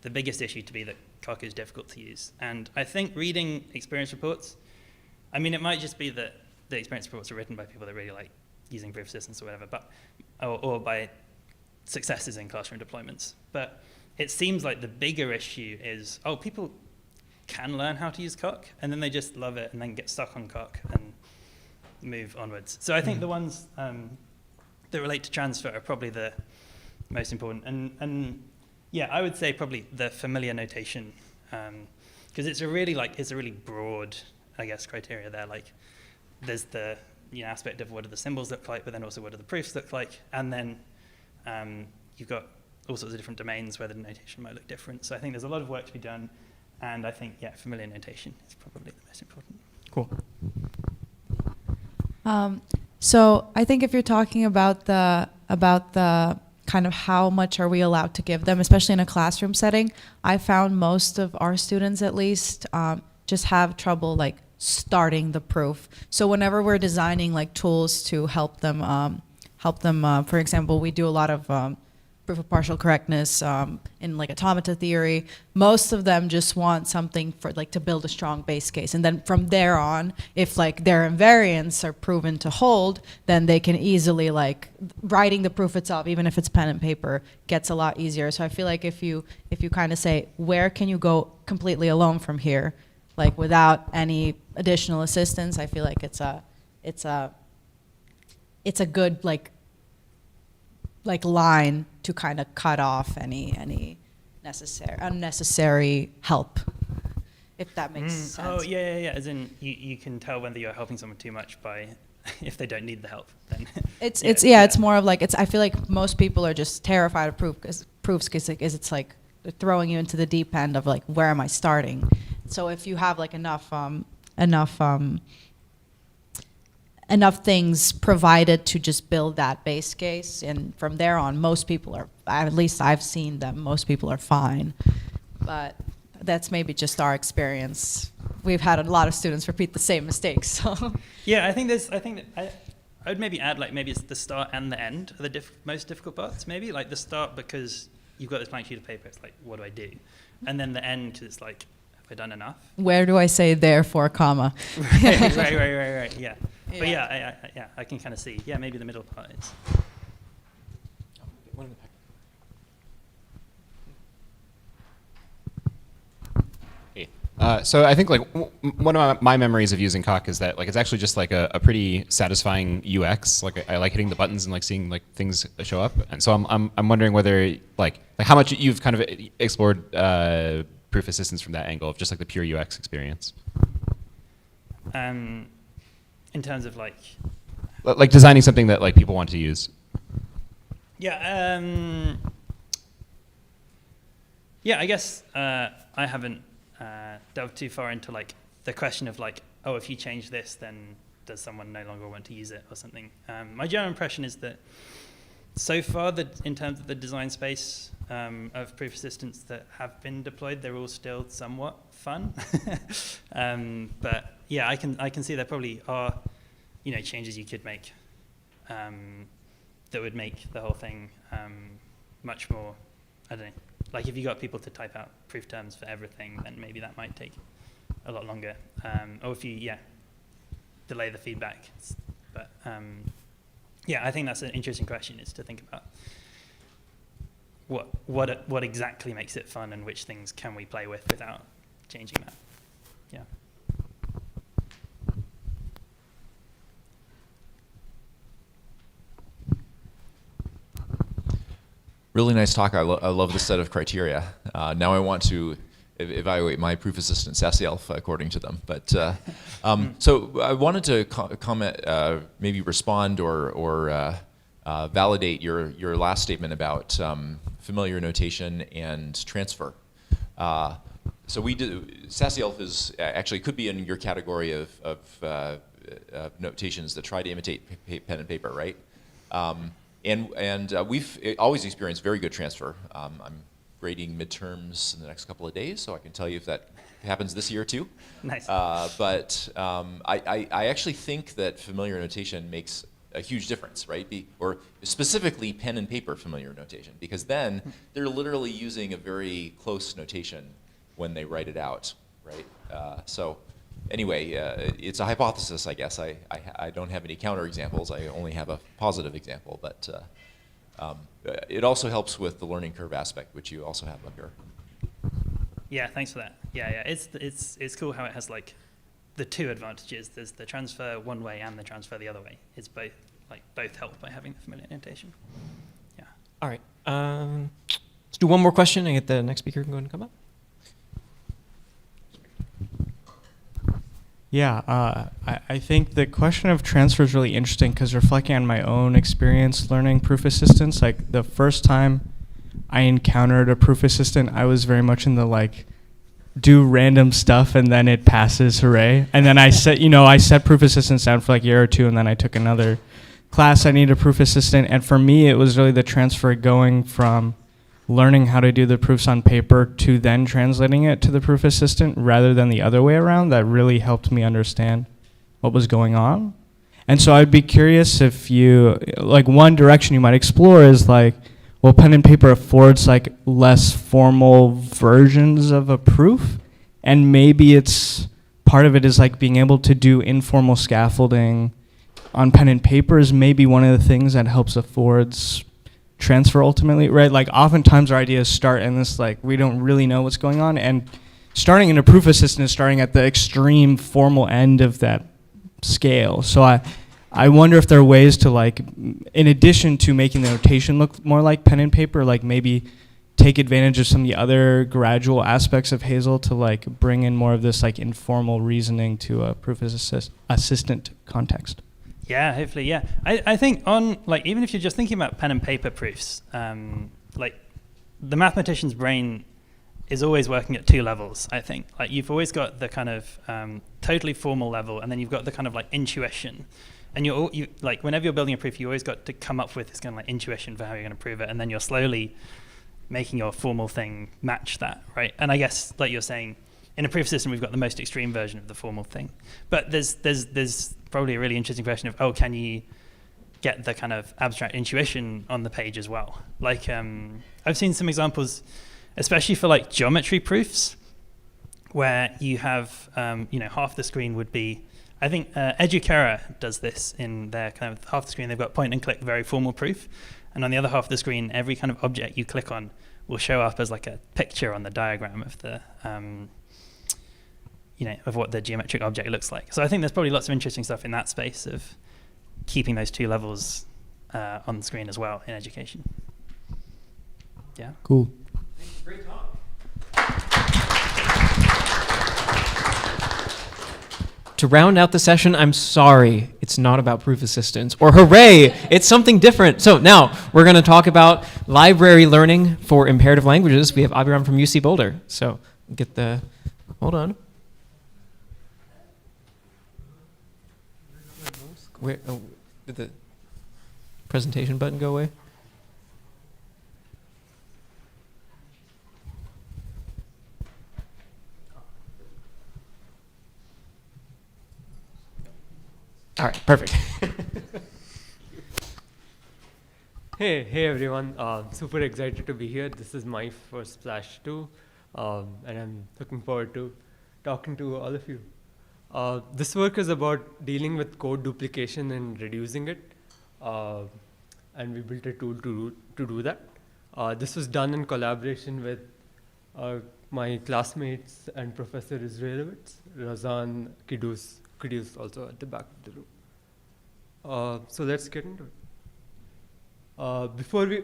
the biggest issue to be that Coq is difficult to use. And I think reading experience reports, I mean, it might just be that the experience reports are written by people that really like using proof assistants or whatever, but or by successes in classroom deployments. But it seems like the bigger issue is, people can learn how to use Coq, and then they just love it and then get stuck on Coq and move onwards. So I think the ones that relate to transfer are probably the most important. And yeah, I would say probably the familiar notation, because it's a really broad, I guess, criteria there. Like, there's the aspect of what do the symbols look like, but then also what do the proofs look like, and then you've got all sorts of different domains where the notation might look different. So I think there's a lot of work to be done, and I think familiar notation is probably the most important. Cool. So I think if you're talking about the kind of how much are we allowed to give them, especially in a classroom setting, I found most of our students, at least, just have trouble like starting the proof. So whenever we're designing like tools to help them, for example, we do a lot of proof of partial correctness in like automata theory. Most of them just want something for like to build a strong base case, and then from there on, if like their invariants are proven to hold, then they can easily like writing the proof itself, even if it's pen and paper, gets a lot easier. So I feel like if you kind of say, where can you go completely alone from here, like without any additional assistance, I feel like it's a good like line to kind of cut off any unnecessary help, if that makes sense. Oh yeah. As in, you can tell whether you're helping someone too much by if they don't need the help. Then it's more of like I feel like most people are just terrified of proofs because it's like they're throwing you into the deep end of like, where am I starting? So if you have like enough things provided to just build that base case, and from there on, most people are, at least I've seen them, most people are fine. But that's maybe just our experience. We've had a lot of students repeat the same mistakes. So yeah, I think I would maybe add, like, maybe it's the start and the end are the most difficult parts, maybe. Like, the start, because you've got this blank sheet of paper, it's like, what do I do? And then the end, because it's like, have I done enough? Where do I say therefore, comma? right, yeah. But yeah, I can kind of see. Yeah, maybe the middle part is. So I think like one of my memories of using Coq is that like it's actually just like a pretty satisfying UX. Like I like hitting the buttons and like seeing like things show up. And so I'm wondering whether like how much you've kind of explored proof assistance from that angle of just like the pure UX experience. In terms of like designing something that like people want to use. Yeah. Yeah, I guess I haven't delved too far into like the question of like, oh, if you change this, then does someone no longer want to use it or something? My general impression is that so far, in terms of the design space of proof assistants that have been deployed, they're all still somewhat fun. But yeah, I can see there probably are, changes you could make that would make the whole thing much more, I don't know. Like if you got people to type out proof terms for everything, then maybe that might take a lot longer. Or if you, delay the feedback. But yeah, I think that's an interesting question, is to think about what exactly makes it fun and which things can we play with without changing that. Yeah. Really nice talk. I love the set of criteria. Now I want to evaluate my proof assistant sassy alpha according to them. But so I wanted to comment, maybe respond or validate your last statement about familiar notation and transfer. So we did, sassy alpha is actually could be in your category of notations that try to imitate pen and paper, right? And we've always experienced very good transfer. I'm grading midterms in the next couple of days, so I can tell you if that happens this year too. Nice. But I actually think that familiar notation makes a huge difference, right? Or specifically pen and paper familiar notation, because then they're literally using a very close notation when they write it out, right? So anyway, it's a hypothesis, I guess. I don't have any counterexamples. I only have a positive example, but it also helps with the learning curve aspect, which you also have up here. Yeah, thanks for that. Yeah, it's cool how it has like the two advantages. There's the transfer one way and the transfer the other way. It's both help by having the familiar notation. Yeah. All right. Let's do one more question and get the next speaker going to come up. Yeah, I think the question of transfer is really interesting because reflecting on my own experience learning proof assistance, like the first time I encountered a proof assistant, I was very much in the like, do random stuff and then it passes, hooray. And then I set proof assistants down for like a year or two, and then I took another class. I needed a proof assistant, and for me, it was really the transfer going from learning how to do the proofs on paper to then translating it to the proof assistant rather than the other way around that really helped me understand what was going on. And so I'd be curious if you, like one direction you might explore is like, well, pen and paper affords like less formal versions of a proof, and maybe it's part of it is like being able to do informal scaffolding on pen and paper is maybe one of the things that helps affords transfer ultimately, right? Like oftentimes our ideas start in this like we don't really know what's going on, and starting in a proof assistant is starting at the extreme formal end of that scale. So I wonder if there are ways to like, in addition to making the notation look more like pen and paper, like maybe take advantage of some of the other gradual aspects of Hazel to like bring in more of this like informal reasoning to a proof assistant context. Yeah, hopefully, yeah. I think on, like, even if you're just thinking about pen and paper proofs, like, the mathematician's brain is always working at two levels, I think. Like, you've always got the kind of totally formal level, and then you've got the kind of, like, intuition. And you like, whenever you're building a proof, you always got to come up with this kind of, like, intuition for how you're going to prove it, and then you're slowly making your formal thing match that, right? And I guess, like you're saying, in a proof system, we've got the most extreme version of the formal thing. But there's probably a really interesting question of, can you get the kind of abstract intuition on the page as well. Like I've seen some examples, especially for like geometry proofs, where you have half the screen would be, I think Educara does this in their kind of half the screen. They've got point and click, very formal proof, and on the other half of the screen, every kind of object you click on will show up as like a picture on the diagram of the of what the geometric object looks like. So I think there's probably lots of interesting stuff in that space of keeping those two levels on the screen as well in education. Yeah. Cool. Great talk. To round out the session, I'm sorry, it's not about proof assistance. Or hooray, it's something different. So now we're going to talk about library learning for imperative languages. We have Abhiram from UC Boulder. So get the, hold on. Where, oh, did the presentation button go away? All right, perfect. Hey everyone. Super excited to be here. This is my first Splash 2, and I'm looking forward to talking to all of you. This work is about dealing with code duplication and reducing it, and we built a tool to do that. This was done in collaboration with my classmates and Professor Israelowitz, Razan Kidus also at the back of the room. So let's get into it.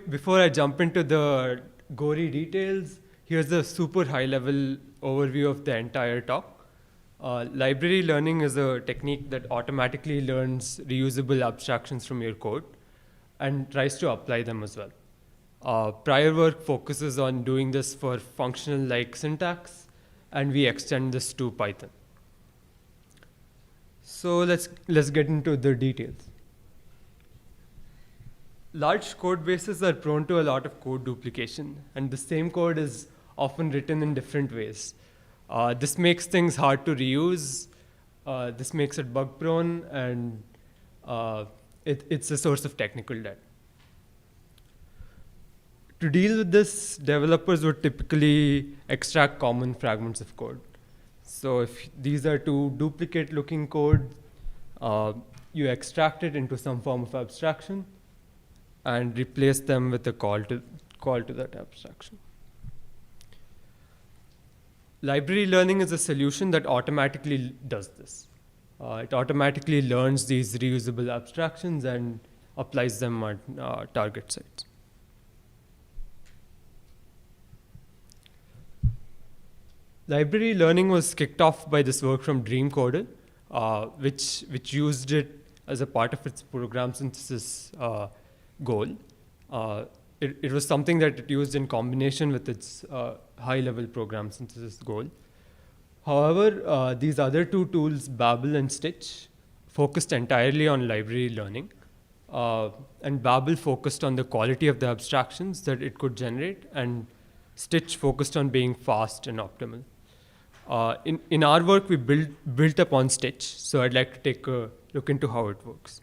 Before I jump into the gory details, here's a super high-level overview of the entire talk. Library learning is a technique that automatically learns reusable abstractions from your code and tries to apply them as well. Prior work focuses on doing this for functional-like syntax, and we extend this to Python. So let's get into the details. Large code bases are prone to a lot of code duplication, and the same code is often written in different ways. This makes things hard to reuse. This makes it bug prone, and it's a source of technical debt. To deal with this, developers would typically extract common fragments of code. So if these are two duplicate-looking code, you extract it into some form of abstraction and replace them with a call to that abstraction. Library learning is a solution that automatically does this. It automatically learns these reusable abstractions and applies them on target sites. Library learning was kicked off by this work from Dreamcodal, which used it as a part of its program synthesis goal. It was something that it used in combination with its high-level program synthesis goal. However, these other two tools, Babel and Stitch, focused entirely on library learning. And Babel focused on the quality of the abstractions that it could generate, and Stitch focused on being fast and optimal. In our work, we built upon Stitch, so I'd like to take a look into how it works.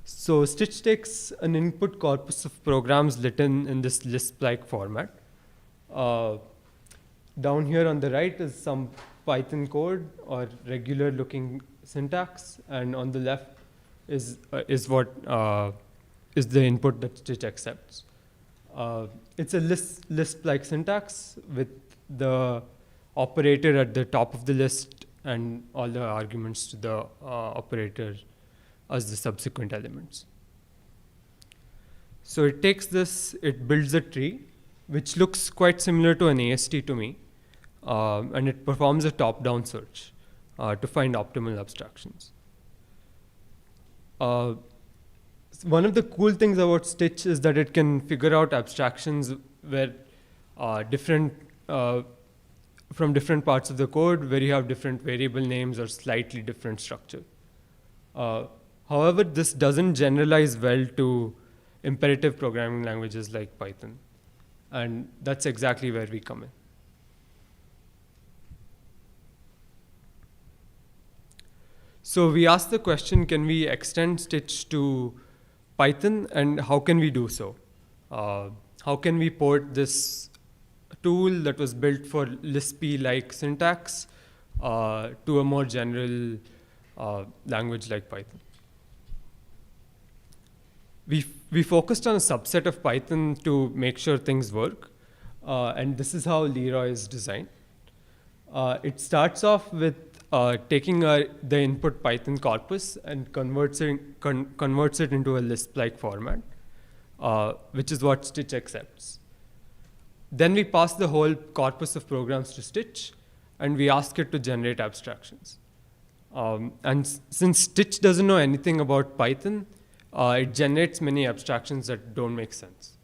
So Stitch takes an input corpus of programs written in this Lisp-like format. Down here on the right is some Python code or regular-looking syntax, and on the left is the input that Stitch accepts. It's a Lisp-like syntax with the operator at the top of the list and all the arguments to the operator as the subsequent elements. So it takes this, it builds a tree, which looks quite similar to an AST to me, and it performs a top-down search to find optimal abstractions. One of the cool things about Stitch is that it can figure out abstractions where from different parts of the code where you have different variable names or slightly different structure. However, this doesn't generalize well to imperative programming languages like Python. And that's exactly where we come in. So we asked the question, can we extend Stitch to Python, and how can we do so? How can we port this tool that was built for Lispy-like syntax to a more general language like Python? We focused on a subset of Python to make sure things work, and this is how Leroy is designed. It starts off with taking the input Python corpus and converts it into a Lisp-like format, which is what Stitch accepts. Then we pass the whole corpus of programs to Stitch, and we ask it to generate abstractions. And since Stitch doesn't know anything about Python, it generates many abstractions that don't make sense.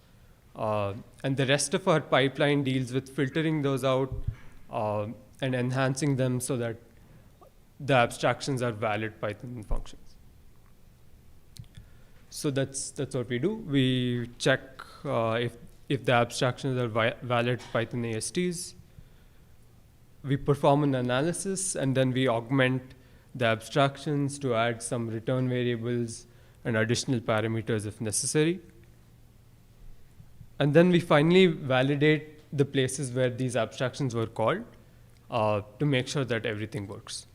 And the rest of our pipeline deals with filtering those out and enhancing them so that the abstractions are valid Python functions. So that's what we do. We check if the abstractions are valid Python ASTs. We perform an analysis, and then we augment the abstractions to add some return variables and additional parameters if necessary. And then we finally validate the places where these abstractions were called to make sure that everything works.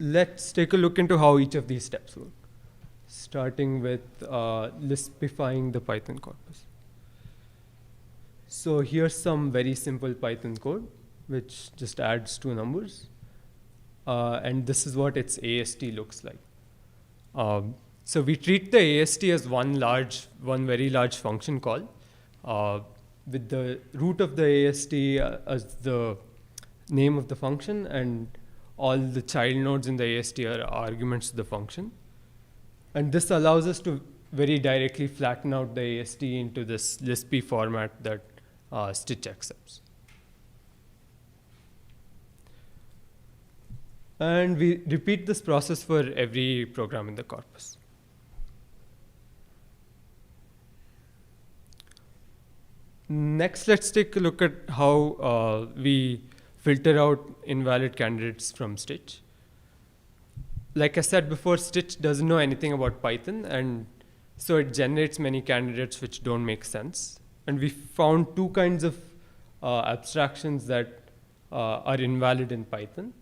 Let's take a look into how each of these steps work, starting with Lispifying the Python corpus. So here's some very simple Python code, which just adds two numbers. And this is what its AST looks like. So we treat the AST as one very large function call, with the root of the AST as the name of the function, and all the child nodes in the AST are arguments to the function. And this allows us to very directly flatten out the AST into this Lispy format that Stitch accepts. And we repeat this process for every program in the corpus. Next, let's take a look at how we filter out invalid candidates from Stitch. Like I said before, Stitch doesn't know anything about Python, and so it generates many candidates which don't make sense. And we found two kinds of abstractions that are invalid in Python.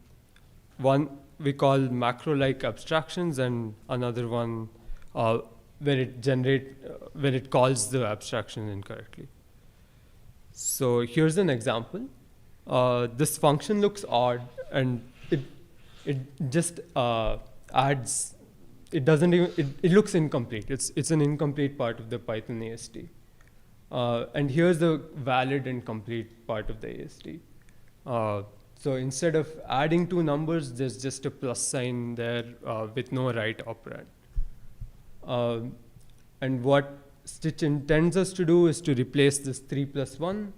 One we call macro-like abstractions, and another one where it calls the abstraction incorrectly. So here's an example. This function looks odd, and it just adds. It doesn't even. It looks incomplete. It's an incomplete part of the Python AST. And here's the valid and complete part of the AST. So instead of adding two numbers, there's just a plus sign there with no right operand. And what Stitch intends us to do is to replace this 3 plus 1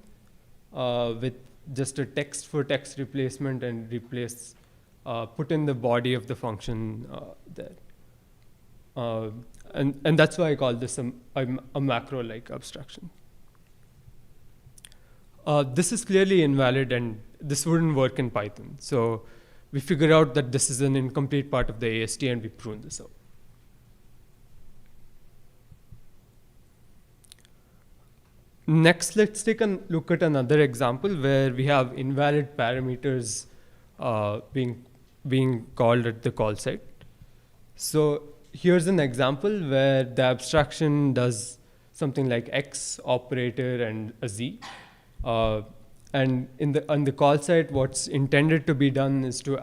with just a text for text replacement, and replace, put in the body of the function there. And that's why I call this a macro-like abstraction. This is clearly invalid, and this wouldn't work in Python. So we figure out that this is an incomplete part of the AST, and we prune this out. Next, let's take a look at another example where we have invalid parameters being called at the call site. So here's an example where the abstraction does something like X operator and a Z. And on the call site, what's intended to be done is to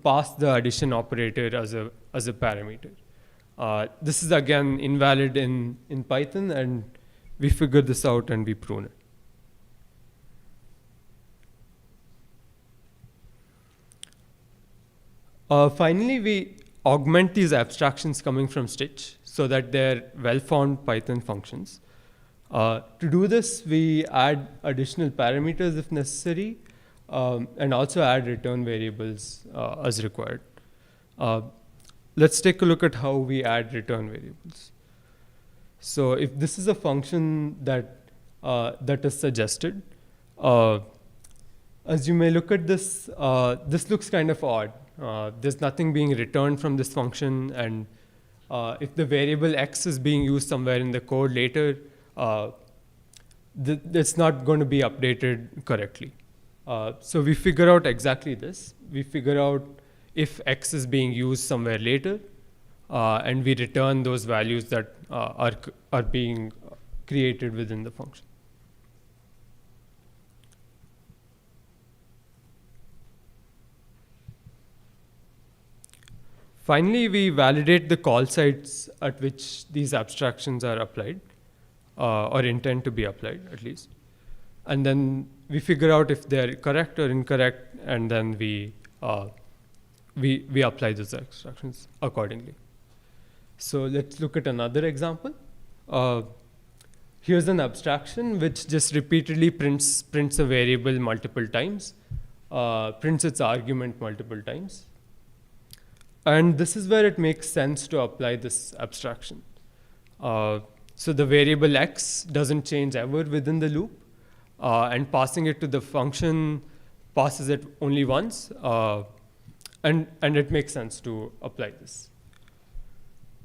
pass the addition operator as a parameter. This is again invalid in Python, and we figure this out and we prune it. Finally, we augment these abstractions coming from Stitch so that they're well-formed Python functions. To do this, we add additional parameters if necessary, and also add return variables as required. Let's take a look at how we add return variables. So if this is a function that is suggested, as you may look at this, this looks kind of odd. There's nothing being returned from this function, and if the variable x is being used somewhere in the code later, it's not going to be updated correctly. So we figure out exactly this. We figure out if x is being used somewhere later, and we return those values that are being created within the function. Finally, we validate the call sites at which these abstractions are applied, or intend to be applied, at least. And then we figure out if they're correct or incorrect, and then we apply those abstractions accordingly. So let's look at another example. Here's an abstraction which just repeatedly prints a variable multiple times, prints its argument multiple times. And this is where it makes sense to apply this abstraction. So the variable x doesn't change ever within the loop, and passing it to the function passes it only once, and it makes sense to apply this.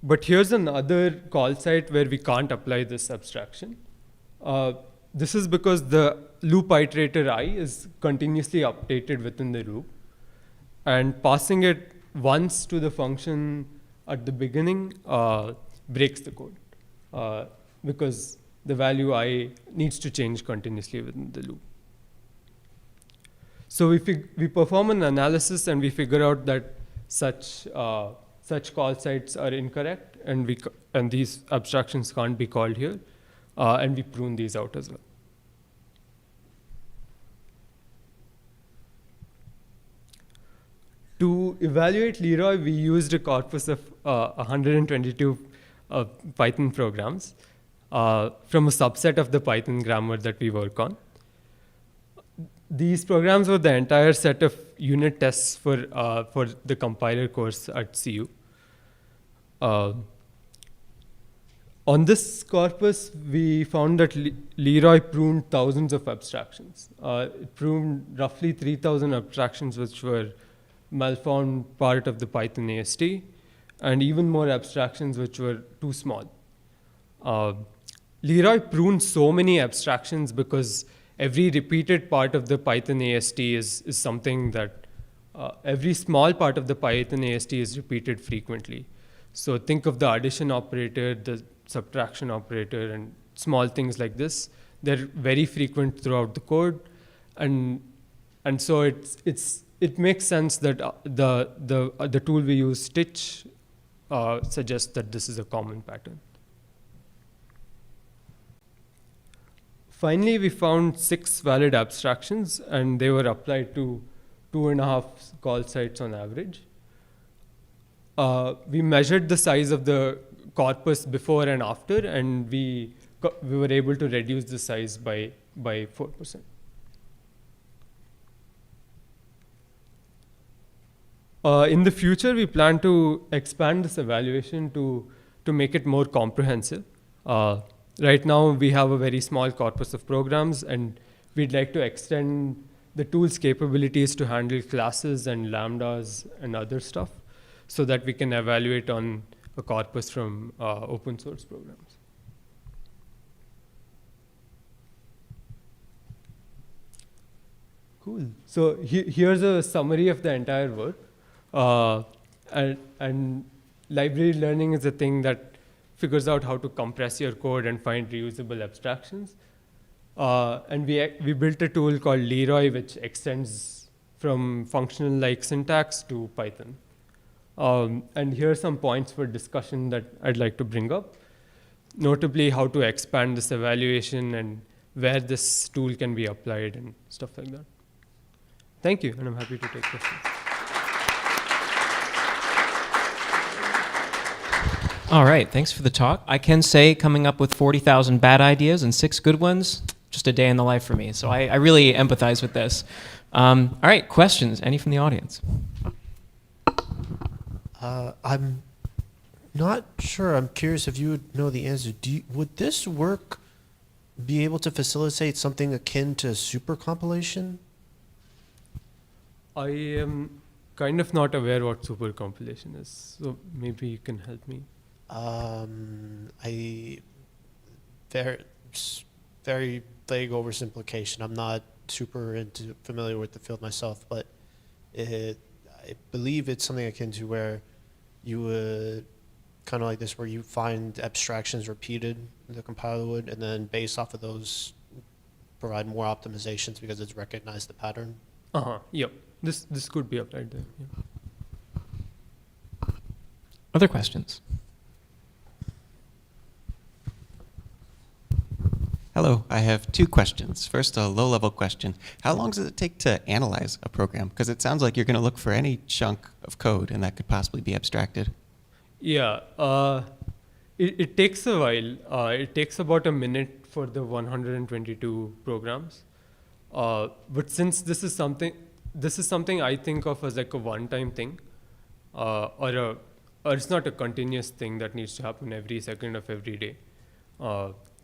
But here's another call site where we can't apply this abstraction. This is because the loop iterator I is continuously updated within the loop, and passing it once to the function at the beginning breaks the code, because the value I needs to change continuously within the loop. So we perform an analysis, and we figure out that such call sites are incorrect, and these abstractions can't be called here, and we prune these out as well. To evaluate Leroy, we used a corpus of 122 Python programs from a subset of the Python grammar that we work on. These programs were the entire set of unit tests for the compiler course at CU. On this corpus, we found that Leroy pruned thousands of abstractions. It pruned roughly 3,000 abstractions which were malformed part of the Python AST, and even more abstractions which were too small. Leroy pruned so many abstractions because every repeated part of the Python AST is something that every small part of the Python AST is repeated frequently. So think of the addition operator, the subtraction operator, and small things like this. They're very frequent throughout the code, and so it makes sense that the tool we use, Stitch, suggests that this is a common pattern. Finally, we found 6 valid abstractions, and they were applied to 2.5 call sites on average. We measured the size of the corpus before and after, and we were able to reduce the size by 4%. In the future, we plan to expand this evaluation to make it more comprehensive. Right now, we have a very small corpus of programs, and we'd like to extend the tool's capabilities to handle classes and lambdas and other stuff, so that we can evaluate on a corpus from open source programs. Cool. So here's a summary of the entire work. And library learning is a thing that figures out how to compress your code and find reusable abstractions. And we built a tool called Leroy, which extends from functional-like syntax to Python. And here are some points for discussion that I'd like to bring up. Notably, how to expand this evaluation and where this tool can be applied and stuff like that. Thank you, and I'm happy to take questions. All right, thanks for the talk. I can say coming up with 40,000 bad ideas and 6 good ones, just a day in the life for me. So I really empathize with this. All right, questions? Any from the audience? I'm not sure. I'm curious if you would know the answer. Would this work be able to facilitate something akin to super compilation? I am kind of not aware what supercompilation is, so maybe you can help me. Very vague oversimplification. I'm not super familiar with the field myself, but I believe it's something akin to where you would kind of like this, where you find abstractions repeated, the compiler would, and then based off of those, provide more optimizations because it's recognized the pattern. Yep. This could be applied there. Yeah. Other questions? Hello, I have two questions. First, a low-level question. How long does it take to analyze a program? Because it sounds like you're going to look for any chunk of code, and that could possibly be abstracted. Yeah, it takes a while. It takes about a minute for the 122 programs. But since this is something I think of as like a one-time thing, or it's not a continuous thing that needs to happen every second of every day.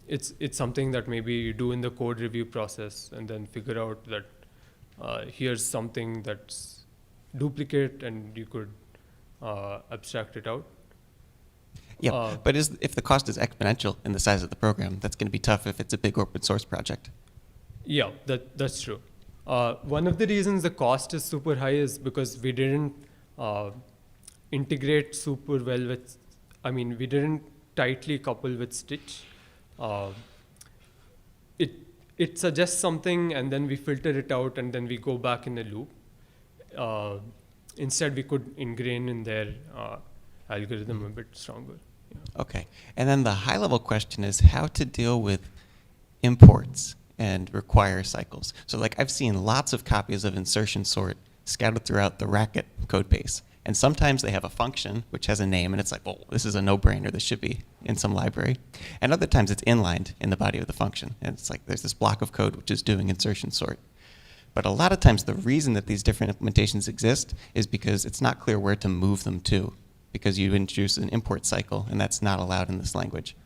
It's something that maybe you do in the code review process and then figure out that here's something that's duplicate and you could abstract it out. Yeah, but if the cost is exponential in the size of the program, that's going to be tough if it's a big open source project. Yeah, that's true. One of the reasons the cost is super high is because we didn't integrate super well with, we didn't tightly couple with Stitch. It suggests something and then we filter it out and then we go back in a loop. Instead, we could ingrain in their algorithm a bit stronger. Yeah. Okay, and then the high-level question is how to deal with imports and require cycles. So like I've seen lots of copies of insertion sort scattered throughout the Racket code base. And sometimes they have a function which has a name and it's like, well, this is a no-brainer, this should be in some library. And other times it's inlined in the body of the function. And it's like there's this block of code which is doing insertion sort. But a lot of times the reason that these different implementations exist is because it's not clear where to move them to, because you introduce an import cycle and that's not allowed in this language.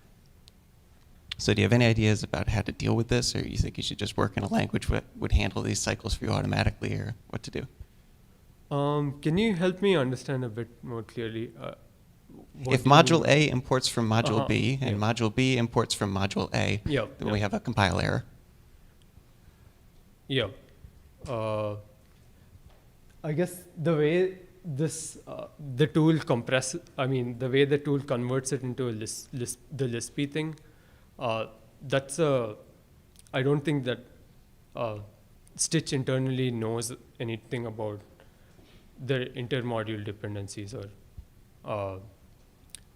So do you have any ideas about how to deal with this, or you think you should just work in a language that would handle these cycles for you automatically, or what to do? Can you help me understand a bit more clearly? If module A imports from module B and module B imports from module A, then we have a compile error. Yeah. I guess the way the tool compresses, the way the tool converts it into the Lispy thing, I don't think that Stitch internally knows anything about the intermodule dependencies, or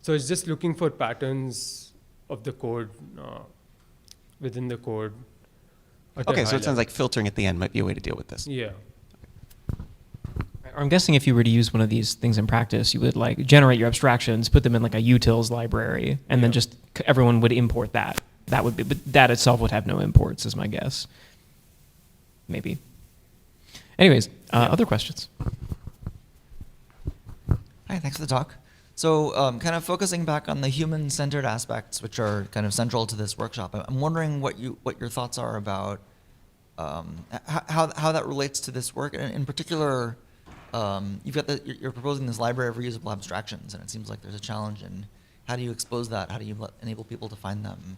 so it's just looking for patterns of the code within the code. Okay, so it sounds like filtering at the end might be a way to deal with this. Yeah. I'm guessing if you were to use one of these things in practice, you would like generate your abstractions, put them in like a utils library, and then just everyone would import that. That would be, but that itself would have no imports, is my guess. Maybe. Anyways, other questions? Hi, thanks for the talk. So kind of focusing back on the human-centered aspects, which are kind of central to this workshop, I'm wondering what your thoughts are about how that relates to this work. And in particular, you're proposing this library of reusable abstractions, and it seems like there's a challenge in how do you expose that? How do you enable people to find them?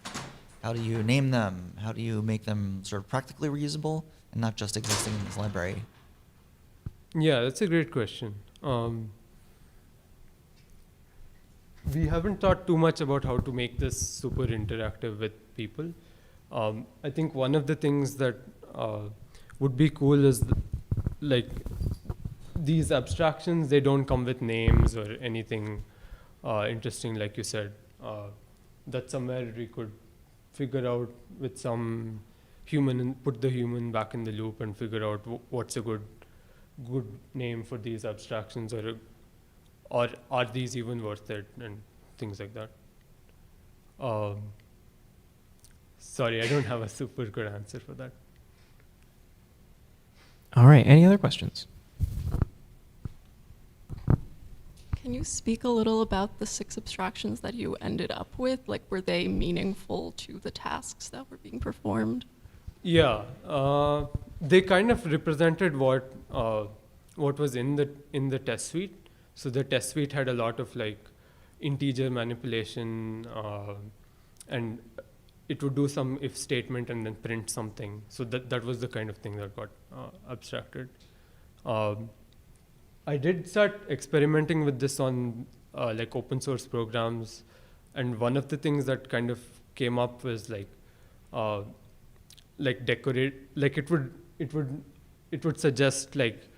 How do you name them? How do you make them sort of practically reusable and not just existing in this library? Yeah, that's a great question. We haven't thought too much about how to make this super interactive with people. I think one of the things that would be cool is like these abstractions, they don't come with names or anything interesting, like you said. That's somewhere we could figure out with some human and put the human back in the loop and figure out what's a good name for these abstractions, or are these even worth it, and things like that. Sorry, I don't have a super good answer for that. All right, any other questions? Can you speak a little about the 6 abstractions that you ended up with? Like, were they meaningful to the tasks that were being performed? Yeah, they kind of represented what what was in the test suite. So the test suite had a lot of like integer manipulation, and it would do some if statement and then print something. So that was the kind of thing that got abstracted. I did start experimenting with this on like open source programs, and one of the things that kind of came up was like decorate, like it would suggest like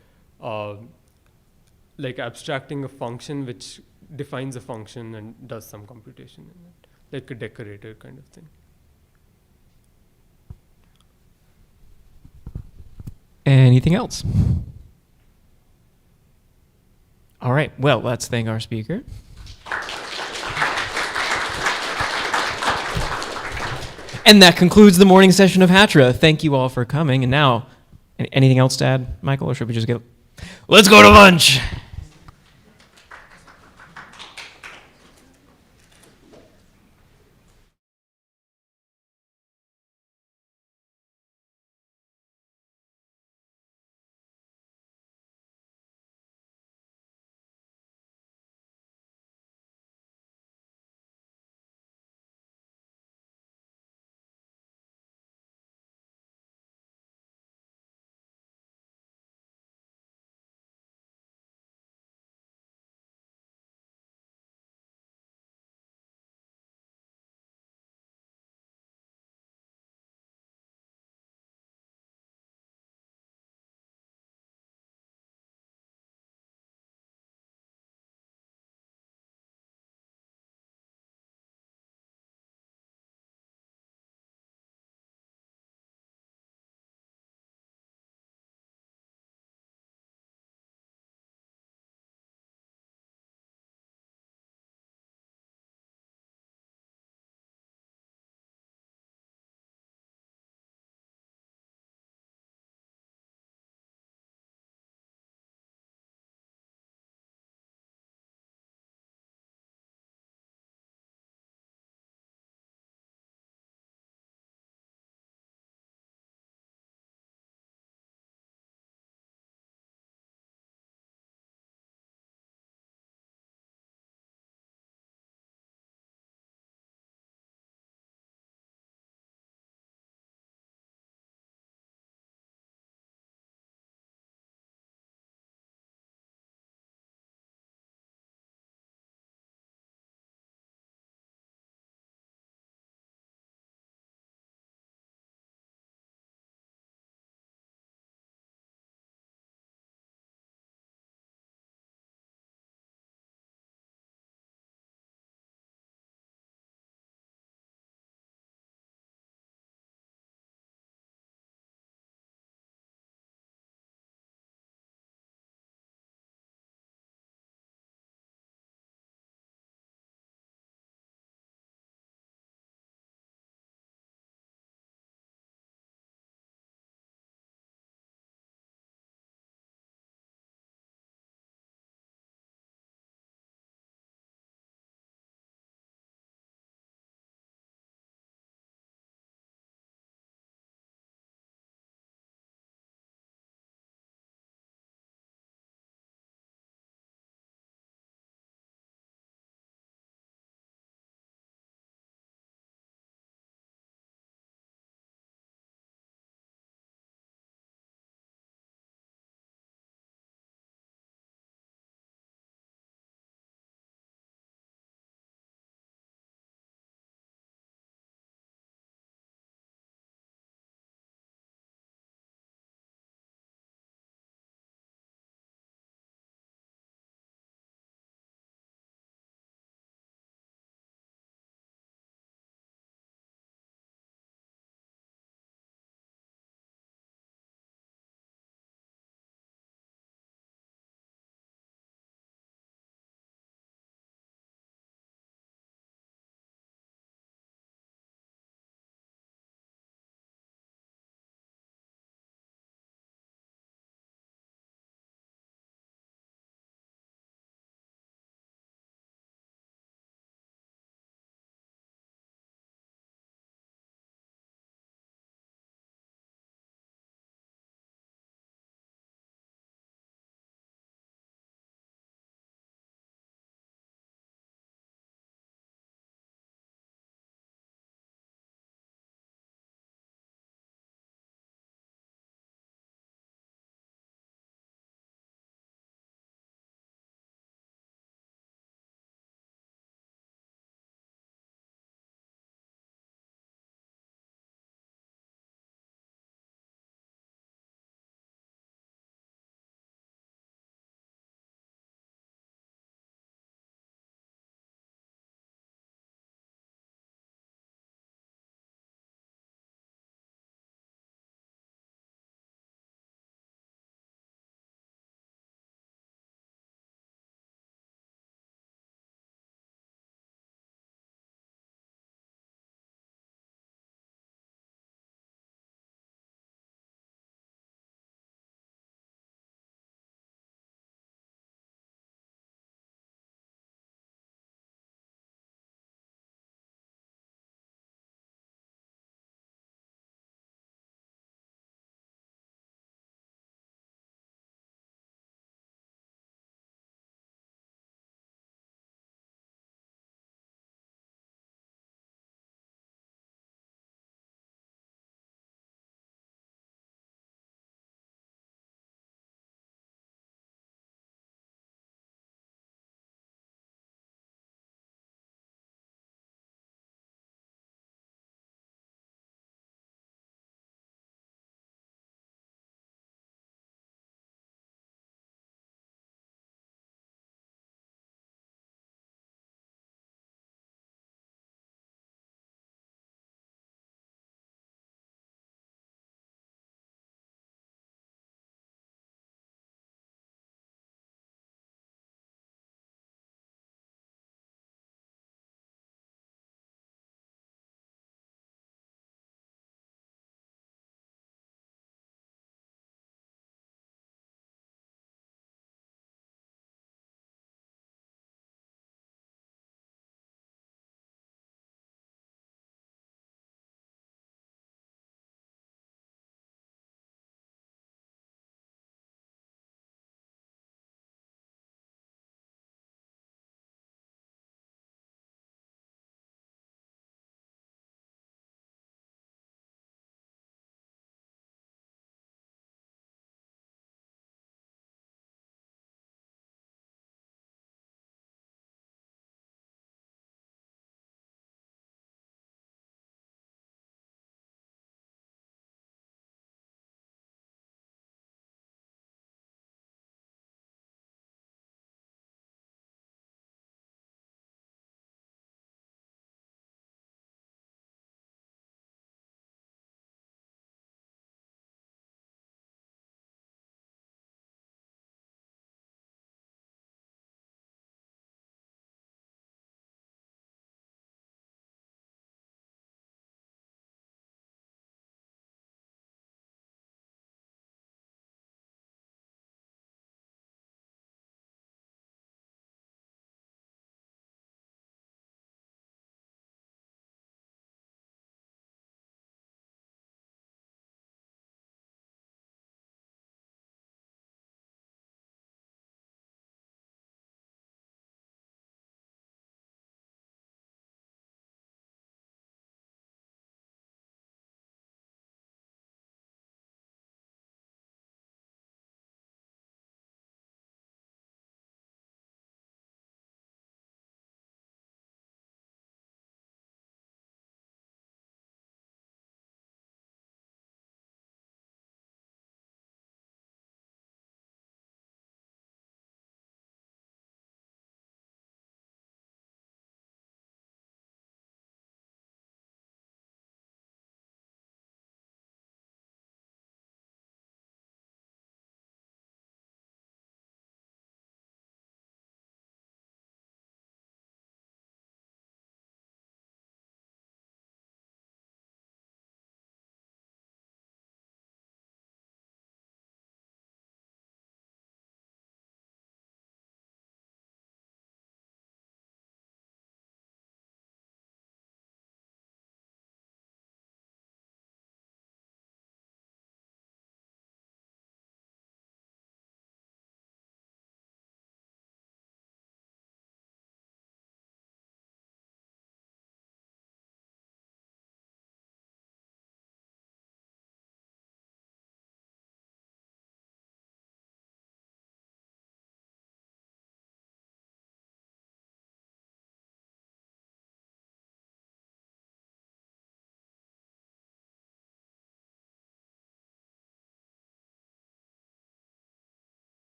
abstracting a function which defines a function and does some computation in it, like a decorator kind of thing. Anything else? All right, well, let's thank our speaker. And that concludes the morning session of HATRA. Thank you all for coming. And now, anything else to add, Michael, or should we just get... Let's go to lunch!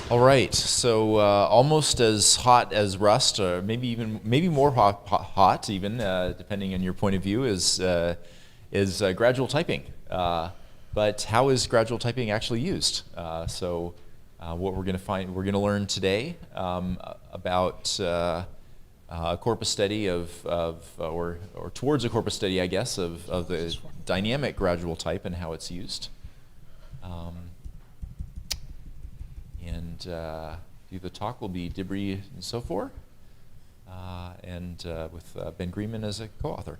All right, so almost as hot as Rust, or maybe more hot even, depending on your point of view, is gradual typing. But how is gradual typing actually used? What we're going to learn today about a corpus study or towards a corpus study, I guess, of the dynamic gradual type and how it's used. The talk will be Dibri and Sofor, with Ben Greenman as a co-author.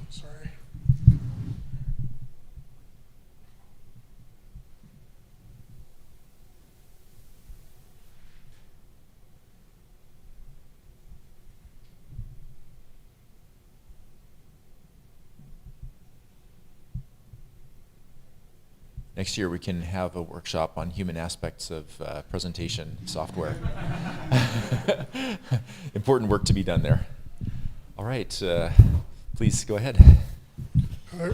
Sorry. Next year we can have a workshop on human aspects of presentation software. Important work to be done there. All right, please go ahead. Hello.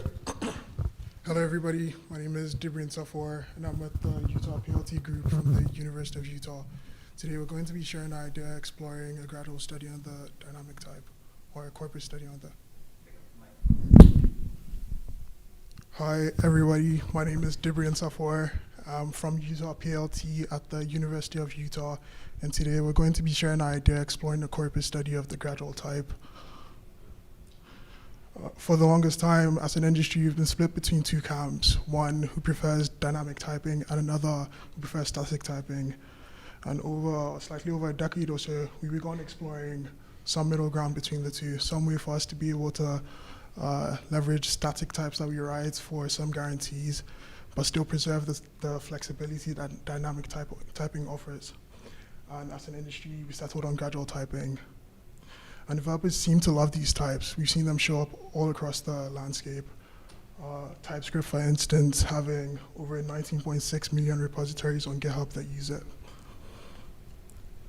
Hello everybody, my name is Dibri Safor and I'm with the Utah PLT group from the University of Utah. Today we're going to be sharing an idea exploring a gradual study on the dynamic type, or a corpus study on the. Hi everybody, my name is Dibri Safor. I'm from Utah PLT at the University of Utah, and today we're going to be sharing an idea exploring the corpus study of the gradual type. For the longest time, as an industry, we've been split between two camps, one who prefers dynamic typing and another who prefers static typing. And slightly over a decade or so, we began exploring some middle ground between the two, some way for us to be able to leverage static types that we write for some guarantees, but still preserve the flexibility that dynamic typing offers. And as an industry, we settled on gradual typing. And developers seem to love these types. We've seen them show up all across the landscape. TypeScript, for instance, having over 19.6 million repositories on GitHub that use it.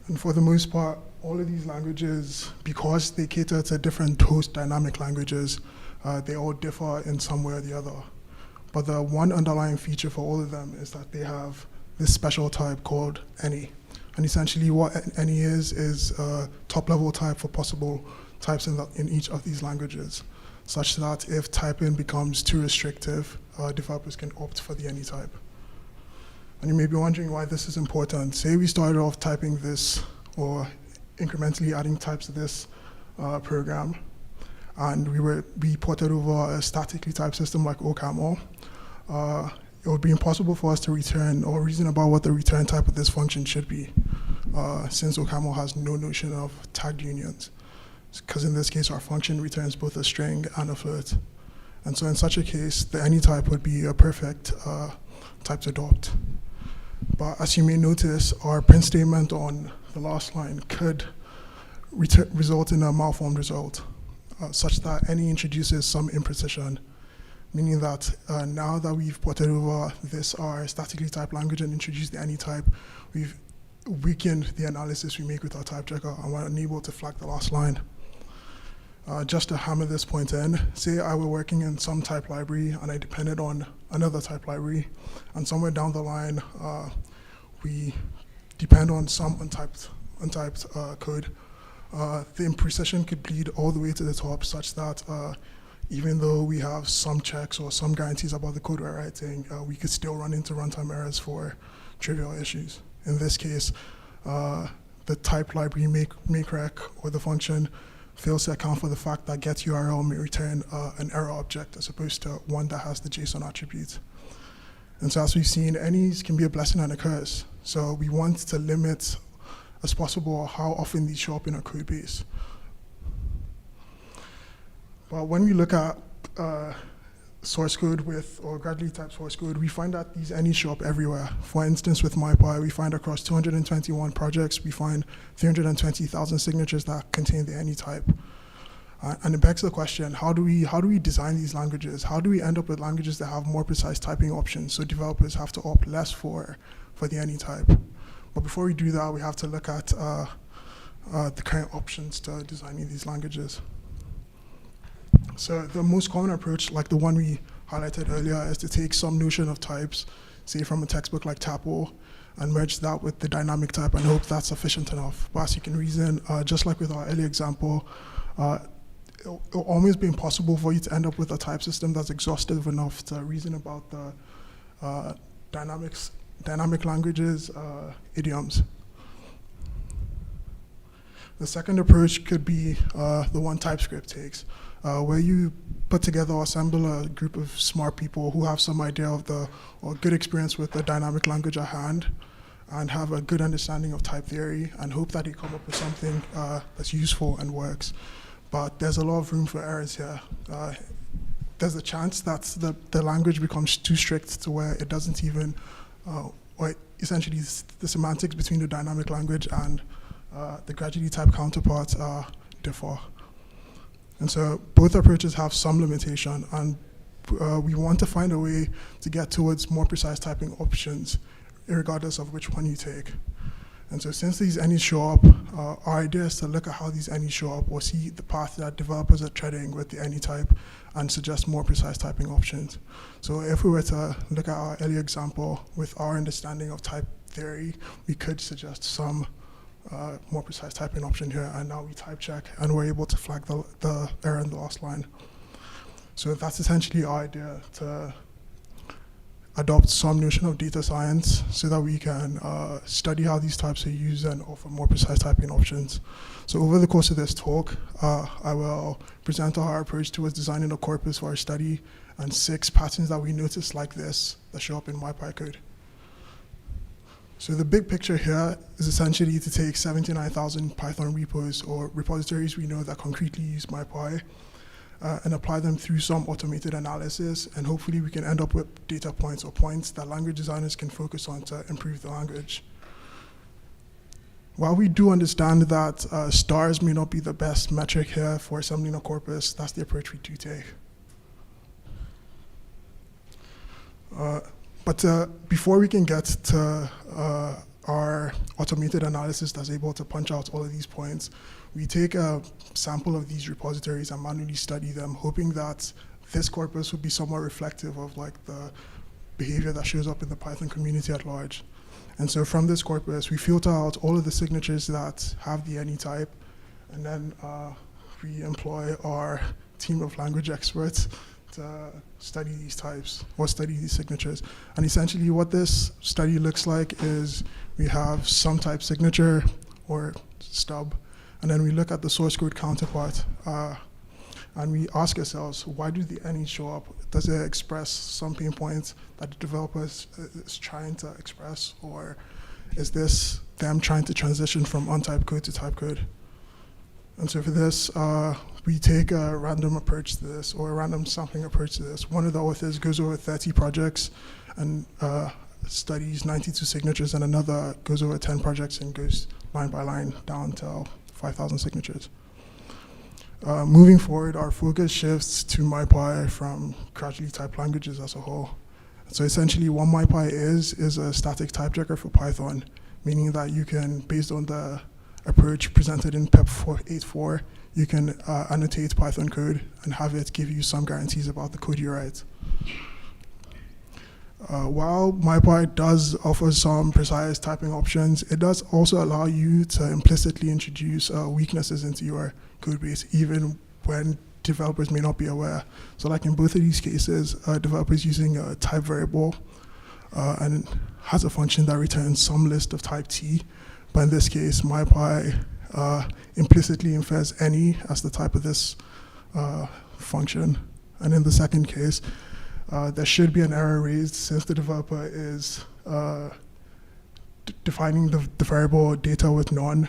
And for the most part, all of these languages, because they cater to different host dynamic languages, they all differ in some way or the other. But the one underlying feature for all of them is that they have this special type called any. And essentially what any is a top-level type for possible types in each of these languages, such that if typing becomes too restrictive, developers can opt for the any type. And you may be wondering why this is important. Say we started off typing this, or incrementally adding types to this program, and we ported over a statically typed system like OCaml. It would be impossible for us to return or reason about what the return type of this function should be, since OCaml has no notion of tagged unions. Because in this case, our function returns both a string and a float. And so in such a case, the any type would be a perfect type to adopt. But as you may notice, our print statement on the last line could result in a malformed result, such that any introduces some imprecision, meaning that now that we've ported over this, our statically typed language, and introduced the any type, we've weakened the analysis we make with our type checker, and we're unable to flag the last line. Just to hammer this point in, say I were working in some type library and I depended on another type library, and somewhere down the line, we depend on some untyped code. The imprecision could bleed all the way to the top, such that even though we have some checks or some guarantees about the code we're writing, we could still run into runtime errors for trivial issues. In this case, the type library makerec, or the function, fails to account for the fact that getURL may return an error object as opposed to one that has the JSON attribute. And so as we've seen, any's can be a blessing and a curse. So we want to limit as possible how often these show up in our code base. But when we look at source code or gradually typed source code, we find that these any show up everywhere. For instance, with MyPy, we find across 221 projects, we find 320,000 signatures that contain the any type. And it begs the question, how do we design these languages? How do we end up with languages that have more precise typing options so developers have to opt less for the any type? But before we do that, we have to look at the current options to designing these languages. So the most common approach, like the one we highlighted earlier, is to take some notion of types, say from a textbook like TAPL, and merge that with the dynamic type and hope that's sufficient enough. But as you can reason, just like with our earlier example, it'll always be impossible for you to end up with a type system that's exhaustive enough to reason about the dynamic languages, idioms. The second approach could be the one TypeScript takes, where you put together or assemble a group of smart people who have some idea of or good experience with the dynamic language at hand and have a good understanding of type theory and hope that you come up with something that's useful and works. But there's a lot of room for errors here. There's a chance that the language becomes too strict to where it doesn't even, or essentially the semantics between the dynamic language and the gradually typed counterparts differ. And so both approaches have some limitation, and we want to find a way to get towards more precise typing options, regardless of which one you take. And so since these any's show up, our idea is to look at how these any's show up or see the path that developers are treading with the any type and suggest more precise typing options. So if we were to look at our earlier example with our understanding of type theory, we could suggest some more precise typing option here, and now we type check and we're able to flag the error in the last line. So that's essentially our idea, to adopt some notion of data science so that we can study how these types are used and offer more precise typing options. So over the course of this talk, I will present our approach towards designing a corpus for our study and 6 patterns that we notice like this that show up in MyPy code. So the big picture here is essentially to take 79,000 Python repos or repositories we know that concretely use MyPy and apply them through some automated analysis, and hopefully we can end up with data points or points that language designers can focus on to improve the language. While we do understand that stars may not be the best metric here for assembling a corpus, that's the approach we do take. But before we can get to our automated analysis that's able to punch out all of these points, we take a sample of these repositories and manually study them, hoping that this corpus would be somewhat reflective of like the behavior that shows up in the Python community at large. And so from this corpus, we filter out all of the signatures that have the any type, and then we employ our team of language experts to study these types or study these signatures. And essentially what this study looks like is we have some type signature or stub, and then we look at the source code counterpart and we ask ourselves, why do the any show up? Does it express some pain points that the developer is trying to express, or is this them trying to transition from untyped code to typed code? And so for this, we take a random approach to this, or a random sampling approach to this. One of the authors goes over 30 projects and studies 92 signatures, and another goes over 10 projects and goes line by line down to 5,000 signatures. Moving forward, our focus shifts to MyPy from gradually typed languages as a whole. So essentially what MyPy is a static type checker for Python, meaning that you can, based on the approach presented in PEP 8.4, you can annotate Python code and have it give you some guarantees about the code you write. While MyPy does offer some precise typing options, it does also allow you to implicitly introduce weaknesses into your code base, even when developers may not be aware. So like in both of these cases, developers using a type variable and has a function that returns some list of type T. But in this case, MyPy implicitly infers any as the type of this function. And in the second case, there should be an error raised since the developer is defining the variable data with none,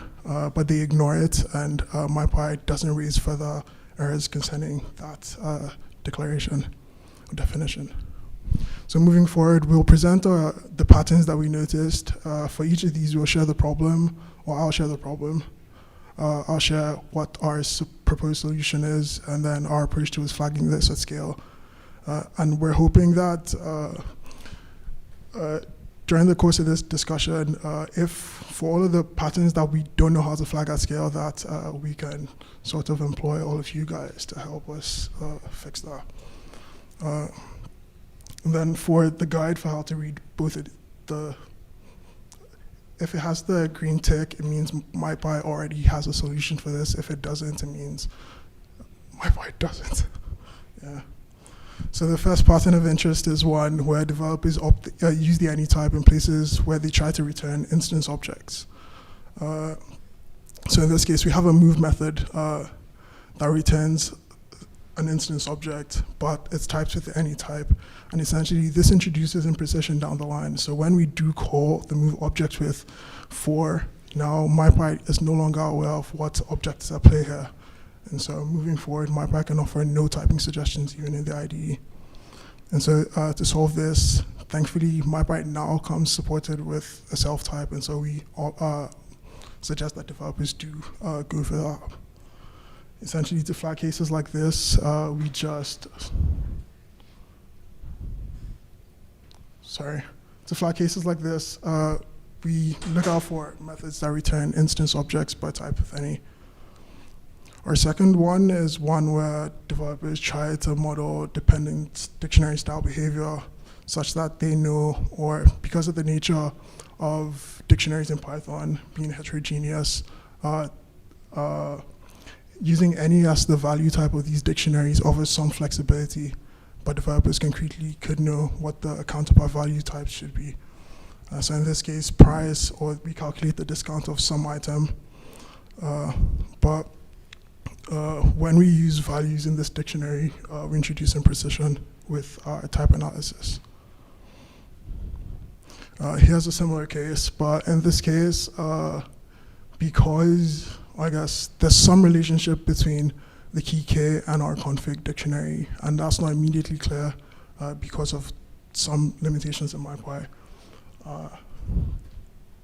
but they ignore it, and MyPy doesn't raise further errors concerning that declaration or definition. So moving forward, we'll present the patterns that we noticed. For each of these, we'll share the problem, or I'll share the problem. I'll share what our proposed solution is, and then our approach to flagging this at scale. And we're hoping that during the course of this discussion, if for all of the patterns that we don't know how to flag at scale, that we can sort of employ all of you guys to help us fix that. And then for the guide for how to read both if it has the green tick, it means MyPy already has a solution for this. If it doesn't, it means MyPy doesn't. Yeah. So the first pattern of interest is one where developers use the anytype in places where they try to return instance objects. So in this case, we have a move method that returns an instance object, but it's typed with the anytype. And essentially, this introduces imprecision down the line. So when we do call the move object with 4, now MyPy is no longer aware of what object is at play here. And so moving forward, MyPy can offer no typing suggestions even in the IDE. And so to solve this, thankfully, MyPy now comes supported with a self-type, and so we suggest that developers do go for that. Essentially, to flag cases like this, we just, to flag cases like this, we look out for methods that return instance objects by type, if any. Our second one is one where developers try to model dependent dictionary style behavior such that they know, or because of the nature of dictionaries in Python being heterogeneous, using any as the value type of these dictionaries offers some flexibility, but developers concretely could know what the counterpart value types should be. So in this case, price, or we calculate the discount of some item, but when we use values in this dictionary, we introduce imprecision with our type analysis. Here's a similar case, but in this case, because I guess there's some relationship between the key K and our config dictionary, and that's not immediately clear because of some limitations in MyPy.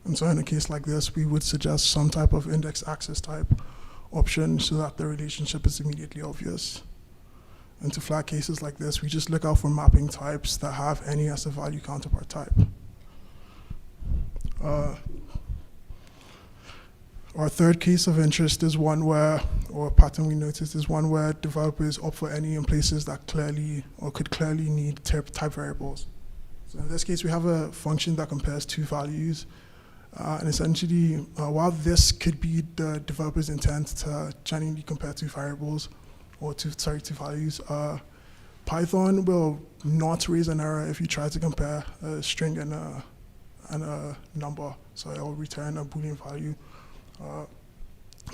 And so in a case like this, we would suggest some type of index access type option so that the relationship is immediately obvious. And to flag cases like this, we just look out for mapping types that have any as a value counterpart type. Our third case of interest is one where, or pattern we noticed, is one where developers opt for any in places that clearly or could clearly need type variables. So in this case, we have a function that compares two values. And essentially, while this could be the developer's intent to genuinely compare two variables, or two values, Python will not raise an error if you try to compare a string and a number. So it will return a Boolean value.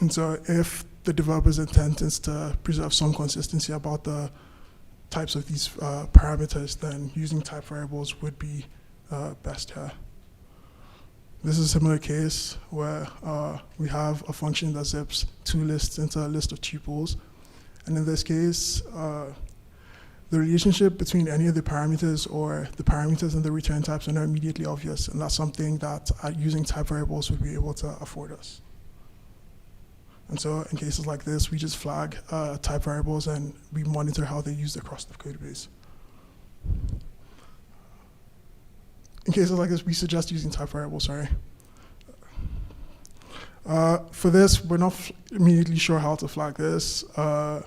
And so if the developer's intent is to preserve some consistency about the types of these parameters, then using type variables would be best here. This is a similar case where we have a function that zips two lists into a list of tuples. And in this case, the relationship between any of the parameters or the parameters and the return types are not immediately obvious. And that's something that using type variables would be able to afford us. And so in cases like this, we just flag type variables and we monitor how they're used across the code base. In cases like this, we suggest using type variables, for this, we're not immediately sure how to flag this. Our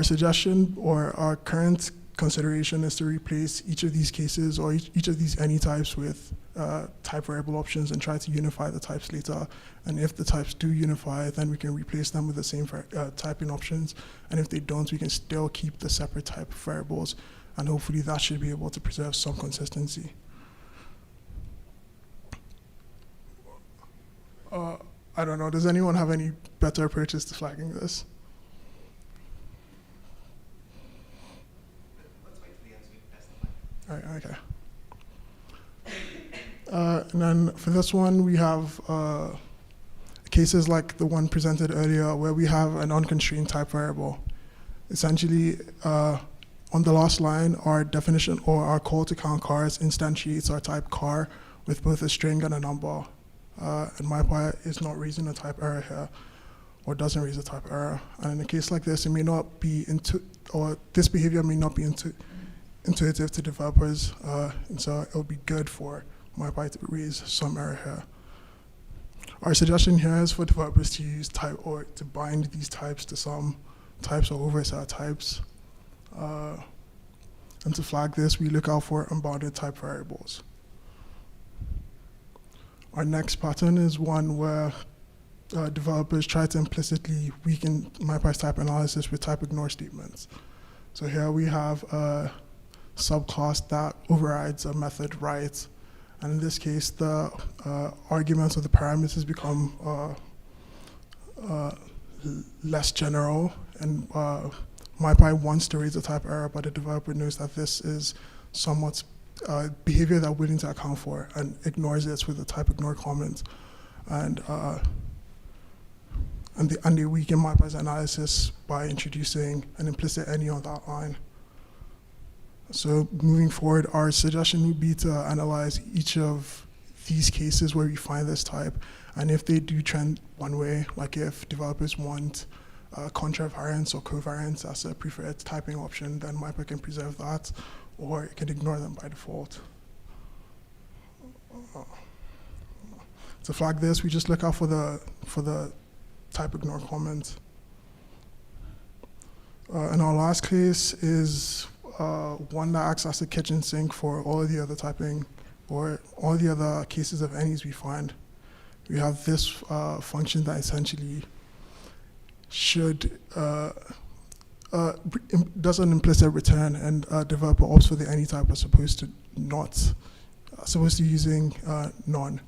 suggestion or our current consideration is to replace each of these cases or each of these any types with type variable options and try to unify the types later. And if the types do unify, then we can replace them with the same typing options. And if they don't, we can still keep the separate type variables. And hopefully that should be able to preserve some consistency. I don't know, does anyone have any better approaches to flagging this? Let's wait for the end Right, okay. And then for this one, we have cases like the one presented earlier where we have an unconstrained type variable. Essentially, on the last line, our definition or our call to count cars instantiates our type car with both a string and a number. And MyPy is not raising a type error here, or doesn't raise a type error. And in a case like this, it may not be or this behavior may not be intuitive to developers, and so it will be good for MyPy to raise some error here. Our suggestion here is for developers to use type or to bind these types to some types or over a set of types. And to flag this, we look out for unbounded type variables. Our next pattern is one where developers try to implicitly weaken MyPy's type analysis with type ignore statements. So here we have a subclass that overrides a method right. And in this case, the arguments of the parameters become less general, and MyPy wants to raise a type error, but the developer knows that this is somewhat behavior that we're willing to account for and ignores it with a type ignore comment. And they weaken MyPy's analysis by introducing an implicit any on that line. So moving forward, our suggestion would be to analyze each of these cases where we find this type, and if they do trend one way, like if developers want contravariance or covariance as a preferred typing option, then MyPy can preserve that, or it can ignore them by default. To flag this, we just look out for the type ignore comment. And our last case is one that acts as a kitchen sink for all of the other typing or all the other cases of any's we find. We have this function that essentially should does an implicit return, and developer opts for the any type as opposed to using none.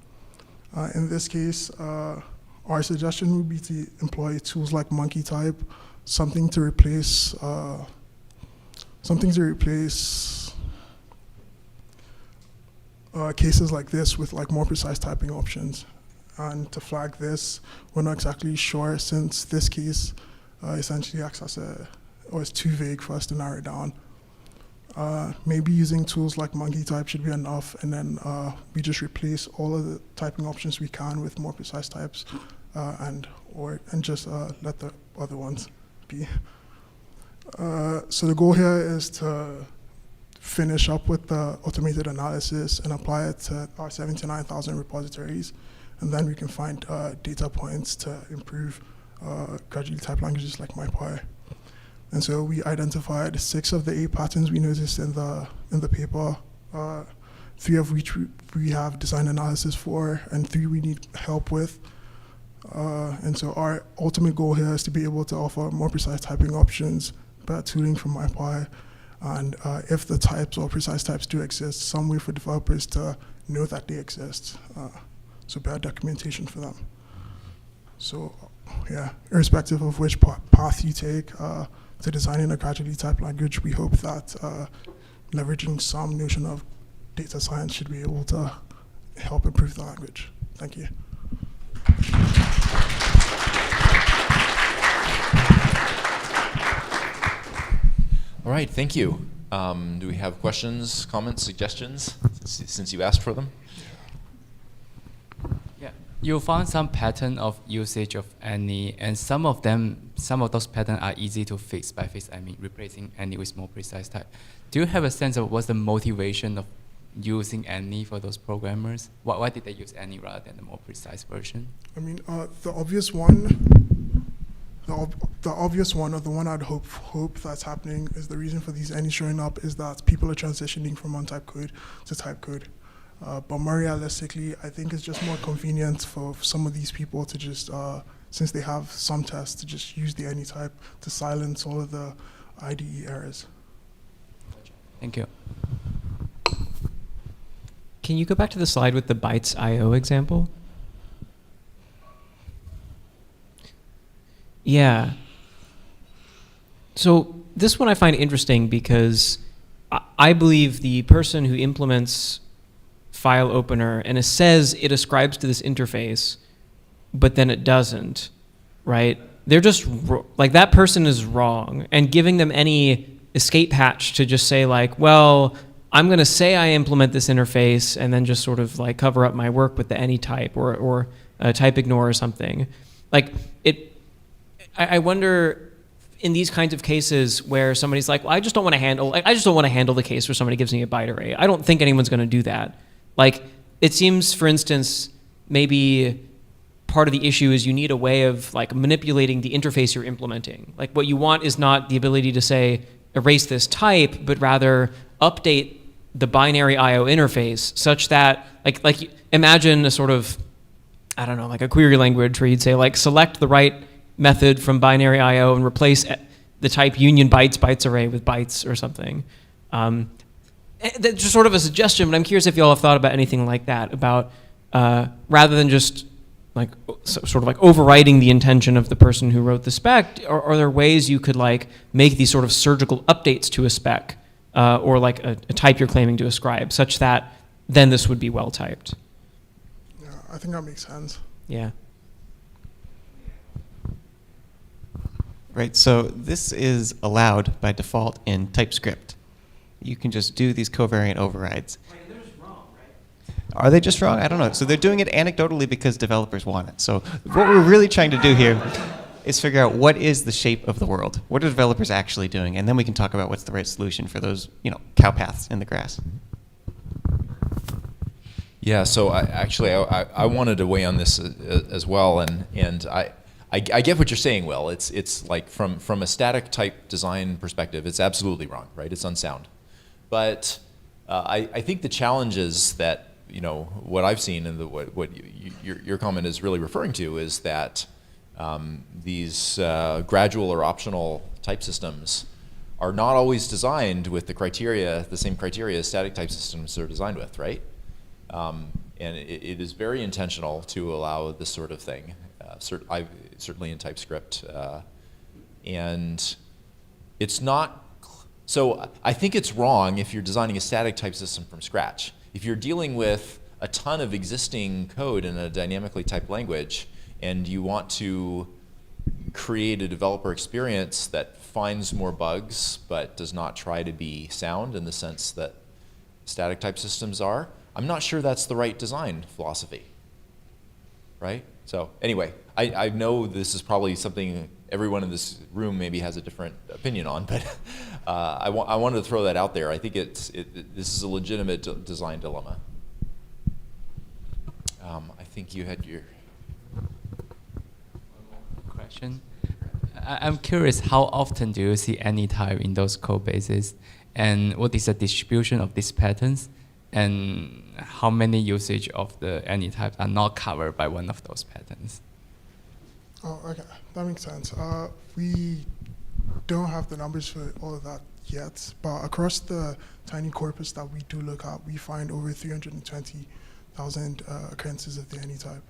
In this case, our suggestion would be to employ tools like monkey type, something to replace cases like this with like more precise typing options. And to flag this, we're not exactly sure, since this case essentially acts as or is too vague for us to narrow it down. Maybe using tools like monkey type should be enough, and then we just replace all of the typing options we can with more precise types, and just let the other ones be. So the goal here is to finish up with the automated analysis and apply it to our 79,000 repositories, and then we can find data points to improve gradually typed languages like MyPy. And so we identified 6 of the 8 patterns we noticed in the paper, 3 of which we have design analysis for, and 3 we need help with. And so our ultimate goal here is to be able to offer more precise typing options, better tooling from MyPy, and if the types or precise types do exist, some way for developers to know that they exist. So better documentation for them. So yeah, irrespective of which path you take to designing a gradually typed language, we hope that leveraging some notion of data science should be able to help improve the language. Thank you. All right, thank you. Do we have questions, comments, suggestions, since you asked for them? Yeah, you found some pattern of usage of any, and some of those patterns are easy to fix. By fix, I mean replacing any with more precise type. Do you have a sense of what's the motivation of using any for those programmers? Why did they use any rather than the more precise version? I mean, the obvious one, or the one I'd hope that's happening, is the reason for these any showing up is that people are transitioning from untyped code to typed code. But more realistically, I think it's just more convenient for some of these people to just, since they have some tests, to just use the any type to silence all of the IDE errors. Thank you. Can you go back to the slide with the bytes IO example? Yeah. So this one I find interesting because I believe the person who implements file opener and it says it ascribes to this interface, but then it doesn't, right? They're just, like, that person is wrong. And giving them any escape hatch to just say, like, well, I'm going to say I implement this interface and then just sort of like cover up my work with the any type or type ignore or something. Like, I wonder in these kinds of cases where somebody's like, well, I just don't want to handle the case where somebody gives me a byte array. I don't think anyone's going to do that. Like, it seems, for instance, maybe part of the issue is you need a way of like manipulating the interface you're implementing. Like, what you want is not the ability to say, erase this type, but rather update the binary IO interface such that, like imagine a sort of, I don't know, like a query language where you'd say, like, select the right method from binary IO and replace the type union bytes array with bytes or something. That's just sort of a suggestion, but I'm curious if you all have thought about anything like that, about rather than just like sort of like overriding the intention of the person who wrote the spec, are there ways you could like make these sort of surgical updates to a spec or like a type you're claiming to ascribe, such that then this would be well typed? Yeah, I think that makes sense. Yeah. Right, so this is allowed by default in TypeScript. You can just do these covariant overrides. Are they just wrong? I don't know. So they're doing it anecdotally because developers want it. So what we're really trying to do here is figure out what is the shape of the world. What are developers actually doing? And then we can talk about what's the right solution for those, cow paths in the grass. Yeah, so I wanted to weigh on this as well, and I get what you're saying, Will. It's like from a static type design perspective, it's absolutely wrong, right? It's unsound. But I think the challenge is that, what I've seen and what your comment is really referring to is that these gradual or optional type systems are not always designed with the same criteria as static type systems are designed with, right? And it is very intentional to allow this sort of thing, certainly in TypeScript. And it's not, so I think it's wrong if you're designing a static type system from scratch. If you're dealing with a ton of existing code in a dynamically typed language and you want to create a developer experience that finds more bugs but does not try to be sound in the sense that static type systems are, I'm not sure that's the right design philosophy, right? So anyway, I know this is probably something everyone in this room maybe has a different opinion on, but I wanted to throw that out there. I think this is a legitimate design dilemma. I think you had your question. I'm curious, how often do you see any type in those code bases, and what is the distribution of these patterns, and how many usage of the any types are not covered by one of those patterns? Oh, okay, that makes sense. We don't have the numbers for all of that yet, but across the tiny corpus that we do look at, we find over 320,000 occurrences of the any type.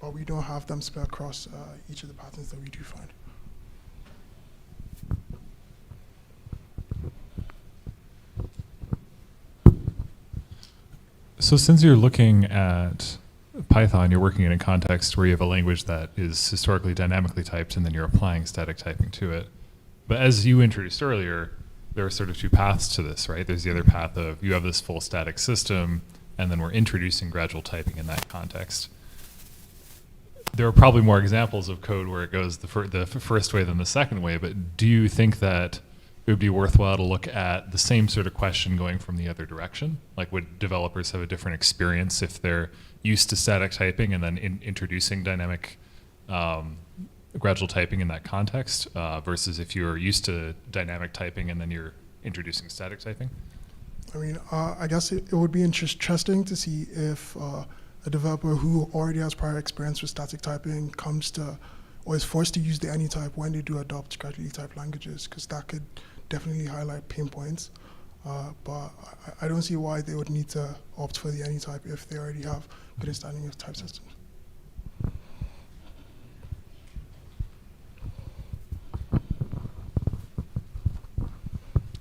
But we don't have them spread across each of the patterns that we do find. So since you're looking at Python, you're working in a context where you have a language that is historically dynamically typed and then you're applying static typing to it. But as you introduced earlier, there are sort of two paths to this, right? There's the other path of you have this full static system and then we're introducing gradual typing in that context. There are probably more examples of code where it goes the first way than the second way, but do you think that it would be worthwhile to look at the same sort of question going from the other direction? Like, would developers have a different experience if they're used to static typing and then introducing dynamic gradual typing in that context versus if you're used to dynamic typing and then you're introducing static typing? I mean, I guess it would be interesting to see if a developer who already has prior experience with static typing comes to, or is forced to use the any type when they do adopt gradually typed languages, because that could definitely highlight pain points. But I don't see why they would need to opt for the any type if they already have good understanding of type systems.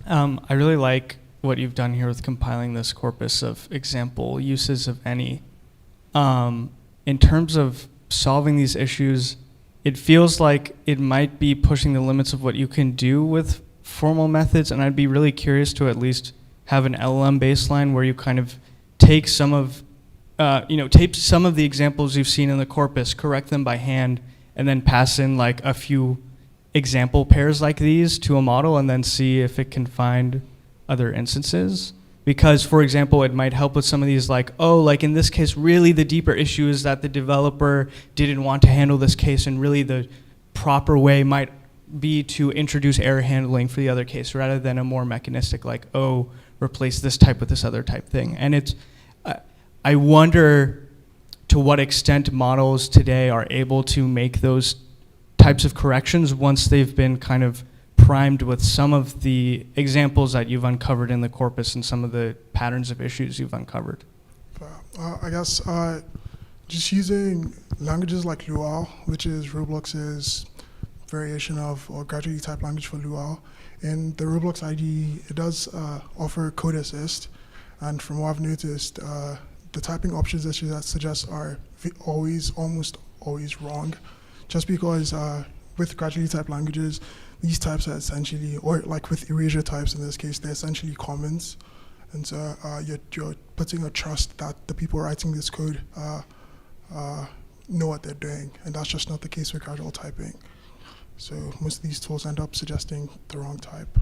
I really like what you've done here with compiling this corpus of example uses of any. In terms of solving these issues, it feels like it might be pushing the limits of what you can do with formal methods, and I'd be really curious to at least have an LLM baseline where you kind of take some of, take some of the examples you've seen in the corpus, correct them by hand, and then pass in like a few example pairs like these to a model and then see if it can find other instances. Because, for example, it might help with some of these like, oh, like in this case, really the deeper issue is that the developer didn't want to handle this case, and really the proper way might be to introduce error handling for the other case rather than a more mechanistic like, oh, replace this type with this other type thing. And it's, I wonder to what extent models today are able to make those types of corrections once they've been kind of primed with some of the examples that you've uncovered in the corpus and some of the patterns of issues you've uncovered. I guess just using languages like Luau, which is Roblox's variation of or gradually typed language for Luau. In the Roblox IDE, it does offer code assist, and from what I've noticed, the typing options that that suggests are almost always wrong, just because with gradually typed languages, these types are essentially, or like with erasure types in this case, they're essentially comments. And so you're putting a trust that the people writing this code know what they're doing, and that's just not the case with gradual typing. So most of these tools end up suggesting the wrong type.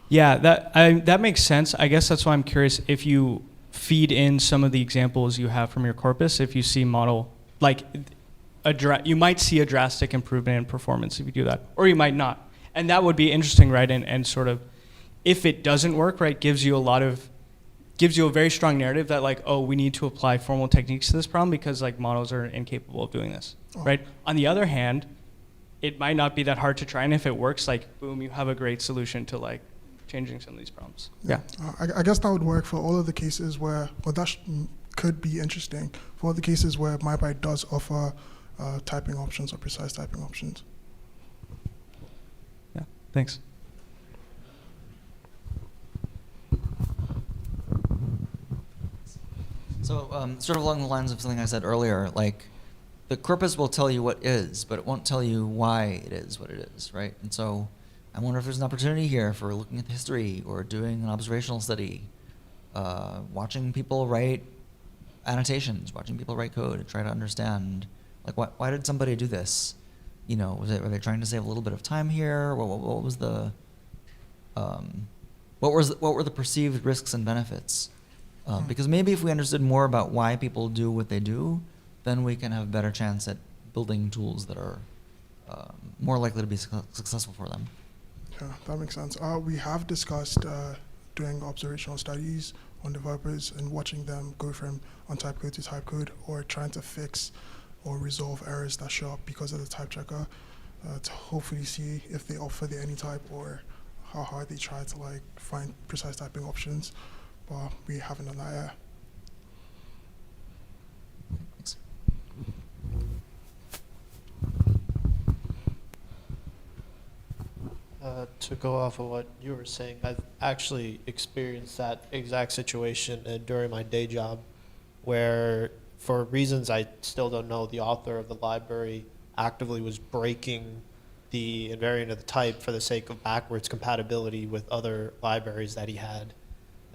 Yeah, that makes sense. I guess that's why I'm curious if you feed in some of the examples you have from your corpus, if you see model, like you might see a drastic improvement in performance if you do that, or you might not. And that would be interesting, right? And sort of, if it doesn't work, right, gives you a very strong narrative that like, oh, we need to apply formal techniques to this problem because like models are incapable of doing this, right? On the other hand, it might not be that hard to try, and if it works, like, boom, you have a great solution to like changing some of these problems. Yeah. I guess that would work for all of the cases where, well, that could be interesting for all the cases where MyByte does offer typing options or precise typing options. Yeah, thanks. So sort of along the lines of something I said earlier, like the corpus will tell you what is, but it won't tell you why it is what it is, right? And so I wonder if there's an opportunity here for looking at the history or doing an observational study, watching people write annotations, watching people write code and try to understand, like, why did somebody do this? You know, were they trying to save a little bit of time here? What was the what were the perceived risks and benefits? Because maybe if we understood more about why people do what they do, then we can have a better chance at building tools that are more likely to be successful for them. Yeah, that makes sense. We have discussed doing observational studies on developers and watching them go from untyped code to typed code, or trying to fix or resolve errors that show up because of the type checker, to hopefully see if they offer the any type or how hard they try to like find precise typing options. But we haven't done that yet. Thanks. To go off of what you were saying, I've actually experienced that exact situation during my day job, where for reasons I still don't know, the author of the library actively was breaking the invariant of the type for the sake of backwards compatibility with other libraries that he had.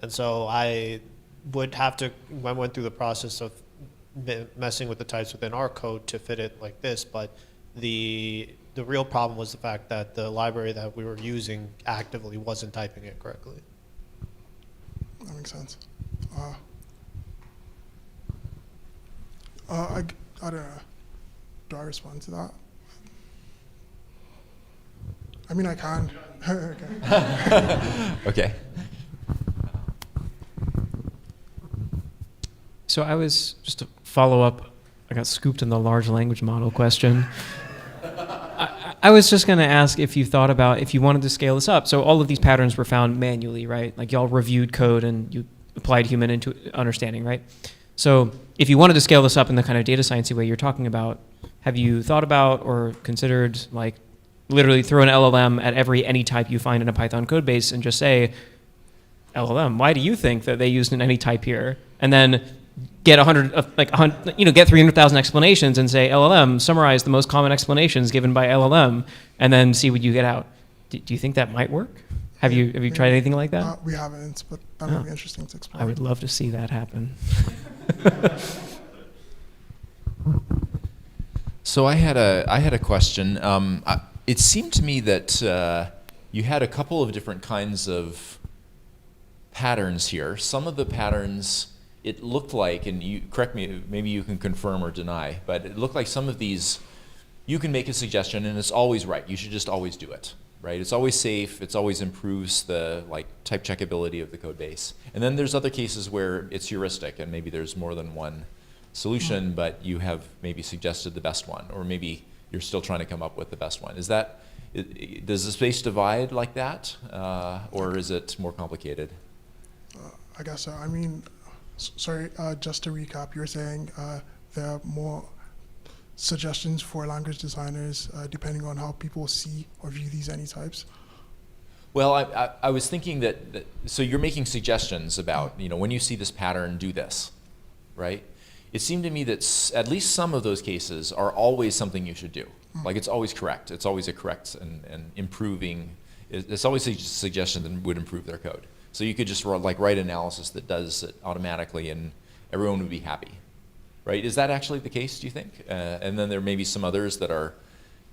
And so I would have to, I went through the process of messing with the types within our code to fit it like this, but the real problem was the fact that the library that we were using actively wasn't typing it correctly. That makes sense. I don't know. Do I respond to that? I mean, I can. Okay. Okay. So I was, just to follow up, I got scooped in the large language model question. I was just going to ask if you thought about, if you wanted to scale this up. So all of these patterns were found manually, right? Like y'all reviewed code and you applied human into understanding, right? So if you wanted to scale this up in the kind of data sciencey way you're talking about, have you thought about or considered like literally throw an LLM at any type you find in a Python code base and just say, LLM. Why do you think that they used an any type here? And then get 100, get 300,000 explanations and say LLM summarize the most common explanations given by LLM, and then see what you get out. Do you think that might work? Have you tried anything like that? We haven't, but that would be interesting to explore. I would love to see that happen. So I had a question. It seemed to me that you had a couple of different kinds of patterns here. Some of the patterns, it looked like, and you correct me, maybe you can confirm or deny, but it looked like some of these, you can make a suggestion and it's always right. You should just always do it, right? It's always safe. It's always improves the type checkability of the code base. And then there's other cases where it's heuristic and maybe there's more than one solution, but you have maybe suggested the best one, or maybe you're still trying to come up with the best one. Is that, does the space divide like that, or is it more complicated? I guess so. I mean, sorry, just to recap, you're saying there are more suggestions for language designers depending on how people see or view these any types? Well, I was thinking that, so you're making suggestions about, when you see this pattern, do this, right? It seemed to me that at least some of those cases are always something you should do. Like it's always correct. It's always a correct and improving. It's always a suggestion that would improve their code. So you could just write analysis that does it automatically and everyone would be happy, right? Is that actually the case, do you think? And then there may be some others that are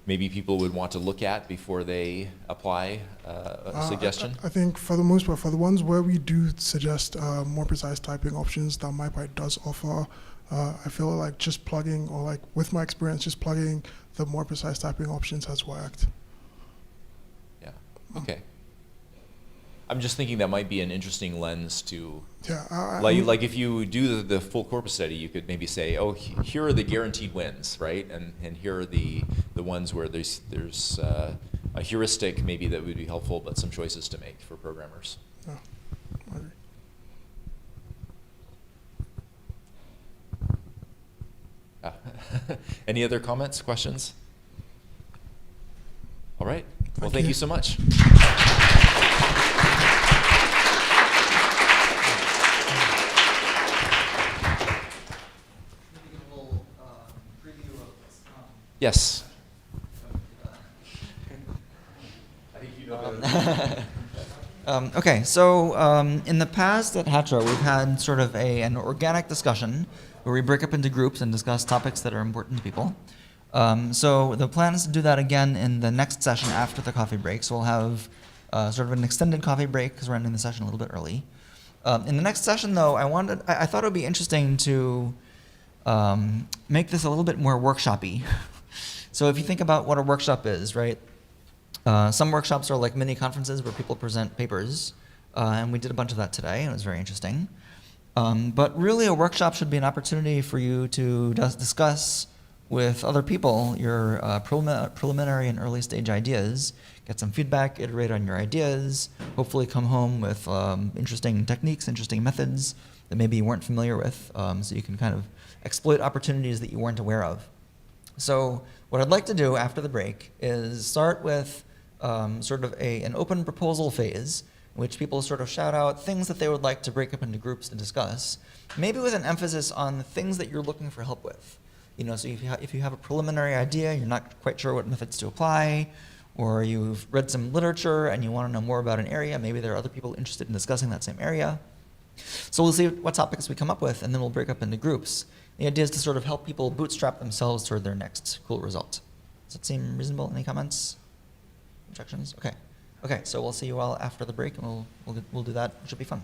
maybe people would want to look at before they apply a suggestion? I think for the most part, for the ones where we do suggest more precise typing options that MyPy does offer, I feel like just plugging, or with my experience, just plugging the more precise typing options has worked. Yeah, okay. I'm just thinking that might be an interesting lens to, like if you do the full corpus study, you could maybe say, oh, here are the guaranteed wins, right? And here are the ones where there's a heuristic maybe that would be helpful, but some choices to make for programmers. Yeah. Any other comments, questions? All right. Well, thank you so much. Yes. Okay, so in the past at HATRA, we've had sort of an organic discussion where we break up into groups and discuss topics that are important to people. So the plan is to do that again in the next session after the coffee break. So we'll have sort of an extended coffee break because we're ending the session a little bit early. In the next session, though, I thought it would be interesting to make this a little bit more workshop-y. So if you think about what a workshop is, right? Some workshops are like mini conferences where people present papers, and we did a bunch of that today, and it was very interesting. But really, a workshop should be an opportunity for you to discuss with other people your preliminary and early stage ideas, get some feedback, iterate on your ideas, hopefully come home with interesting techniques, interesting methods that maybe you weren't familiar with, so you can kind of exploit opportunities that you weren't aware of. So what I'd like to do after the break is start with sort of an open proposal phase in which people sort of shout out things that they would like to break up into groups to discuss, maybe with an emphasis on the things that you're looking for help with. So if you have a preliminary idea, you're not quite sure what methods to apply, or you've read some literature and you want to know more about an area, maybe there are other people interested in discussing that same area. So we'll see what topics we come up with, and then we'll break up into groups. The idea is to sort of help people bootstrap themselves toward their next cool result. Does that seem reasonable? Any comments? Objections? Okay. Okay, so we'll see you all after the break, and we'll do that. It should be fun.